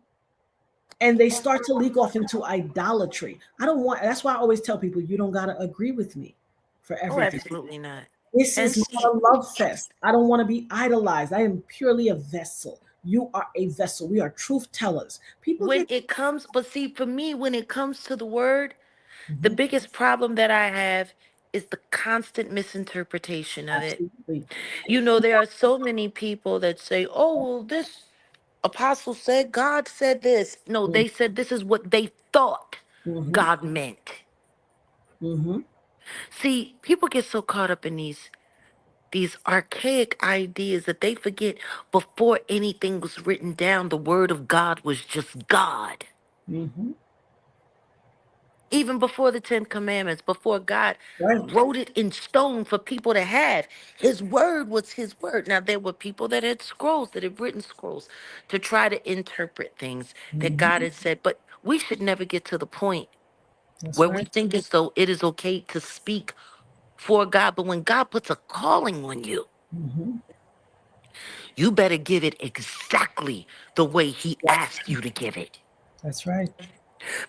and they start to leak off into idolatry. That's why I always tell people, you don't got to agree with me for everything. Oh, absolutely not. This is not a love fest. I don't want to be idolized. I am purely a vessel. You are a vessel. We are truth tellers. But see, for me, when it comes to the word, the biggest problem that I have is the constant misinterpretation of it. You know, there are so many people that say, "Oh, well, this apostle said, God said this." No, they said this is what they thought God meant. See, people get so caught up in these archaic ideas that they forget before anything was written down, the word of God was just God. Even before the 10 Commandments, before God wrote it in stone for people to have, his word was his word. Now, there were people that had scrolls, that had written scrolls to try to interpret things that God had said. But we should never get to the point where we think as though it is okay to speak for God. But when God puts a calling on you, you better give it exactly the way he asked you to give it. That's right.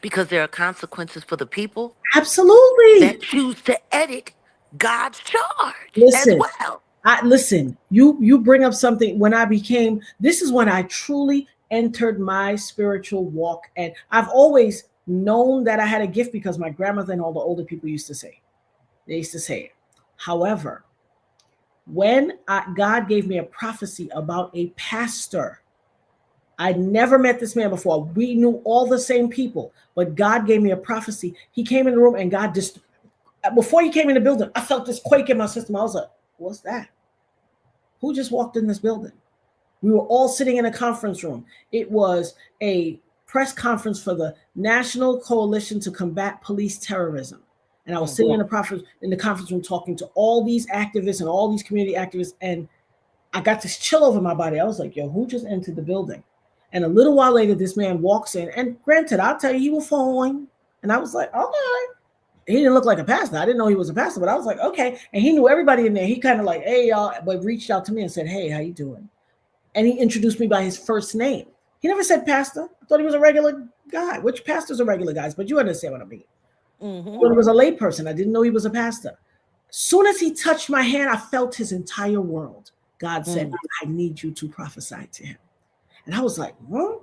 Because there are consequences for the people. Absolutely. That choose to edit God's charge as well. Listen, you bring up something. This is when I truly entered my spiritual walk. And I've always known that I had a gift because my grandmother and all the older people used to say it. However, when God gave me a prophecy about a pastor, I'd never met this man before. We knew all the same people, but God gave me a prophecy. He came in the room and God just, before he came in the building, I felt this quake in my system. I was like, "What's that? Who just walked in this building?" We were all sitting in a conference room. It was a press conference for the National Coalition to Combat Police Terrorism. And I was sitting in the conference room talking to all these activists and all these community activists. And I got this chill over my body. I was like, "Yo, who just entered the building?" And a little while later, this man walks in. And granted, I'll tell you, he was fine. And I was like, "Okay." he didn't look like a pastor. I didn't know he was a pastor, but I was like, okay. And he knew everybody in there. He kind of like, hey, y'all, but reached out to me and said, hey, how you doing? And he introduced me by his first name. He never said pastor. I thought he was a regular guy, which pastors are regular guys, but you understand what I mean. Mm-hmm. When he was a lay person, I didn't know he was a pastor. As soon as he touched my hand, I felt his entire world. God said, I need you to prophesy to him. And I was like, huh?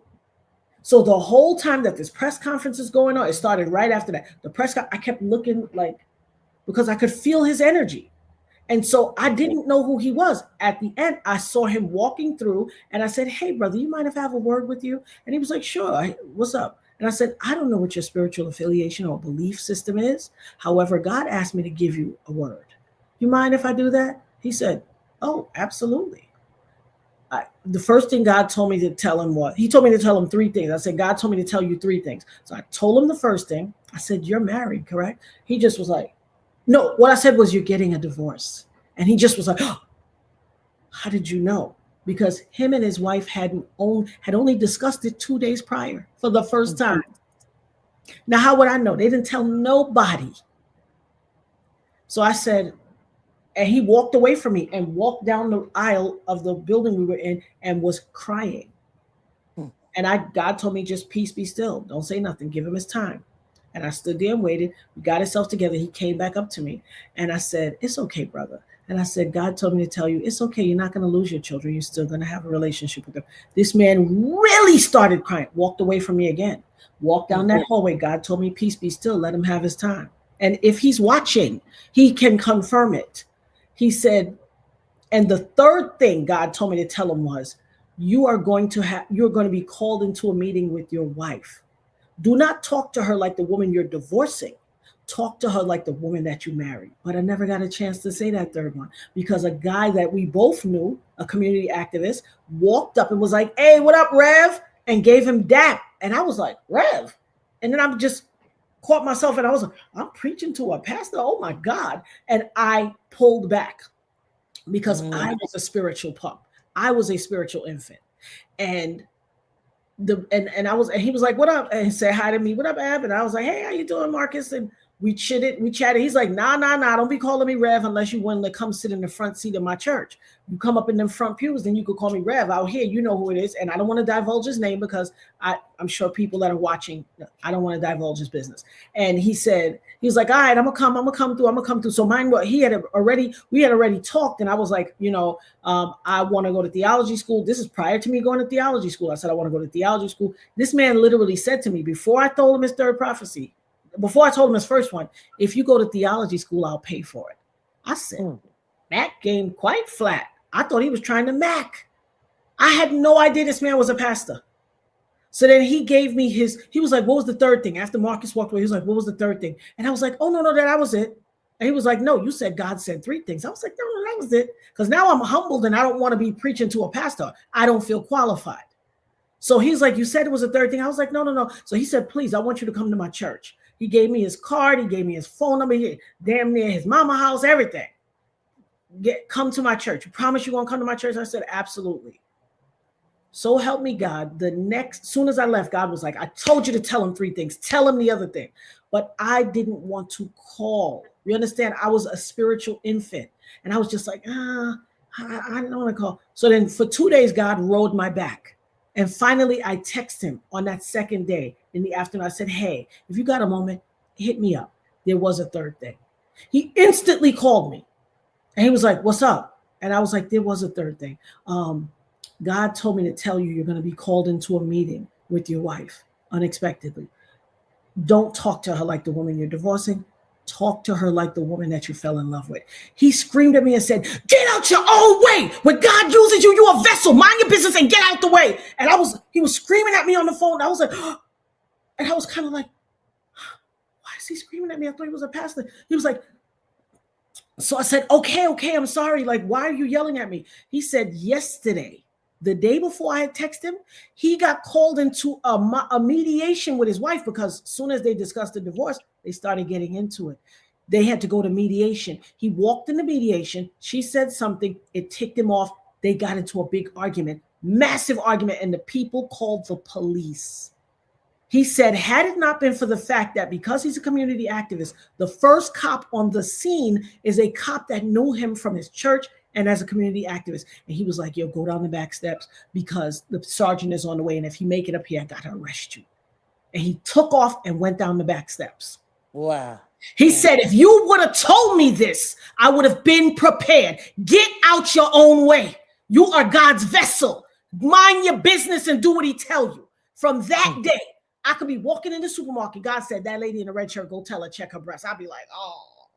So the whole time that this press conference is going on, it started right after that. I kept looking like, because I could feel his energy. And so I didn't know who he was. At the end, I saw him walking through and I said, hey, brother, you mind if I have a word with you? And he was like, sure. What's up? And I said, I don't know what your spiritual affiliation or belief system is. However, God asked me to give you a word. You mind if I do that? He said, oh, absolutely. The first thing God told me to tell him he told me to tell him three things. I said, God told me to tell you three things. So I told him the first thing. I said, you're married, correct? He just was like, no, what I said was you're getting a divorce. And he just was like, oh, how did you know? Because him and his wife had only discussed it 2 days prior for the first time. Now, how would I know? They didn't tell nobody. So I said, and he walked away from me and walked down the aisle of the building we were in and was crying. And God told me, just peace, be still. Don't say nothing. Give him his time. And I stood there and waited. We got ourselves together. He came back up to me. And I said, it's okay, brother. And I said, God told me to tell you, it's okay. You're not going to lose your children. You're still going to have a relationship with them. This man really started crying, walked away from me again, walked down that hallway. God told me, peace, be still. Let him have his time. And if he's watching, he can confirm it. He said, and the third thing God told me to tell him was, you're going to be called into a meeting with your wife. Do not talk to her like the woman you're divorcing. Talk to her like the woman that you married. But I never got a chance to say that third one because a guy that we both knew, a community activist, walked up and was like, hey, what up, Rev? And gave him dap. And I was like, Rev? And then I'm just caught myself and I was like, I'm preaching to a pastor. Oh my God. And I pulled back because I was a spiritual pup. I was a spiritual infant. And he was like, what up? And he said hi to me. What up, Ab? And I was like, hey, how you doing, Marcus? And we chatted. He's like, nah. Don't be calling me Rev unless you want to come sit in the front seat of my church. You come up in them front pews, then you could call me Rev. Out here, you know who it is. And I don't want to divulge his name because I'm sure people that are watching, I don't want to divulge his business. And he was like, all right, I'm gonna come through. So mine, we had already talked. And I was like, I want to go to theology school. This is prior to me going to theology school. I said, I want to go to theology school. This man literally said to me before I told him his third prophecy, before I told him his first one, if you go to theology school, I'll pay for it. I said, Mac game quite flat. I thought he was trying to Mac. I had no idea this man was a pastor. So then he gave me he was like, what was the third thing? After Marcus walked away, he was like, what was the third thing? And I was like, oh, no, that was it. And he was like, no, you said God said three things. I was like, no, that was it. Because now I'm humbled and I don't want to be preaching to a pastor. I don't feel qualified. So he's like, you said it was a third thing. I was like, no. So he said, please, I want you to come to my church. He gave me his card. He gave me his phone number. Damn near his mama house, everything. Come to my church. You promise you won't come to my church? I said, absolutely. So help me God. Soon as I left, God was like, I told you to tell him three things. Tell him the other thing. But I didn't want to call. You understand? I was a spiritual infant. And I was just like, I don't want to call. So then for 2 days, God rode my back. And finally, I texted him on that second day in the afternoon. I said, hey, if you got a moment, hit me up. There was a third thing. He instantly called me. And he was like, what's up? And I was like, there was a third thing. God told me to tell you you're going to be called into a meeting with your wife unexpectedly. Don't talk to her like the woman you're divorcing. Talk to her like the woman that you fell in love with. He screamed at me and said, get out your own way. When God uses you, you're a vessel. Mind your business and get out the way. And he was screaming at me on the phone. I was like, and I was kind of like, why is he screaming at me? I thought he was a pastor. He was like, so I said, okay, I'm sorry. Like, why are you yelling at me? He said, yesterday, the day before I had texted him, he got called into a mediation with his wife because as soon as they discussed the divorce, they started getting into it. They had to go to mediation. He walked into mediation. She said something. It ticked him off. They got into a big argument, massive argument, and the people called the police. He said, had it not been for the fact that because he's a community activist, the first cop on the scene is a cop that knew him from his church and as a community activist. And he was like, yo, go down the back steps because the sergeant is on the way. And if you make it up here, I got to arrest you. And he took off and went down the back steps. Wow. He said, if you would have told me this, I would have been prepared. Get out your own way. You are God's vessel. Mind your business and do what he tell you. From that day, I could be walking in the supermarket. God said, that lady in the red shirt, go tell her, check her breast. I'd be like, oh,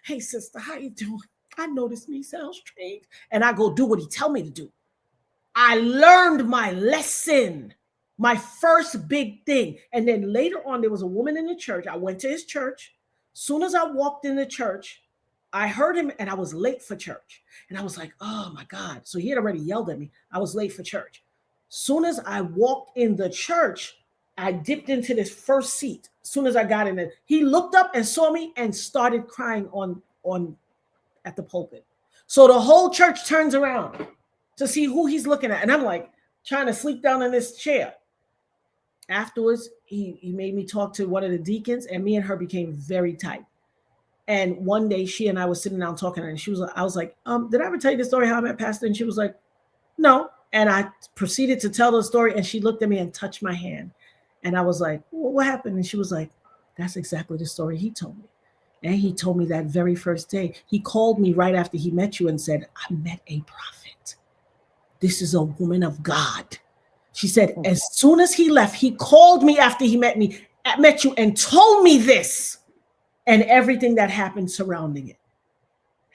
hey, sister, how you doing? I know this may sound strange. And I go do what he tell me to do. I learned my lesson, my first big thing. And then later on, there was a woman in the church. I went to his church. Soon as I walked in the church, I heard him and I was late for church. And I was like, oh my God. So he had already yelled at me. I was late for church. Soon as I walked in the church, I dipped into this first seat. As soon as I got in it, he looked up and saw me and started crying at the pulpit. So the whole church turns around to see who he's looking at. And I'm like trying to sleep down in this chair. Afterwards, he made me talk to one of the deacons and me and her became very tight. And one day she and I was sitting down talking and I was like, did I ever tell you the story how I met Pastor? And she was like, no. And I proceeded to tell the story and she looked at me and touched my hand. And I was like, well, what happened? And she was like, that's exactly the story he told me. And he told me that very first day. He called me right after he met you and said, I met a prophet. This is a woman of God. She said, as soon as he left, he called me after he met you and told me this and everything that happened surrounding it.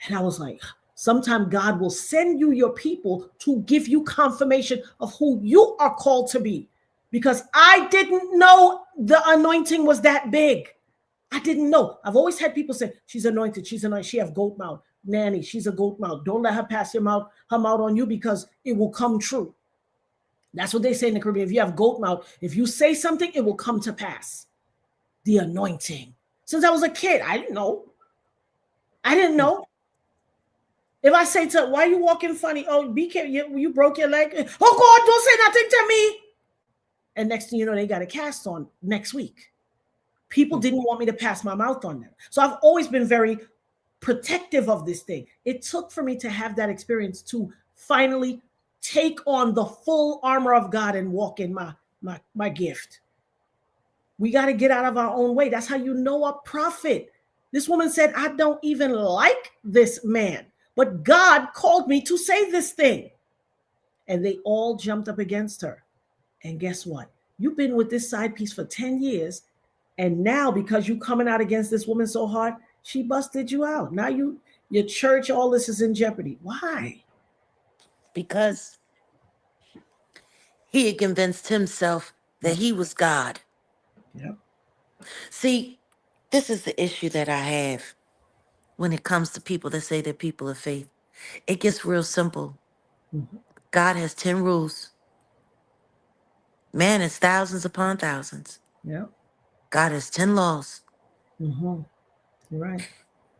And I was like, sometime God will send you your people to give you confirmation of who you are called to be. Because I didn't know the anointing was that big. I didn't know. I've always had people say, she's anointed. She have goat mouth. Nanny, she's a goat mouth. Don't let her pass her mouth on you because it will come true. That's what they say in the Caribbean. If you have goat mouth, if you say something, it will come to pass. The anointing. Since I was a kid, I didn't know. If I say to her, why are you walking funny? Oh, be careful. You broke your leg. Oh, God, don't say nothing to me. And next thing you know, they got a cast on next week. People didn't want me to pass my mouth on them. So I've always been very protective of this thing. It took for me to have that experience to finally take on the full armor of God and walk in my gift. We got to get out of our own way. That's how you know a prophet. This woman said, I don't even like this man, but God called me to say this thing. And they all jumped up against her. And guess what? You've been with this side piece for 10 years. And now, because you coming out against this woman so hard, she busted you out. Now your church, all this is in jeopardy. Why? Because he had convinced himself that he was God. Yep. See, this is the issue that I have when it comes to people that say they're people of faith. It gets real simple. Mm-hmm. God has 10 rules. Man is thousands upon thousands. Yep. God has 10 laws. Mm-hmm. You're right.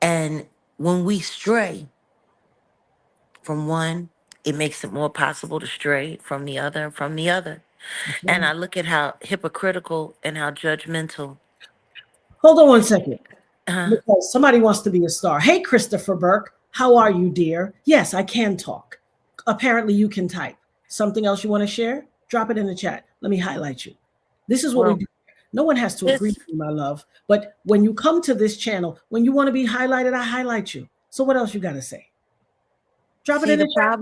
And when we stray from one, it makes it more possible to stray from the other and from the other. Mm-hmm. And I look at how hypocritical and how judgmental. Hold on one second. Because somebody wants to be a star. Hey, Christopher Burke. How are you, dear? Yes, I can talk. Apparently you can type. Something else you want to share? Drop it in the chat. Let me highlight you. This is what we do. No one has to agree with you, my love. But when you come to this channel, when you want to be highlighted, I highlight you. So what else you got to say? Drop it in the chat.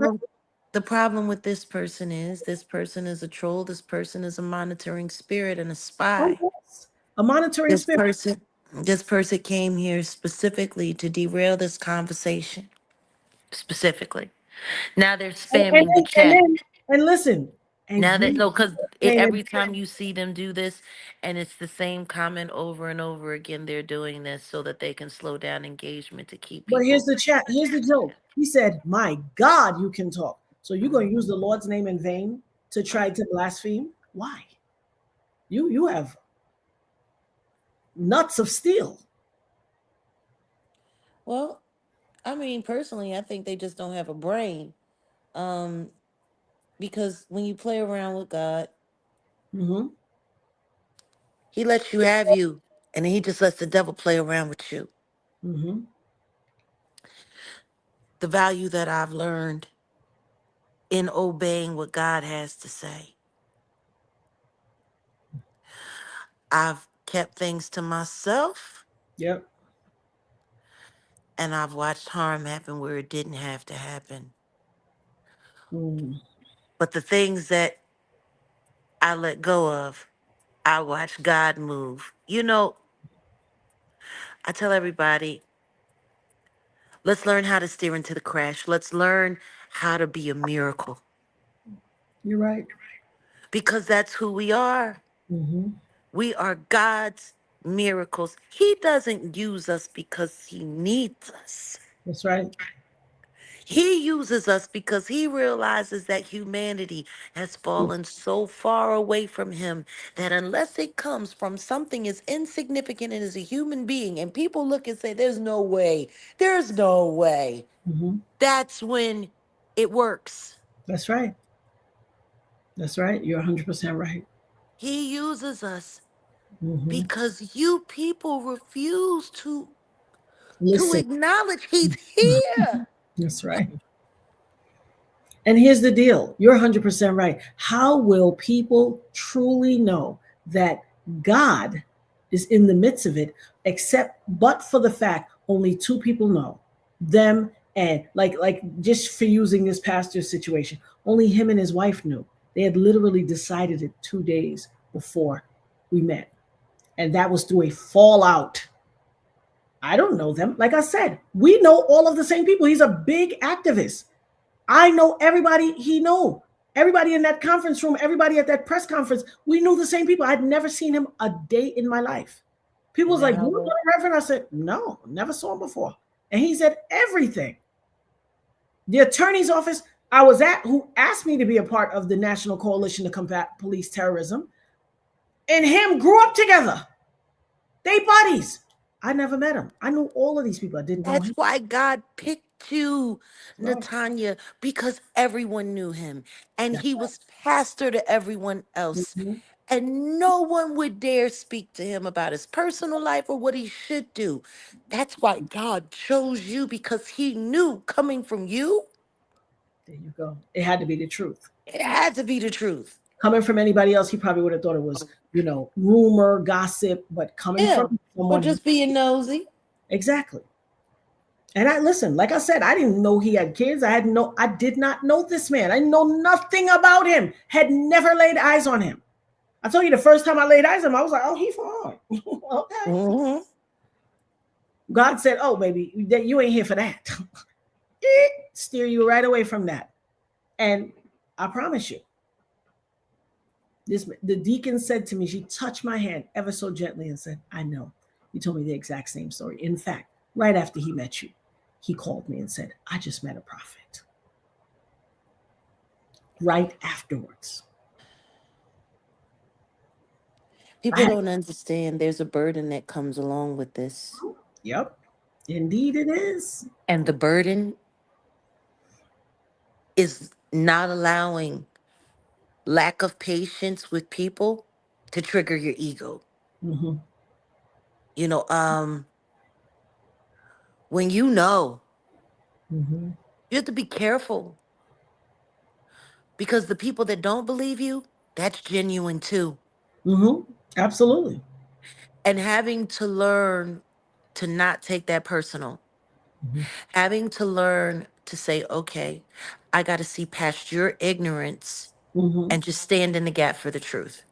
The problem with this person is a troll. This person is a monitoring spirit and a spy. Oh, yes. A monitoring spirit. This person came here specifically to derail this conversation. Specifically. Now they're spamming the chat. And listen. Because every time you see them do this, and it's the same comment over and over again, they're doing this so that they can slow down engagement to keep people. But here's the chat. Here's the joke. He said, my God, you can talk. So you're going to use the Lord's name in vain to try to blaspheme? Why? You have nuts of steel. Well, I mean, personally, I think they just don't have a brain. Because when you play around with God, mm-hmm. He lets you have you, and then he just lets the devil play around with you. Mm-hmm. The value that I've learned in obeying what God has to say. I've kept things to myself, Yep. and I've watched harm happen where it didn't have to happen. Mm. But the things that I let go of, I watch God move. You know, I tell everybody, let's learn how to steer into the crash. Let's learn how to be a miracle, You're right. because that's who we are. Mm-hmm. We are God's miracles. He doesn't use us because he needs us. That's right. He uses us because he realizes that humanity has fallen so far away from him that unless it comes from something as insignificant as a human being, and people look and say, there's no way, Mm-hmm. that's when it works. That's right. That's right. You're 100% right. He uses us Mm-hmm. because you people refuse to Listen. acknowledge he's here. That's right. And here's the deal. You're 100% right. How will people truly know that God is in the midst of it, except but for the fact only two people know, them and like just for using this pastor situation, only him and his wife knew. They had literally decided it 2 days before we met. And that was through a fallout. I don't know them. Like I said, we know all of the same people. He's a big activist. I know everybody he knew. Everybody in that conference room, everybody at that press conference, we knew the same people. I'd never seen him a day in my life. People was like, you know the Reverend? I said, no, never saw him before. And he said everything. The attorney's office I was at, who asked me to be a part of the National Coalition to Combat Police Terrorism, and him grew up together. They buddies. I never met him. I knew all of these people. I didn't know That's him. why God picked you, Right. Natanya, because everyone knew him. And That's he was pastor to everyone right. else. Mhm. And no one would dare speak to him about his personal life or what he should do. That's why God chose you, because he knew coming from you, There you go. It had to be the truth. it had to be the truth. Coming from anybody else, he probably would have thought it was, rumor, gossip, but coming Yeah. from Or someone just being nosy. exactly. And I listen, like I said, I didn't know he had kids. I did not know this man. I know nothing about him. Had never laid eyes on him. I told you the first time I laid eyes on him, I was like, oh, he fine. Okay. Mm-hmm. God said, oh, baby, that you ain't here for that. Steer you right away from that. And I promise you, the deacon said to me, she touched my hand ever so gently and said, I know. He told me the exact same story. In fact, right after he met you, he called me and said, I just met a prophet. Right afterwards. People don't understand there's a burden that comes along with this. Yep. Indeed it is. And the burden is not allowing lack of patience with people to trigger your ego. Mm-hmm. You know, when you know, Mm-hmm. you have to be careful, because the people that don't believe you, that's genuine too. Mm-hmm. Absolutely. And having to learn to not take that personal, Mm-hmm. having to learn to say, okay, I got to see past your ignorance Mm-hmm. and just stand in the gap for the truth.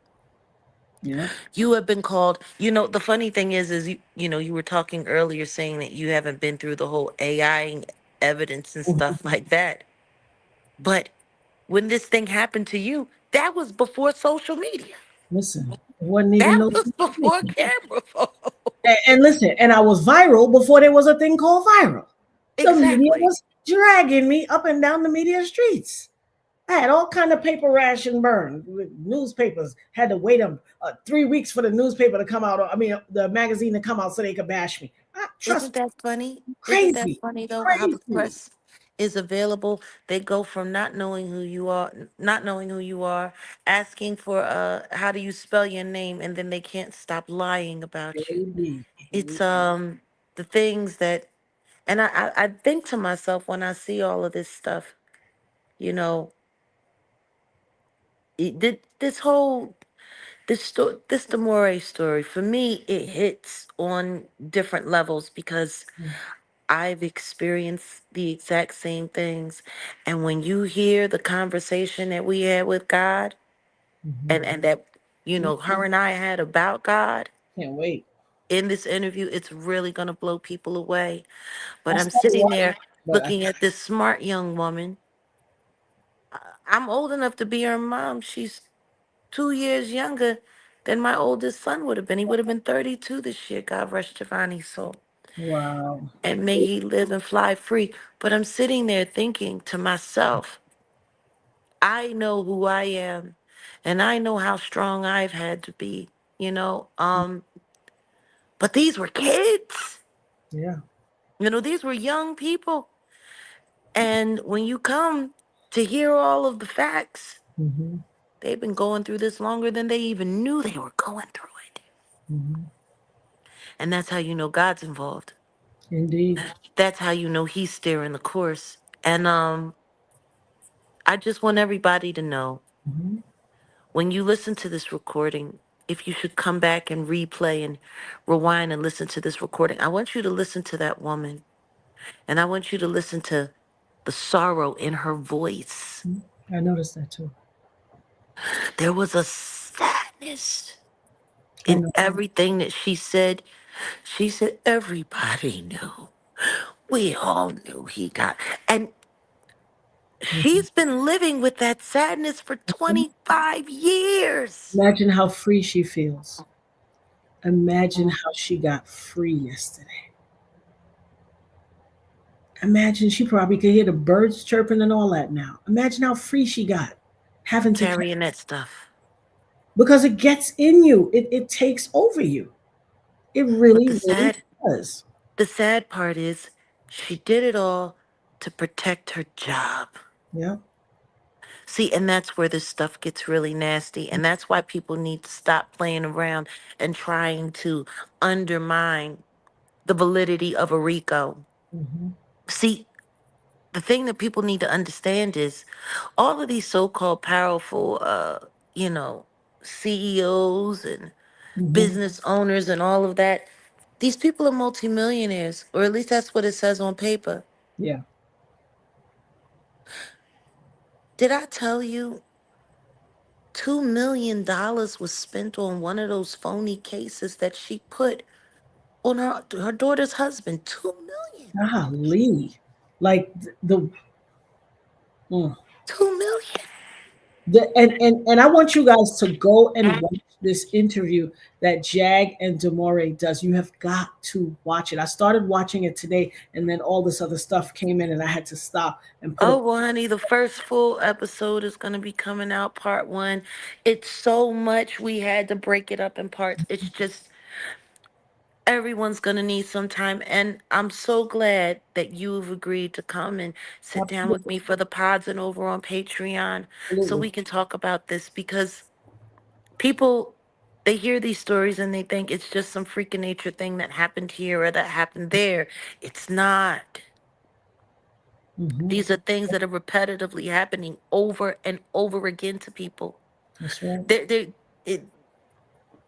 Yeah. You have been called, the funny thing is you were talking earlier saying that you haven't been through the whole AI evidence and stuff like that. But when this thing happened to you, that was before social media. Listen, it wasn't even That no. was before camera phone. And listen, and I was viral before there was a thing called viral. The media Exactly. was dragging me up and down the media streets. I had all kind of paper rash and burn. Newspapers had to wait 3 weeks for the newspaper to come out. The magazine to come out so they could bash me. Trust Isn't that funny? me, Isn't that crazy, funny though? How the crazy. press is available. They go from not knowing who you are, asking for how do you spell your name, and then they can't stop lying about you. Baby. It's the things that, and I think to myself when I see all of this stuff, you know, this whole this Demore story for me, it hits on different levels because I've experienced the exact same things. And when you hear the conversation that we had with God and that, her and I had about God Can't wait. in this interview, it's really going to blow people away. I But I'm started sitting watching, there but looking at this smart young woman. I'm old enough to be her mom. She's 2 years younger than my oldest son would have been. He would have been 32 this year. God rest Giovanni's soul. wow. And may he live and fly free. But I'm sitting there thinking to myself, I know who I am and I know how strong I've had to be, you know. But these were kids. Yeah. These were young people. And when you come to hear all of the facts, Mm-hmm. they've been going through this longer than they even knew they were going through it. Mm-hmm. And that's how you know God's involved. Indeed. That's how you know he's steering the course. And I just want everybody to know, Mm-hmm. when you listen to this recording, if you should come back and replay and rewind and listen to this recording, I want you to listen to that woman. And I want you to listen to the sorrow in her voice. I noticed that too. There was a sadness I in know. everything that she said. She said, everybody knew. We all knew he got. And Mhm. she's been living with that sadness for 25 years. Imagine how free she feels. Imagine how she got free yesterday. Imagine she probably could hear the birds chirping and all that now. Imagine how free she got having to, Carrying that stuff. because it gets in you. It takes over you. It But really, really does. the sad part is she did it all to protect her job. Yeah. See, and that's where this stuff gets really nasty. And that's why people need to stop playing around and trying to undermine the validity of a RICO. Mm-hmm. See, the thing that people need to understand is all of these so-called powerful, you know, CEOs and Mm-hmm. business owners and all of that, these people are multimillionaires, or at least that's what it says on paper. Yeah. Did I tell you $2 million was spent on one of those phony cases that she put on her daughter's husband? 2 million. Golly. Like mm. 2 million. And I want you guys to go and watch this interview that Jag and Demore does. You have got to watch it. I started watching it today, and then all this other stuff came in, and I had to stop and put Oh, it. well, honey, the first full episode is going to be coming out, part one. It's so much we had to break it up in parts. It's just everyone's going to need some time. And I'm so glad that you've agreed to come and sit down with Absolutely. me for the pods and over on Patreon so Absolutely. we can talk about this, because people, they hear these stories and they think it's just some freaking nature thing that happened here or that happened there. It's not. Hmm. These are things that are repetitively happening over and over again to people. That's right. They it,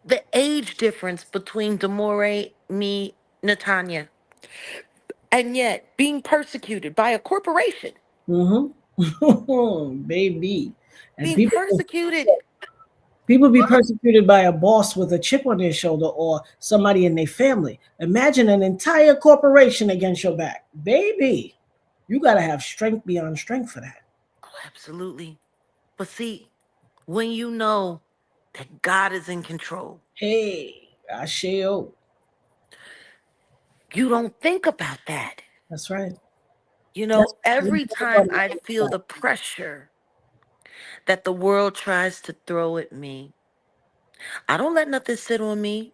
the age difference between Demore, me, Natanya, and yet being persecuted by a corporation, Mm-hmm. Baby. And being persecuted. people be persecuted by a boss with a chip on their shoulder or somebody in their family. Imagine an entire corporation against your back. Baby, you gotta have strength beyond strength for that. Oh, absolutely. But see, when you know that God is in control, Hey, Asheo. you don't think about that. That's right. That's Every time I feel the pressure that the world tries to throw at me, I don't let nothing sit on me.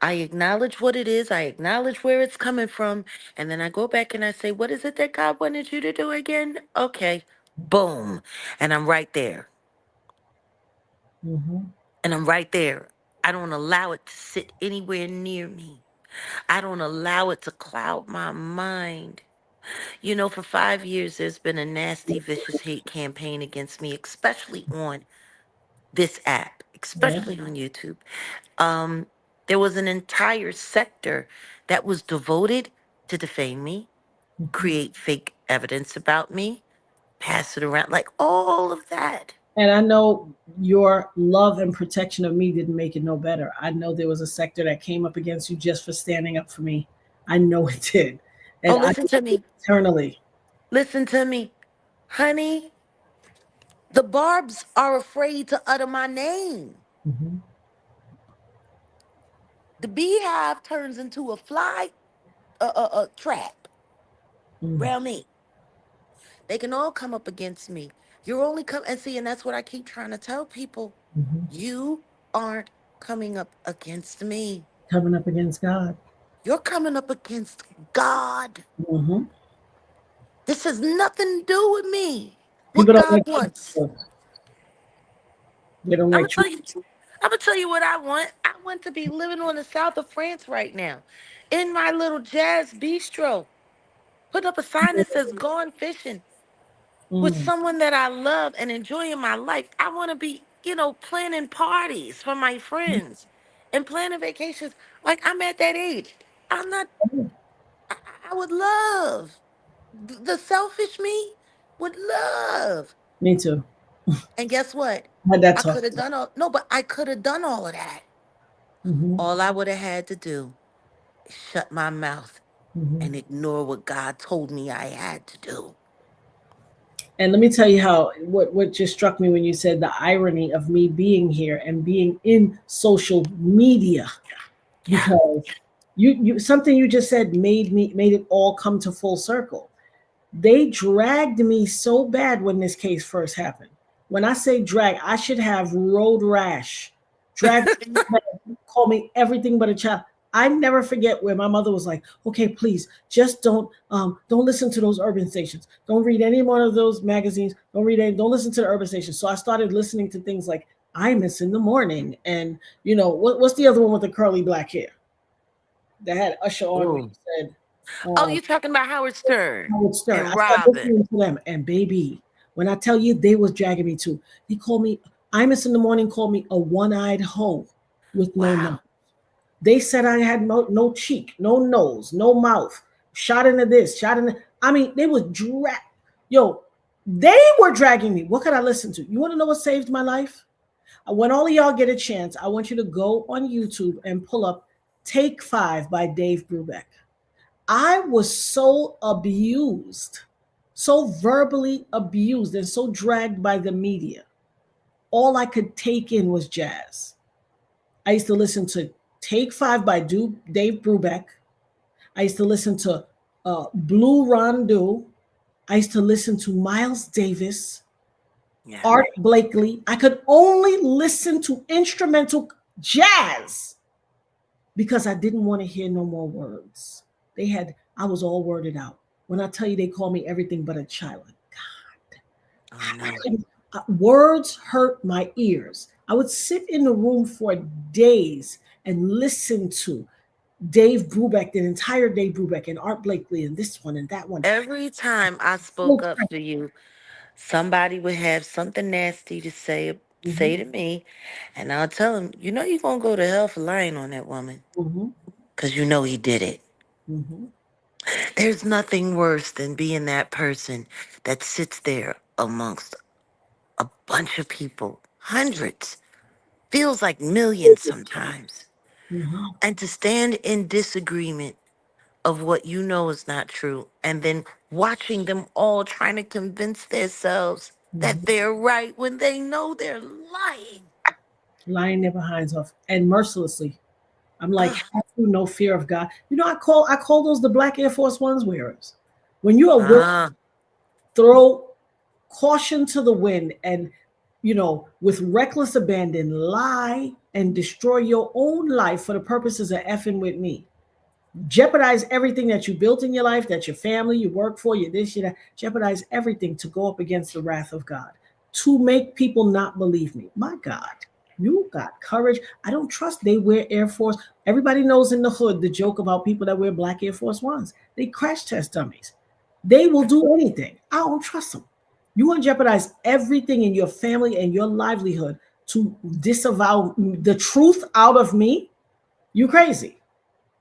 I acknowledge what it is. I acknowledge where it's coming from. And then I go back and I say, what is it that God wanted you to do again? Okay. Boom. And I'm right there. Mm-hmm. And I'm right there. I don't allow it to sit anywhere near me. I don't allow it to cloud my mind. You know, for 5 years, there's been a nasty, vicious hate campaign against me, especially on this app, Yeah. especially on YouTube. Um, there was an entire sector that was devoted to defame me, Mm-hmm. create fake evidence about me, pass it around, like all of that. And I know your love and protection of me didn't make it no better. I know there was a sector that came up against you just for standing up for me. I know it did. Oh, And I listen to me. eternally. Listen to me. Honey, the barbs are afraid to utter my name. Mm-hmm. The beehive turns into a fly trap around me. They can all come up against me. You're only come and see, and that's what I keep trying to tell people. Mm-hmm. You aren't coming up against me. Coming up against God. You're coming up against God. Mm-hmm. This has nothing to do with me. People What don't God like wants. truth. They don't I'm like gonna tell truth. you. I'm gonna tell you what I want. I want to be living on the south of France right now, in my little jazz bistro. Put up a sign that says "Gone fishing" with Mm. someone that I love and enjoying my life. I want to be, planning parties for my friends and planning vacations. Like I'm at that age. I'm not. I would love the selfish me would love. Me too. And guess what? I had that I talk. could have done all. No, but I could have done all of that. Mm-hmm. All I would have had to do is shut my mouth Mm-hmm. and ignore what God told me I had to do. And let me tell you how what just struck me when you said the irony of me being here and being in social media, Yeah. because you something you just said made it all come to full circle. They dragged me so bad when this case first happened. When I say drag, I should have road rash. Drag, call me everything but a child. I never forget where my mother was like, "Okay, please, just don't listen to those urban stations. Don't read any one of those magazines. Don't listen to the urban stations." So I started listening to things like Imus in the morning, and what's the other one with the curly black hair that had Usher on when Ooh. he said, Oh, um, you talking about Howard Stern Howard Stern. I and started Robin? listening to them, and baby, when I tell you they was dragging me too. He called me. Imus in the morning called me a one-eyed hoe with no nose. Wow. They said I had no cheek, no nose, no mouth. Shot into this, shot into. I mean, they was drag. Yo, they were dragging me. What could I listen to? You want to know what saved my life? When all of y'all get a chance, I want you to go on YouTube and pull up "Take 5" by Dave Brubeck. I was so abused, so verbally abused, and so dragged by the media. All I could take in was jazz. I used to listen to "Take 5" by Dave Brubeck. I used to listen to Blue Rondeau. I used to listen to Miles Davis, Yeah. Art Blakely. I could only listen to instrumental jazz because I didn't want to hear no more words. I was all worded out. When I tell you they call me everything but a child, I know. words hurt my ears. I would sit in the room for days and listen to Dave Brubeck, the entire Dave Brubeck, and Art Blakely, and this one and that one. Every time I spoke up for you, somebody would have something nasty to say to me, and I'll tell him, you're gonna go to hell for lying on that woman, Mm-hmm. because he did it. Mm-hmm. There's nothing worse than being that person that sits there amongst a bunch of people, hundreds, feels like millions sometimes, Mm-hmm. and to stand in disagreement of what you know is not true, and then watching them all trying to convince themselves that Mm-hmm. they're right when they know they're lying. Lying their behinds off and mercilessly. I'm like, Ugh. have you no fear of God? I call those the black Air Force Ones wearers. When you are willing Ah, to throw caution to the wind and with reckless abandon, lie and destroy your own life for the purposes of effing with me. Jeopardize everything that you built in your life, that your family, you work for, you this, you that. Jeopardize everything to go up against the wrath of God, to make people not believe me. My God, you got courage. I don't trust they wear Air Force. Everybody knows in the hood the joke about people that wear black Air Force Ones. They crash test dummies. They will do anything. I don't trust them. You want to jeopardize everything in your family and your livelihood to disavow the truth out of me? You crazy.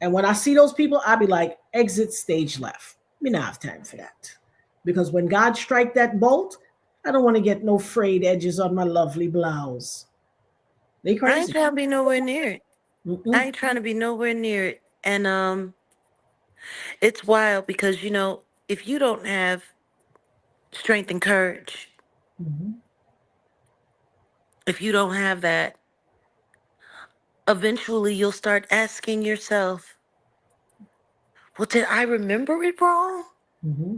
And when I see those people, I be like, exit stage left. Me not have time for that. Because when God strike that bolt, I don't want to get no frayed edges on my lovely blouse. They I ain't crazy. trying to be nowhere near it. I Mm-mm. ain't trying to be nowhere near it. And it's wild because if you don't have strength and courage, Mm-hmm. if you don't have that, eventually you'll start asking yourself, well, did I remember it wrong? Mm-hmm.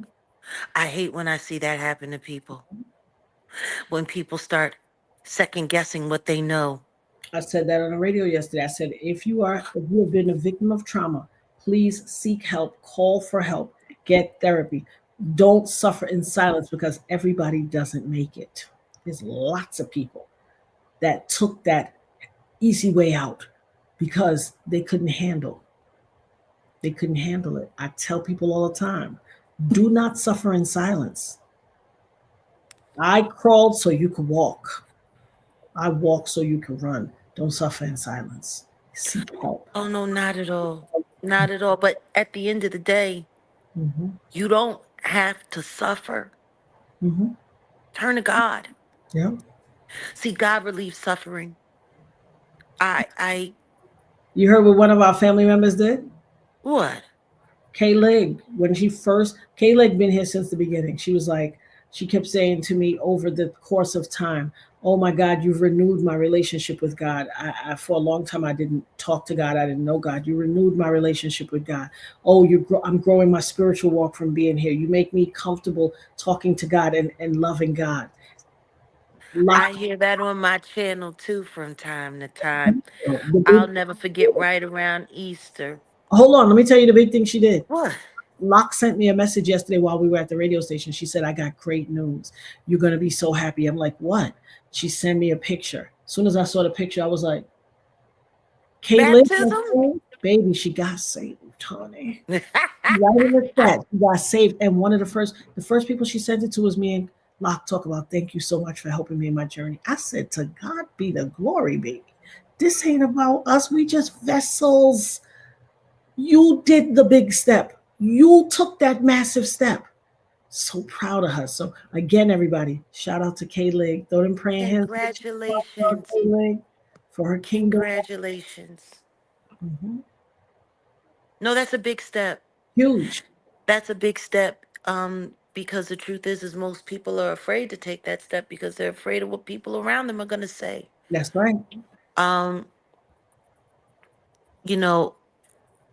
I hate when I see that happen to people. When people start second guessing what they know. I said that on the radio yesterday. I said, if you have been a victim of trauma, please seek help, call for help, get therapy. Don't suffer in silence because everybody doesn't make it. There's lots of people that took that easy way out because they couldn't handle it. I tell people all the time, do not suffer in silence. I crawled so you could walk. I walk so you can run. Don't suffer in silence. Seek help. Oh, no, not at all. Not at all. But at the end of the day, Hmm. you don't have to suffer. Hmm. Turn to God. Yeah. See, God relieves suffering. I, You heard what one of our family members did? what? Kay Leg, when Kay Leg been here since the beginning. She kept saying to me over the course of time, "Oh my God, you've renewed my relationship with God. For a long time I didn't talk to God. I didn't know God. You renewed my relationship with God. Oh, I'm growing my spiritual walk from being here. You make me comfortable talking to God and loving God." I Lock, hear that on my channel too from time to time. the I'll big, never forget right around Easter. hold on, let me tell you the big thing she did. What? Locke sent me a message yesterday while we were at the radio station. She said, I got great news. You're going to be so happy. I'm like, what? She sent me a picture. As soon as I saw the picture, I was like, Caitlin, Baptism? baby, she got saved, honey. Right in the chat, she got saved. And one of the first people she sent it to was me and Locke talk about, thank you so much for helping me in my journey. I said, to God be the glory, baby. This ain't about us. We just vessels. You did the big step. You took that massive step. So proud of her. So again, everybody, shout out to Kay Leg. Throw them praying hands for Congratulations. Kay Leg for her kingdom. Congratulations. Mhm. No, that's a big step. Huge. That's a big step. Because the truth is most people are afraid to take that step because they're afraid of what people around them are gonna say. That's right. Um, you know,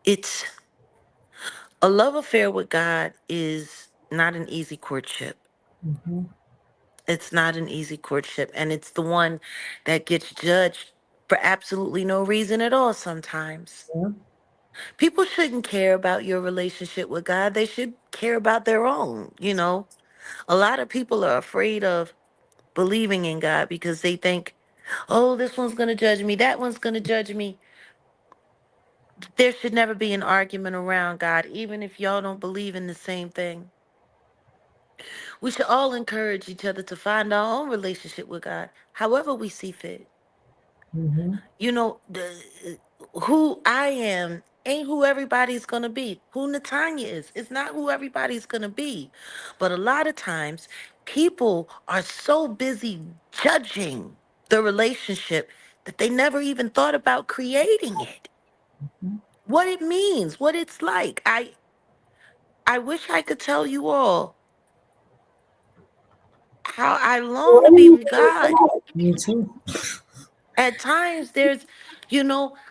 it's a love affair with God is not an easy courtship. Hmm. It's not an easy courtship, and it's the one that gets judged for absolutely no reason at all sometimes. Yeah. People shouldn't care about your relationship with God. They should care about their own. A lot of people are afraid of believing in God because they think, oh, this one's going to judge me, that one's going to judge me. There should never be an argument around God, even if y'all don't believe in the same thing. We should all encourage each other to find our own relationship with God, however we see fit. Hmm. Who I am ain't who everybody's gonna be. Who Natanya is, it's not who everybody's gonna be. But a lot of times, people are so busy judging the relationship that they never even thought about creating it. What it means, what it's like. I wish I could tell you all how I long to be with God. Me too. At times,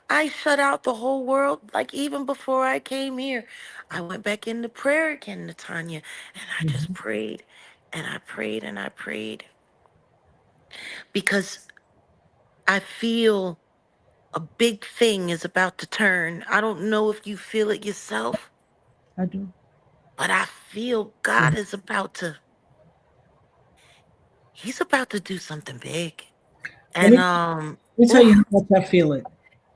I shut out the whole world. Like even before I came here, I went back into prayer again, Natanya, and I just Mhm. prayed and I prayed and I prayed. because I feel a big thing is about to turn. I don't know if you feel it yourself, I do. but I feel God is about to, he's about to do something big. Let And me let me tell you oof, how much I feel it.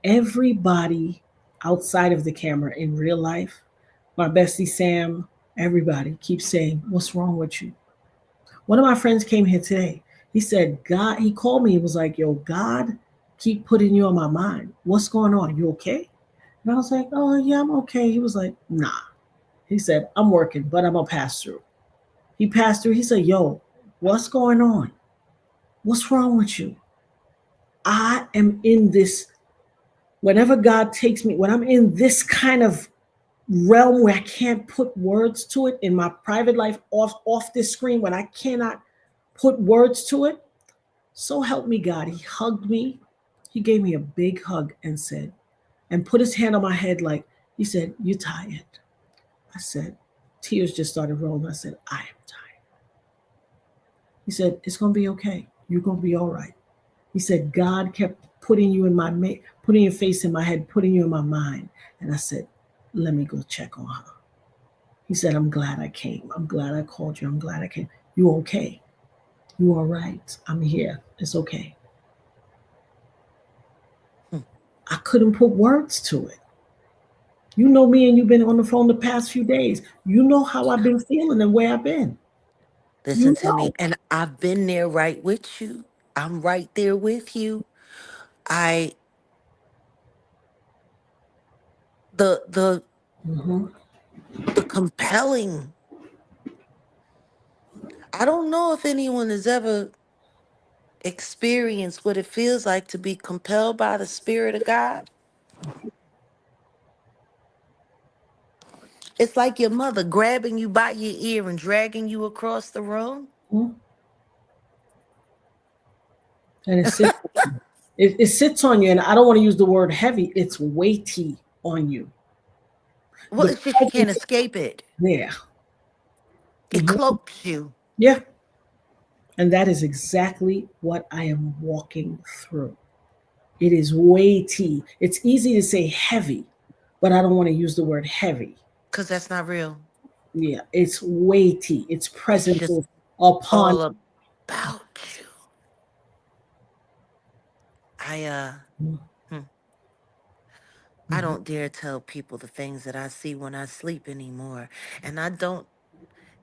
Everybody outside of the camera in real life, my bestie Sam, everybody keeps saying, "What's wrong with you?" One of my friends came here today. He said, "God," he called me and was like, "Yo, God keep putting you on my mind. What's going on? You okay?" And I was like, "Oh yeah, I'm okay." He was like, "Nah." He said, "I'm working, but I'm gonna pass through." He passed through. He said, "Yo, what's going on? What's wrong with you?" I am in this, whenever God takes me, when I'm in this kind of realm where I can't put words to it in my private life, off this screen, when I cannot put words to it, so help me God. He hugged me. He gave me a big hug and said, and put his hand on my head like, he said, "You tired?" I said, tears just started rolling. I said, "I am tired." He said, "It's going to be okay. You're going to be all right." He said, "God kept putting you in putting your face in my head, putting you in my mind." And I said, "Let me go check on her." He said, "I'm glad I came. I'm glad I called you. I'm glad I came. You okay? You all right? I'm here. It's okay." hmm, I couldn't put words to it. You know me, and you've been on the phone the past few days. You know how I've been feeling and where I've been. listen You to me. know. And I've been there right with you. I'm right there with you. I the Hmm. the compelling. I don't know if anyone has ever experienced what it feels like to be compelled by the Spirit of God. It's like your mother grabbing you by your ear and dragging you across the room. And it sits on you, and I don't want to use the word heavy. It's weighty on you. Well, The it's just you can't presence escape it. there. It Mhm. cloaks you. Yeah. And that is exactly what I am walking through. It is weighty. It's easy to say heavy, but I don't want to use the word heavy. Because that's not real. Yeah, it's weighty. Its It's presence just is upon. all about you. I hmm, I Mhm. don't dare tell people the things that I see when I sleep anymore. And I don't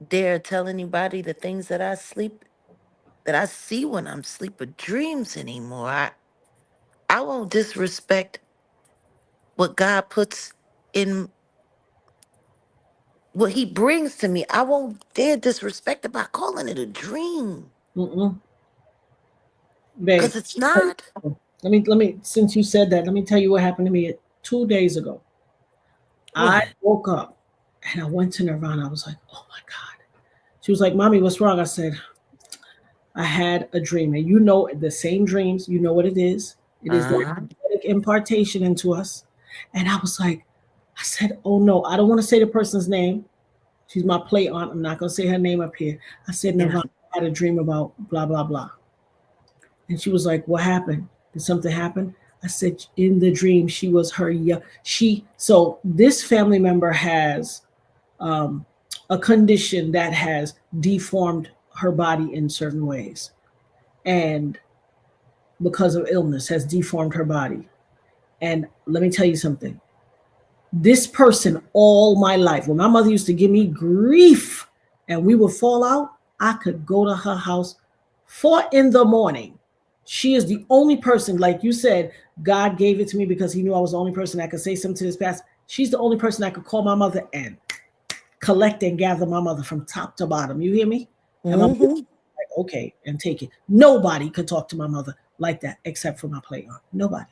dare tell anybody the things that I see when I'm sleep or dreams anymore. I won't disrespect what God puts in what he brings to me. I won't dare disrespect it by calling it a dream. Mm-mm. Babe, Because it's not. let me since you said that, let me tell you what happened to me 2 days ago. I What? woke up and I went to Nirvana. I was like, "Oh my God." She was like, "Mommy, what's wrong?" I said, "I had a dream." And you know the same dreams, you know what it is. It is that Uh-huh. genetic impartation into us. And I was like, I said, "Oh no, I don't want to say the person's name. She's my play aunt. I'm not gonna say her name up here." I said, Yeah. "Nirvana, I had a dream about blah blah blah." And she was like, "What happened? Did something happen?" I said, "In the dream, she was her she." So this family member has um, a condition that has deformed her body in certain ways, and because of illness, has deformed her body. And let me tell you something. This person, all my life, when my mother used to give me grief and we would fall out, I could go to her house 4 in the morning. She is the only person, like you said, God gave it to me because he knew I was the only person that could say something to this past. She's the only person that could call my mother and collect and gather my mother from top to bottom. You hear me? And my mother Mm-hmm. like, okay, and take it. Nobody could talk to my mother like that except for my play aunt. Nobody.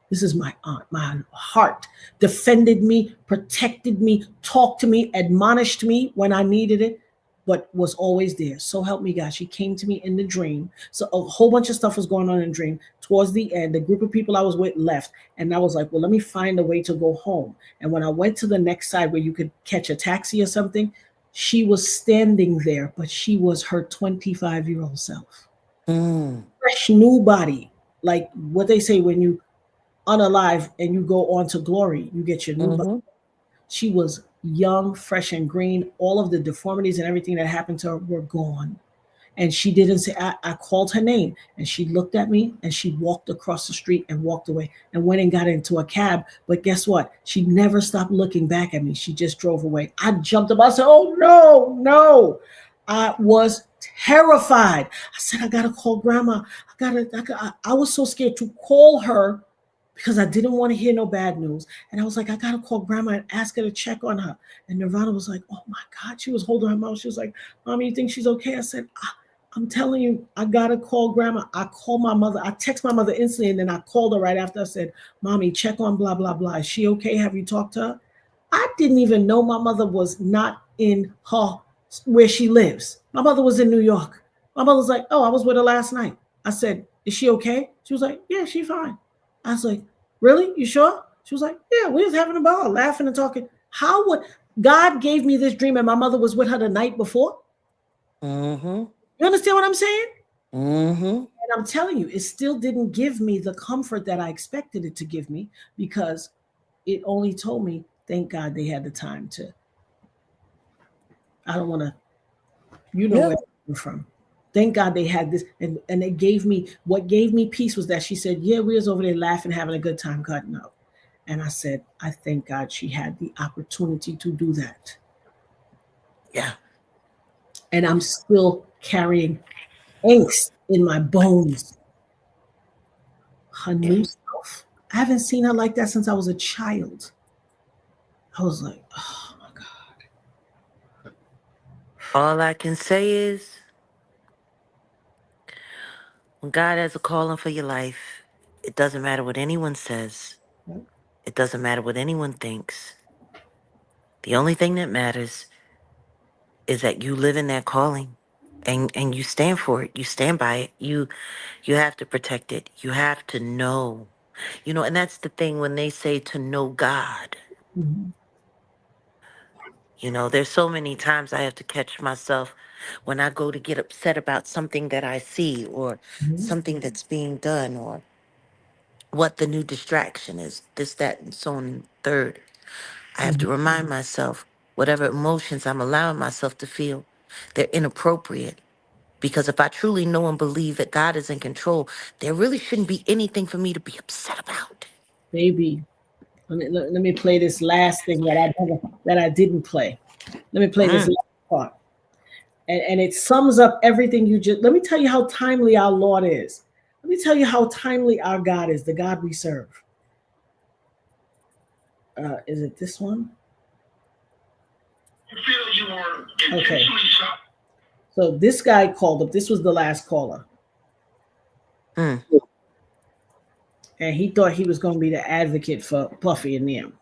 This is my aunt. My heart defended me, protected me, talked to me, admonished me when I needed it, but was always there. So help me God. She came to me in the dream. So a whole bunch of stuff was going on in the dream. Towards the end, the group of people I was with left. And I was like, well, let me find a way to go home. And when I went to the next side where you could catch a taxi or something, she was standing there, but she was her 25-year-old self. fresh new body. Like what they say when you unalive and you go on to glory, you get your new body. She was young, fresh, and green. All of the deformities and everything that happened to her were gone. And she didn't say, I called her name and she looked at me and she walked across the street and walked away and went and got into a cab. But guess what? She never stopped looking back at me. She just drove away. I jumped up. I said, oh, no, no. I was terrified. I said, I got to call grandma. I was so scared to call her because I didn't want to hear no bad news. And I was like, I got to call grandma and ask her to check on her. And Nirvana was like, oh my God. She was holding her mouth. She was like, Mommy, you think she's okay? I said, I'm telling you, I gotta call grandma. I called my mother. I text my mother instantly, and then I called her right after. I said, Mommy, check on blah, blah, blah. Is she okay? Have you talked to her? I didn't even know my mother was not in her where she lives. My mother was in New York. My mother's like, oh, I was with her last night. I said, is she okay? She was like, yeah, she's fine. I was like, really? You sure? She was like, yeah, we was having a ball, laughing and talking. How would God gave me this dream and my mother was with her the night before? You understand what I'm saying? And I'm telling you, it still didn't give me the comfort that I expected it to give me because it only told me, thank God they had the time to. I don't want to, where I'm from. Thank God they had this. And they gave me, what gave me peace was that she said, yeah, we was over there laughing, having a good time cutting up. And I said, I thank God she had the opportunity to do that. Yeah. And I'm still carrying angst in my bones. Her new self. I haven't seen her like that since I was a child. I was like, oh my God. All I can say is when God has a calling for your life, it doesn't matter what anyone says. It doesn't matter what anyone thinks. The only thing that matters is that you live in that calling and you stand for it. You stand by it. You have to protect it. You have to know. And that's the thing when they say to know God. Mhm. There's so many times I have to catch myself when I go to get upset about something that I see or something that's being done or what the new distraction is, this, that, and so on and third. I have to remind myself whatever emotions I'm allowing myself to feel, they're inappropriate. Because if I truly know and believe that God is in control, there really shouldn't be anything for me to be upset about. Baby, let me play this last thing that I didn't play. Let me play this last part. And it sums up everything you just. Let me tell you how timely our Lord is. Let me tell you how timely our God is, the God we serve. Is it this one? Okay. So this guy called up. This was the last caller. And he thought he was going to be the advocate for Puffy and them.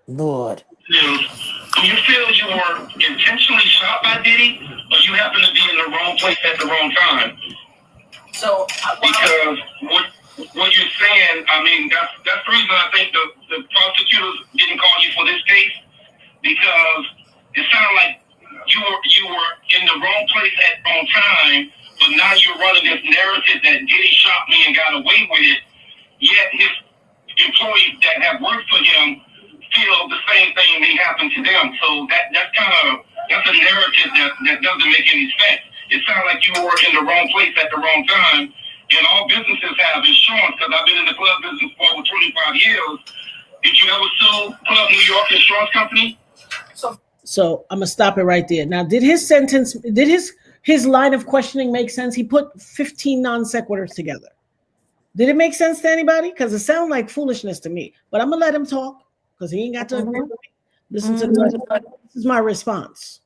Lord. Do you feel you were intentionally shot by Diddy, or you happened to be in the wrong place at the wrong time? So, Because what you're saying, I mean, that's the reason I think the prosecutors didn't call you for this case, because it sounded like you were in the wrong place at the wrong time, but now you're running this narrative that Diddy shot me and got away with it, yet his employees that have worked for him feel the same thing may happen to them. So that's a narrative that doesn't make any sense. It sounds like you were in the wrong place at the wrong time. And all businesses have insurance, because I've been in the club business for over 25 years. Did you ever sue Club New York Insurance Company? So I'm gonna stop it right there. Now, did his line of questioning make sense? He put 15 non sequiturs together. Did it make sense to anybody? Because it sounded like foolishness to me. But I'm gonna let him talk because he ain't got to agree with me. Listen to this is my response.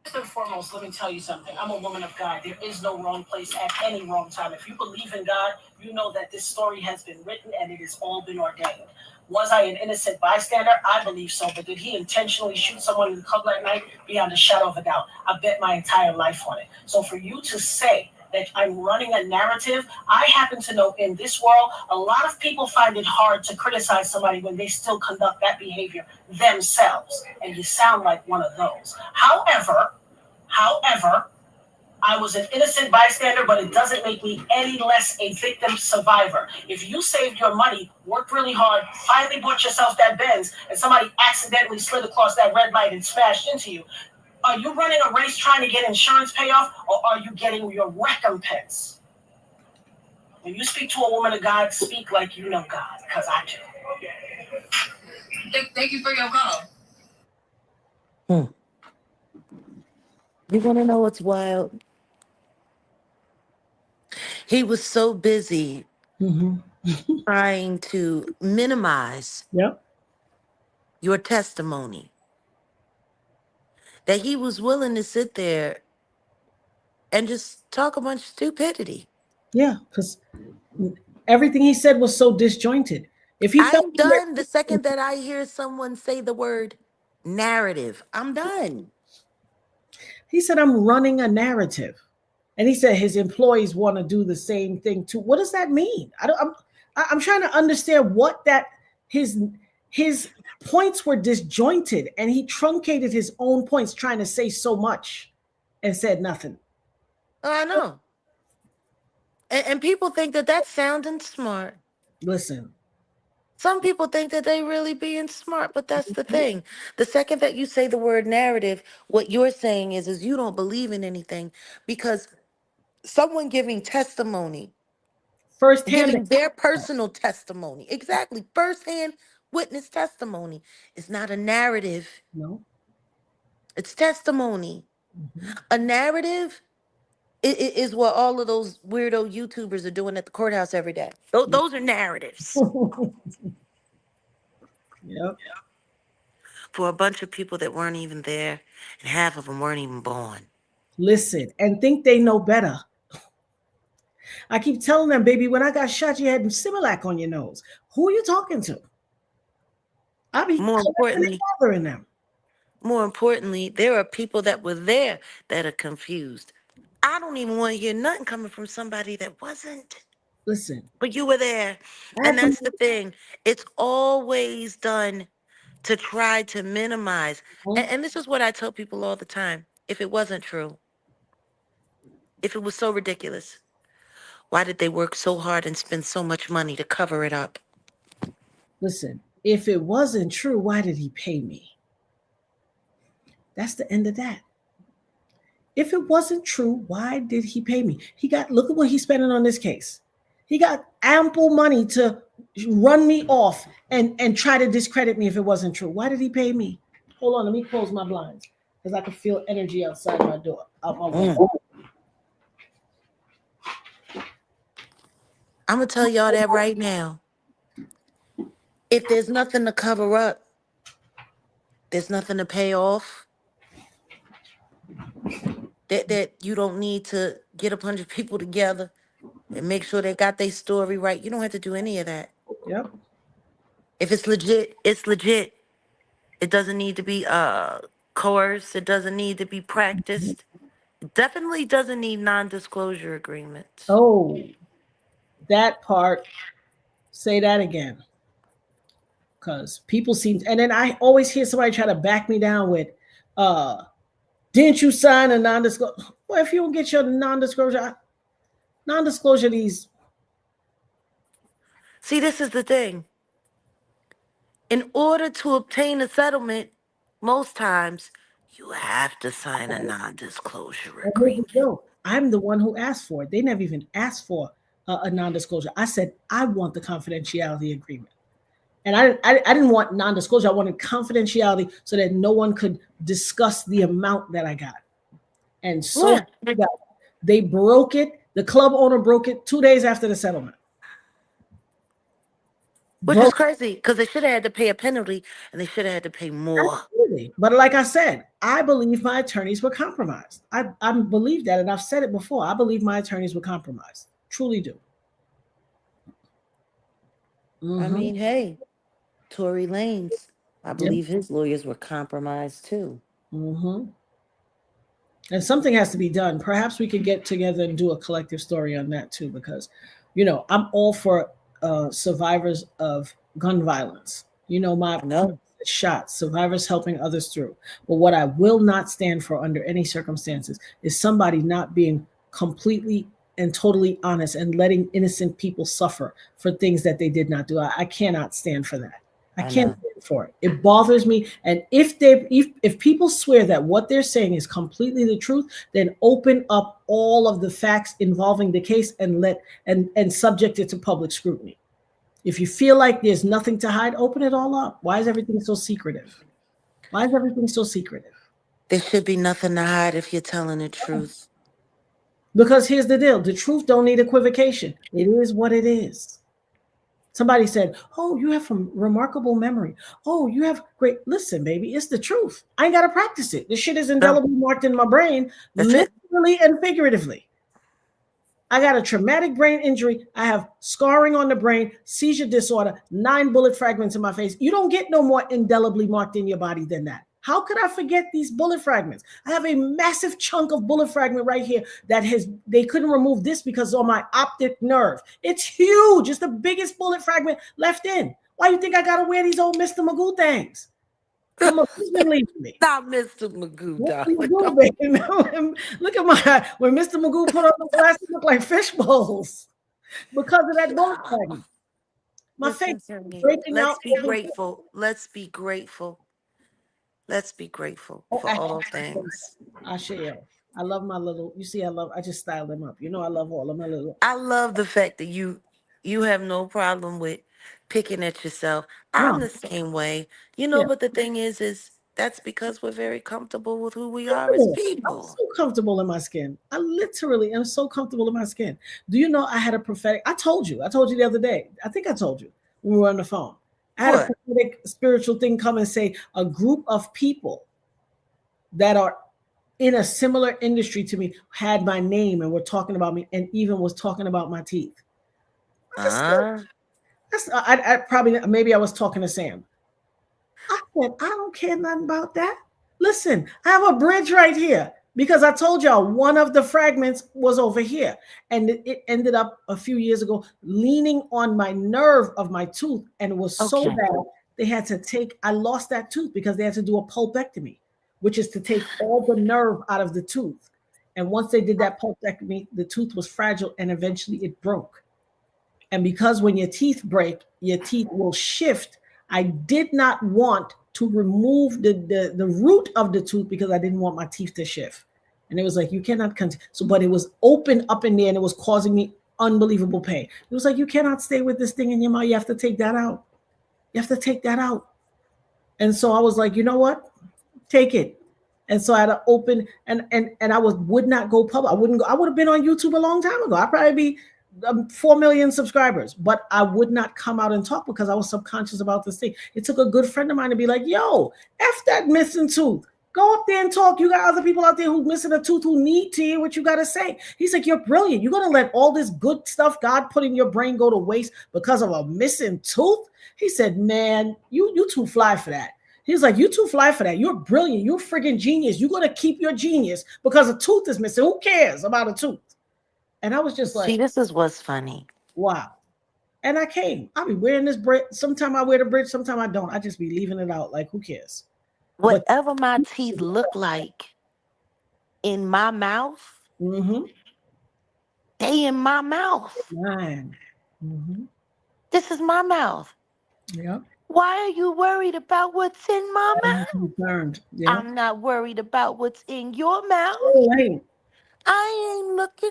First and foremost, let me tell you something. I'm a woman of God. There is no wrong place at any wrong time. If you believe in God, you know that this story has been written and it has all been ordained. Was I an innocent bystander? I believe so. But did he intentionally shoot someone in the club that night? Beyond a shadow of a doubt. I bet my entire life on it. So for you to say that I'm running a narrative, I happen to know in this world, a lot of people find it hard to criticize somebody when they still conduct that behavior themselves. And you sound like one of those. However, I I was an innocent bystander, but it doesn't make me any less a victim survivor. If you saved your money, worked really hard, finally bought yourself that Benz, and somebody accidentally slid across that red light and smashed into you, are you running a race trying to get insurance payoff, or are you getting your recompense? When you speak to a woman of God, speak like you know God, because I do. Thank you for your call. You want to know what's wild? He was so busy trying to minimize Yep. your testimony that he was willing to sit there and just talk a bunch of stupidity. Yeah, because everything he said was so disjointed. If he felt I'm done the second that I hear someone say the word narrative. I'm done. he said, I'm running a narrative. And he said his employees want to do the same thing too. What does that mean? I'm trying to understand what that his points were disjointed, and he truncated his own points trying to say so much and said nothing. I know. And people think that that's sounding smart. Listen, Some people think that they really being smart, but that's the thing. The second that you say the word narrative, what you're saying is you don't believe in anything, because someone giving testimony, firsthand. giving their personal testimony, exactly, firsthand witness testimony, is not a narrative. No. It's testimony. A narrative is what all of those weirdo YouTubers are doing at the courthouse every day. Those are narratives Yep. for a bunch of people that weren't even there, and half of them weren't even born. Listen, and think they know better. I keep telling them, baby, when I got shot, you had Similac on your nose. Who are you talking to? I be More importantly, bothering them. More importantly, there are people that were there that are confused. I don't even want to hear nothing coming from somebody that wasn't. Listen, But you were there. And that's the thing. It's always done to try to minimize. And this is what I tell people all the time. If it wasn't true, if it was so ridiculous, why did they work so hard and spend so much money to cover it up? listen, if it wasn't true, why did he pay me? That's the end of that. If it wasn't true, why did he pay me? Look at what he's spending on this case. He got ample money to run me off and try to discredit me if it wasn't true. Why did he pay me? Hold on, let me close my blinds because I can feel energy outside my door, out my window. I'm going to tell y'all that right now. If there's nothing to cover up, there's nothing to pay off. That you don't need to get a bunch of people together and make sure they got their story right. You don't have to do any of that. Yep. If it's legit, it's legit. It doesn't need to be coerced. It doesn't need to be practiced. It definitely doesn't need non-disclosure agreements. Oh, that part. Say that again. Because people seem, and then I always hear somebody try to back me down with, didn't you sign a non-disclosure? Well, if you don't get your non-disclosure, these. See, this is the thing. In order to obtain a settlement, most times you have to sign a non-disclosure agreement. No, I'm the one who asked for it. They never even asked for a non-disclosure. I said I want the confidentiality agreement, and I didn't want non-disclosure. I wanted confidentiality so that no one could discuss the amount that I got. And so they broke it. The club owner broke it 2 days after the settlement. Which is crazy, because they should have had to pay a penalty and they should have had to pay more. Absolutely. But like I said, I believe my attorneys were compromised. I believe that, and I've said it before. I believe my attorneys were compromised. Truly do. I mean, hey, Tory Lanez, I believe his lawyers were compromised too. And something has to be done. Perhaps we could get together and do a collective story on that too, because, I'm all for survivors of gun violence. My shots, survivors helping others through. But what I will not stand for under any circumstances is somebody not being completely and totally honest and letting innocent people suffer for things that they did not do. I cannot stand for that. I I can't know. stand for it. It bothers me. And if people swear that what they're saying is completely the truth, then open up all of the facts involving the case and let and subject it to public scrutiny. If you feel like there's nothing to hide, open it all up. Why is everything so secretive? Why is everything so secretive? There should be nothing to hide if you're telling the truth. Because here's the deal, the truth don't need equivocation. It is what it is. Somebody said, "Oh, you have a remarkable memory. Oh, you have great." Listen, baby, it's the truth. I ain't got to practice it. This shit is No, indelibly marked in my brain, that's it. literally and figuratively. I got a traumatic brain injury. I have scarring on the brain, seizure disorder, 9 bullet fragments in my face. You don't get no more indelibly marked in your body than that. How could I forget these bullet fragments? I have a massive chunk of bullet fragment right here that they couldn't remove this because it's on my optic nerve. It's huge. It's the biggest bullet fragment left in. Why you think I gotta wear these old Mr. Magoo things? The Magoo's been leaving me. Not Mr. Magoo, Mr. darling. Magoo, baby. Look at my when Mr. Magoo put on the glasses, look like fish bowls because of that bullet fragment. My face Listen to me. breaking Let's out. be grateful. Let's be grateful. Let's be grateful Oh, for all things. I share. I love my little. You see, I just style them up. You know, I love all of my little. I love the fact that you have no problem with picking at yourself. I'm No, the same way. yeah. But the thing is that's because we're very comfortable with who we are as Yeah, I'm people. so comfortable in my skin. I literally am so comfortable in my skin. Do you know I had a prophetic? I told you. I told you the other day. I think I told you when we were on the phone. I had a What? prophetic spiritual thing come and say a group of people that are in a similar industry to me had my name and were talking about me and even was talking about my teeth. I said, Uh, I probably maybe I was talking to Sam. I said, I don't care nothing about that. Listen, I have a bridge right here because I told y'all one of the fragments was over here. And it ended up a few years ago leaning on my nerve of my tooth. And it was so okay. bad, they had to I lost that tooth because they had to do a pulpectomy, which is to take all the nerve out of the tooth. And once they did that pulpectomy, the tooth was fragile and eventually it broke. And because when your teeth break, your teeth will shift. I did not want to remove the root of the tooth because I didn't want my teeth to shift. And it was like, you cannot continue. So, but it was open up in there and it was causing me unbelievable pain. It was like, you cannot stay with this thing in your mouth. You have to take that out. You have to take that out. And so I was like, you know what? Take it. And so I had to open and I would not go public. I wouldn't go. I would have been on YouTube a long time ago. I'd probably be 4 million subscribers, but I would not come out and talk because I was subconscious about this thing. It took a good friend of mine to be like, yo, F that missing tooth. Go up there and talk. You got other people out there who's missing a tooth who need to hear what you got to say. He's like, you're brilliant. You're going to let all this good stuff God put in your brain go to waste because of a missing tooth? He said, man, you too fly for that. He's like, you too fly for that. You're brilliant. You're a freaking genius. You're going to keep your genius because a tooth is missing. Who cares about a tooth? And I was just like, See, this is what's funny. wow. And I came. I'll be wearing this bridge. Sometime I wear the bridge, sometime I don't. I just be leaving it out. Like, who cares? But Whatever my teeth look like in my mouth, mm-hmm, they in my mouth. man. Mm-hmm. This is my mouth. Yeah. Why are you worried about what's in my mouth? I'm concerned. Yeah. I'm not worried about what's in your mouth. Oh, hey. I ain't looking.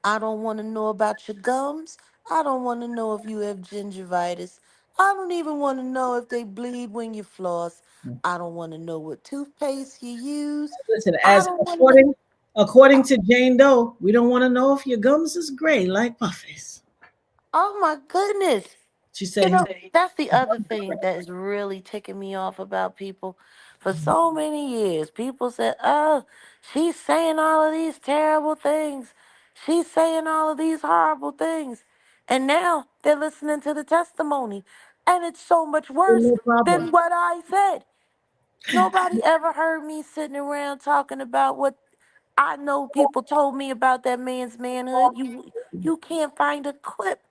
I don't want to know about your gums. I don't want to know if you have gingivitis. I don't even want to know if they bleed when you floss. I don't want to know what toothpaste you use. Listen, I as don't want to. according to Jane Doe, we don't want to know if your gums is gray like Buffy's. Oh my goodness. She said, That's the other thing that is really ticking me off about people. For so many years, people said, oh, she's saying all of these terrible things. She's saying all of these horrible things. And now they're listening to the testimony. And it's so much worse no problem. than what I said. Nobody ever heard me sitting around talking about what I know people told me about that man's manhood. You can't find a clip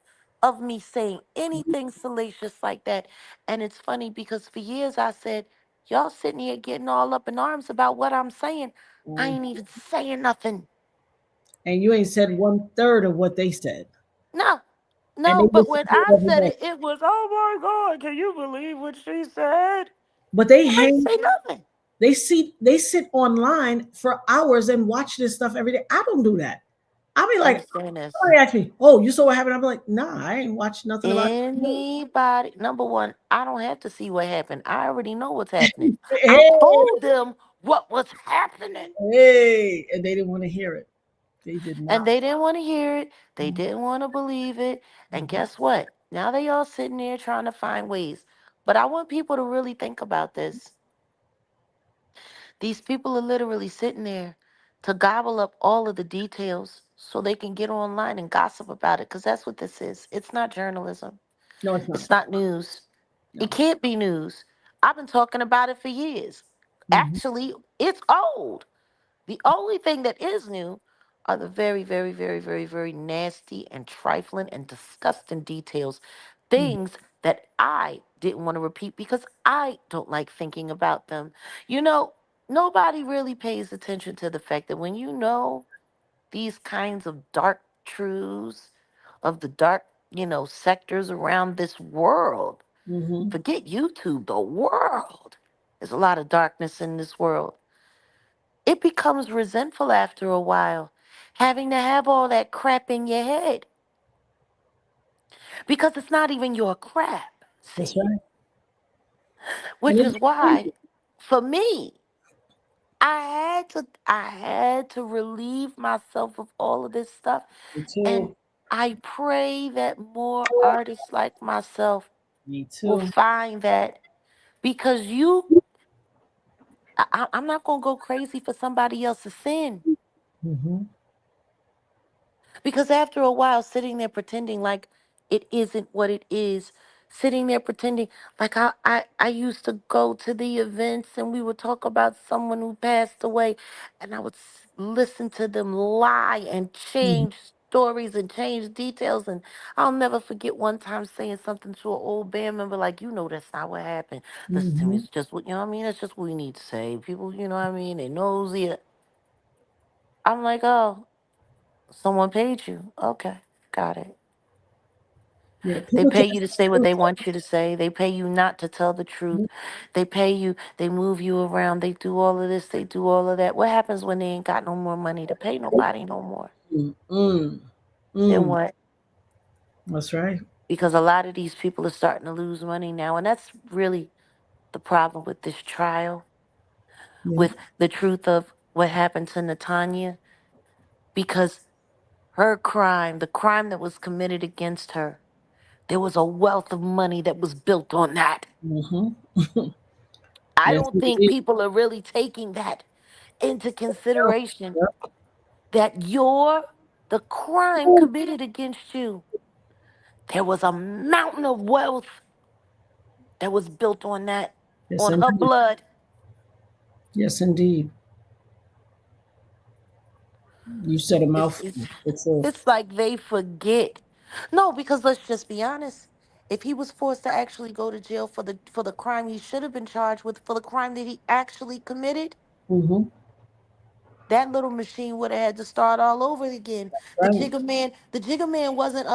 of me saying anything salacious like that. And it's funny because for years I said, y'all sitting here getting all up in arms about what I'm saying. I ain't even saying nothing. And you ain't said 1/3 of what they said. No, And they no, but listen when to it I every said day. it, it was, oh my God, can you believe what she said? But they I ain't hang, say nothing. they sit online for hours and watch this stuff every day. I don't do that. I'll be like, Understand this. somebody ask me, oh, you saw what happened? I'm like, nah, I ain't watched nothing about it. Anybody, number one, I don't have to see what happened. I already know what's happening. I Hey, told them what was happening. hey, and they didn't want to hear it. They did And not. they didn't want to hear it. They didn't want to believe it. And Mhm. guess what? Now they all sitting there trying to find ways. But I want people to really think about this. These people are literally sitting there to gobble up all of the details so they can get online and gossip about it because that's what this is. It's not journalism. No, it's not. It's not news. It No. can't be news. I've been talking about it for years. Mhm. Actually, it's old. The only thing that is new are the very, very, very, very, very nasty and trifling and disgusting details. Mhm. Things that I didn't want to repeat because I don't like thinking about them. You know, nobody really pays attention to the fact that when you know these kinds of dark truths of the dark, sectors around this world, Mhm. forget YouTube, the world. There's a lot of darkness in this world. It becomes resentful after a while, having to have all that crap in your head because it's not even your crap, That's see? right. And Which it is why, for me, I had to relieve myself of all of this stuff. me And too. I pray that more artists like myself Me will too. find that because I'm not gonna go crazy for somebody else's sin. Mhm. Because after a while, sitting there pretending like it isn't what it is, sitting there pretending like I used to go to the events and we would talk about someone who passed away, and I would listen to them lie and Mhm. change stories and change details. And I'll never forget one time saying something to an old band member like, that's not what happened. Listen to me, Mhm. it's just what, what I mean? That's just what we need to say. People, what I mean? They nosy. I'm like, oh, someone paid you. Okay, got it. Yeah, They people pay try you to say what to they want you to say. They pay you not to tell the truth. They pay you, they move you around. They do all of this, they do all of that. What happens when they ain't got no more money to pay nobody no more? mm, mm, Then mm. what? That's right. Because a lot of these people are starting to lose money now. And that's really the problem with this trial, Yeah. with the truth of what happened to Natanya. Because her crime, the crime that was committed against her, there was a wealth of money that was built on that. Mhm. I Yes, don't think indeed. people are really taking that into Yeah. consideration Yeah. that the crime committed against you, there was a mountain of wealth that was built on that, Yes, on her indeed. blood. Yes, indeed. You said a It's it's mouthful. For sure. it's like they forget. No, because let's just be honest. If he was forced to actually go to jail for the crime he should have been charged with, for the crime that he actually committed, Mhm. that little machine would have had to start all over again. Right. The Jigger Man wasn't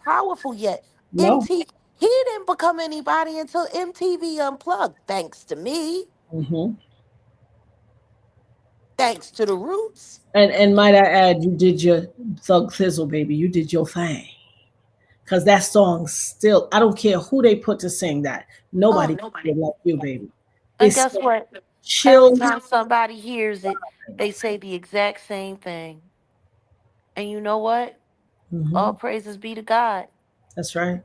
powerful yet. No. MT, he didn't become anybody until MTV Unplugged. Thanks to me, Mhm. thanks to the Roots. And might I add, you did your Thug Thizzle, baby. You did your thing. Cause that song still, I don't care who they put to sing that. Oh, Nobody nobody. did like you, baby. And It's guess what? Every chills. time somebody hears it, they say the exact same thing. And you know what? All Mhm. praises be to God. That's right.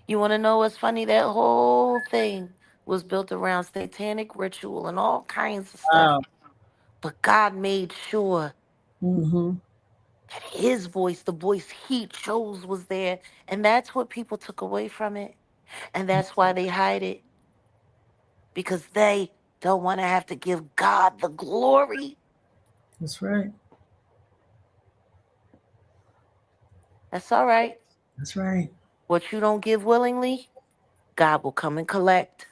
You want to know what's funny? That whole thing was built around satanic ritual and all kinds of stuff. Wow. But God made sure Mhm. that his voice, the voice he chose, was there. And that's what people took away from it. And that's why they hide it, because they don't want to have to give God the glory. That's right. That's all right. That's right. What you don't give willingly, God will come and collect.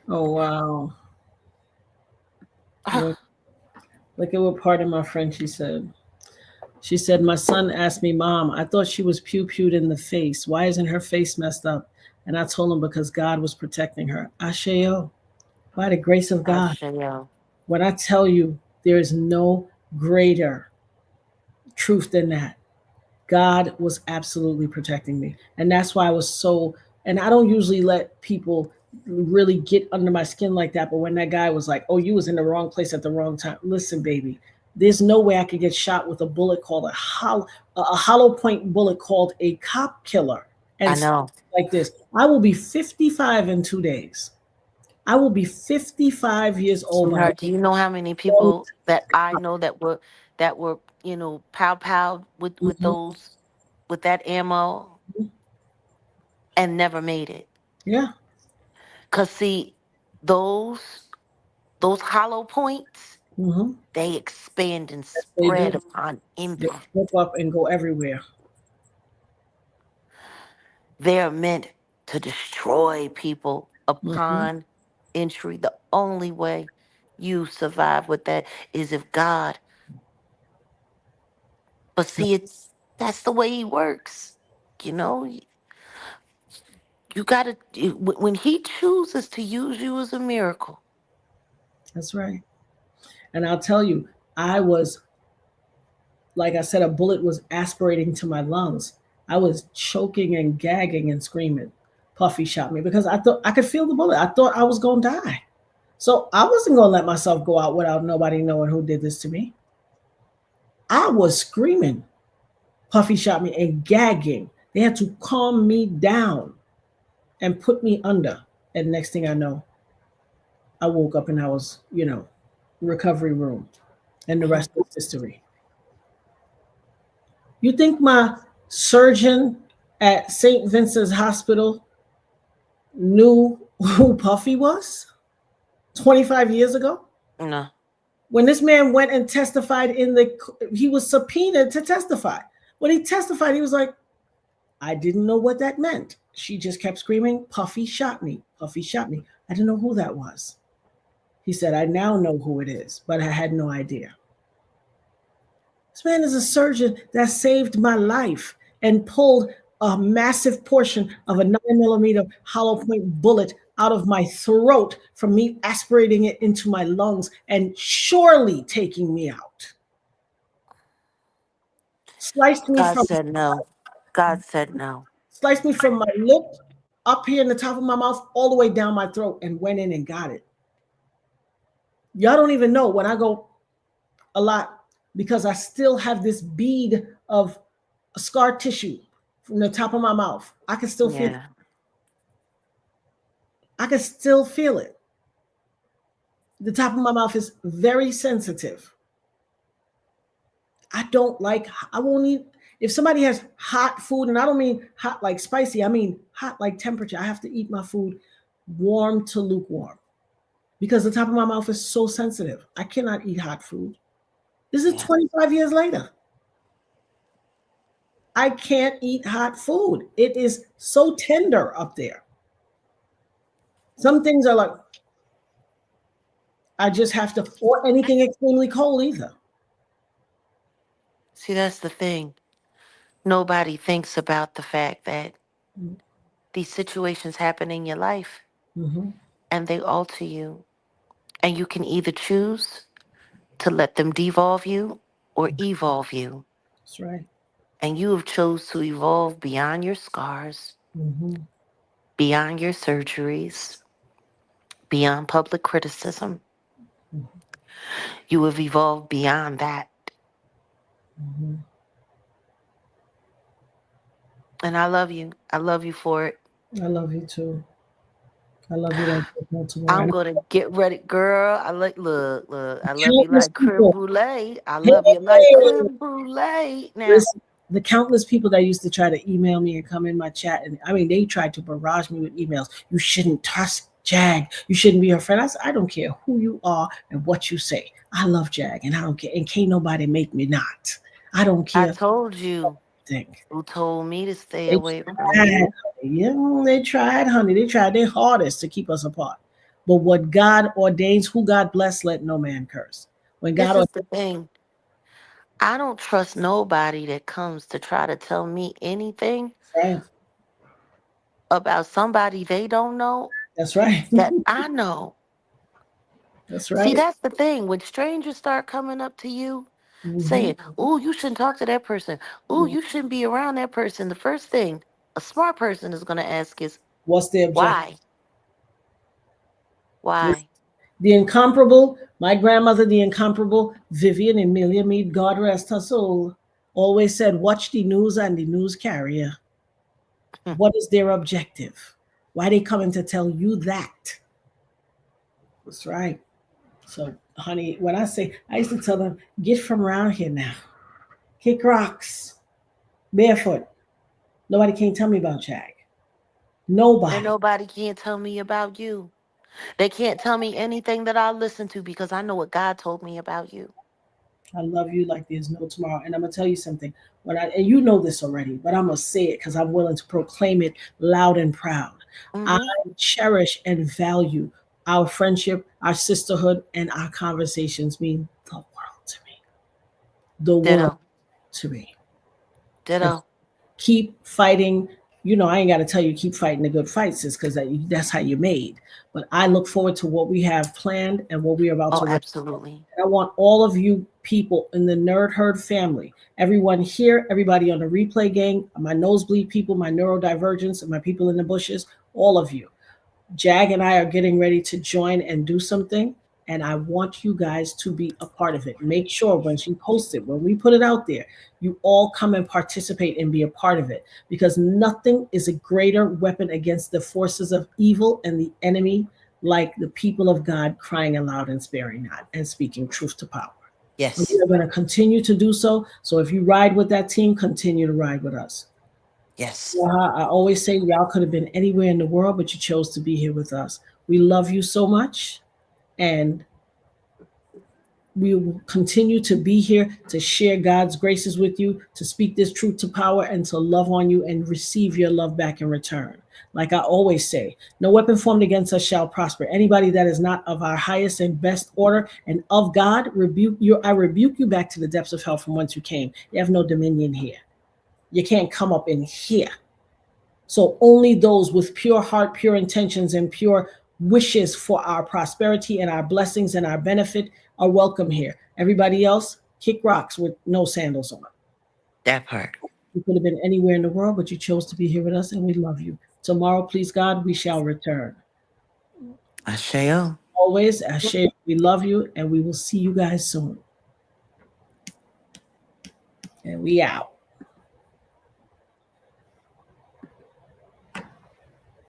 Oh wow. Look, look at what part of my friend she said. She said, my son asked me, Mom, I thought she was pew-pewed in the face. Why isn't her face messed up? And I told him because God was protecting her. Asheo, by the grace of God. Asheo. When I tell you there is no greater truth than that, God was absolutely protecting me. And that's why I was so, and I don't usually let people really get under my skin like that. But when that guy was like, oh, you was in the wrong place at the wrong time. Listen, baby, there's no way I could get shot with a bullet called a hollow point bullet called a cop killer. And I know. like this, I will be 55 in 2 days. I will be 55 years old. Sweetheart, do you know how many people that I know that were pow with those, with that ammo and never made it? Yeah. Cause see, those hollow points, they expand and They spread do. upon They impact. flip up and go everywhere. They're meant to destroy people upon entry. The only way you survive with that is if God. But see, that's the way he works. You know, you gotta, when he chooses to use you as a miracle. That's right. And I'll tell you, I was, like I said, a bullet was aspirating to my lungs. I was choking and gagging and screaming. Puffy shot me because I thought I could feel the bullet. I thought I was going to die. So I wasn't going to let myself go out without nobody knowing who did this to me. I was screaming. Puffy shot me and gagging. They had to calm me down and put me under. And next thing I know, I woke up and I was, recovery room. And the rest is history. You think my surgeon at St. Vincent's Hospital knew who Puffy was 25 years ago? No. When this man went and testified he was subpoenaed to testify. When he testified, he was like, I didn't know what that meant. She just kept screaming, Puffy shot me. Puffy shot me. I didn't know who that was. He said, I now know who it is, but I had no idea. This man is a surgeon that saved my life and pulled a massive portion of a 9mm hollow point bullet out of my throat from me aspirating it into my lungs and surely taking me out. Sliced me God said no. God said no. Sliced me from my lip up here in the top of my mouth all the way down my throat and went in and got it. Y'all don't even know when I go a lot because I still have this bead of scar tissue from the top of my mouth. I can still feel it. I can still feel it. The top of my mouth is very sensitive. I won't eat. If somebody has hot food, and I don't mean hot like spicy, I mean hot like temperature. I have to eat my food warm to lukewarm because the top of my mouth is so sensitive. I cannot eat hot food. This is 25 years later. I can't eat hot food. It is so tender up there. Some things are like, I just have to, or anything extremely cold either. See, that's the thing. Nobody thinks about the fact that these situations happen in your life and they alter you. And you can either choose to let them devolve you or evolve you. That's right. And you have chose to evolve beyond your scars, beyond your surgeries, beyond public criticism. You have evolved beyond that. And I love you. I love you for it. I love you too. I love you like no tomorrow. I'm gonna get ready, girl. Look. I love you like creme brulee. I love you like creme brulee. Now, listen, the countless people that used to try to email me and come in my chat, and I mean, they tried to barrage me with emails. You shouldn't trust Jag. You shouldn't be her friend. I said, I don't care who you are and what you say. I love Jag, and I don't care. And can't nobody make me not. I don't care. I told you. think? Who told me to stay They away from tried, you? honey. Yeah, they tried, honey. They tried their hardest to keep us apart. But what God ordains, who God bless, let no man curse. When This God is the thing. I don't trust nobody that comes to try to tell me anything ordains, right? about somebody they don't know That's right. that I know. That's See, right. that's the thing. When strangers start coming up to you Mhm. saying, "Oh, you shouldn't talk to that person. Oh, you shouldn't be around that person," the first thing a smart person is going to ask is, What's the objective? why? Why? The incomparable, my grandmother, the incomparable Vivian Emilia Mead, God rest her soul, always said, watch the news and the news carrier. What is their objective? Why they coming to tell you that? That's right. So, honey, when I say, I used to tell them, get from around here now. Kick rocks, barefoot. Nobody can tell me about Jag. And Nobody. nobody can't tell me about you. They can't tell me anything that I'll listen to because I know what God told me about you. I love you like there's no tomorrow. And I'm gonna tell you something. And you know this already, but I'm gonna say it because I'm willing to proclaim it loud and proud. I Mm-hmm. cherish and value our friendship, our sisterhood, and our conversations mean the world to me. The world Ditto. to me. And Ditto. keep fighting. You know, I ain't got to tell you keep fighting the good fights, is because that's how you're made. But I look forward to what we have planned and what we're about Oh, to. absolutely. I want all of you people in the Nerd Herd family, everyone here, everybody on the replay gang, my nosebleed people, my neurodivergence, and my people in the bushes, all of you. Jag and I are getting ready to join and do something, and I want you guys to be a part of it. Make sure when she posts it, when we put it out there, you all come and participate and be a part of it, because nothing is a greater weapon against the forces of evil and the enemy like the people of God crying aloud and sparing not and speaking truth to power. And we Yes. are going to continue to do so. So if you ride with that team, continue to ride with us. Yes. I always say y'all could have been anywhere in the world, but you chose to be here with us. We love you so much, and we will continue to be here to share God's graces with you, to speak this truth to power, and to love on you and receive your love back in return. Like I always say, no weapon formed against us shall prosper. Anybody that is not of our highest and best order and of God, rebuke you. I rebuke you back to the depths of hell from whence you came. You have no dominion here. You can't come up in here. So only those with pure heart, pure intentions, and pure wishes for our prosperity and our blessings and our benefit are welcome here. Everybody else, kick rocks with no sandals on. That part. You could have been anywhere in the world, but you chose to be here with us, and we love you. Tomorrow, please God, we shall return. Asheo. Always, Ashe, we love you, and we will see you guys soon. And we out.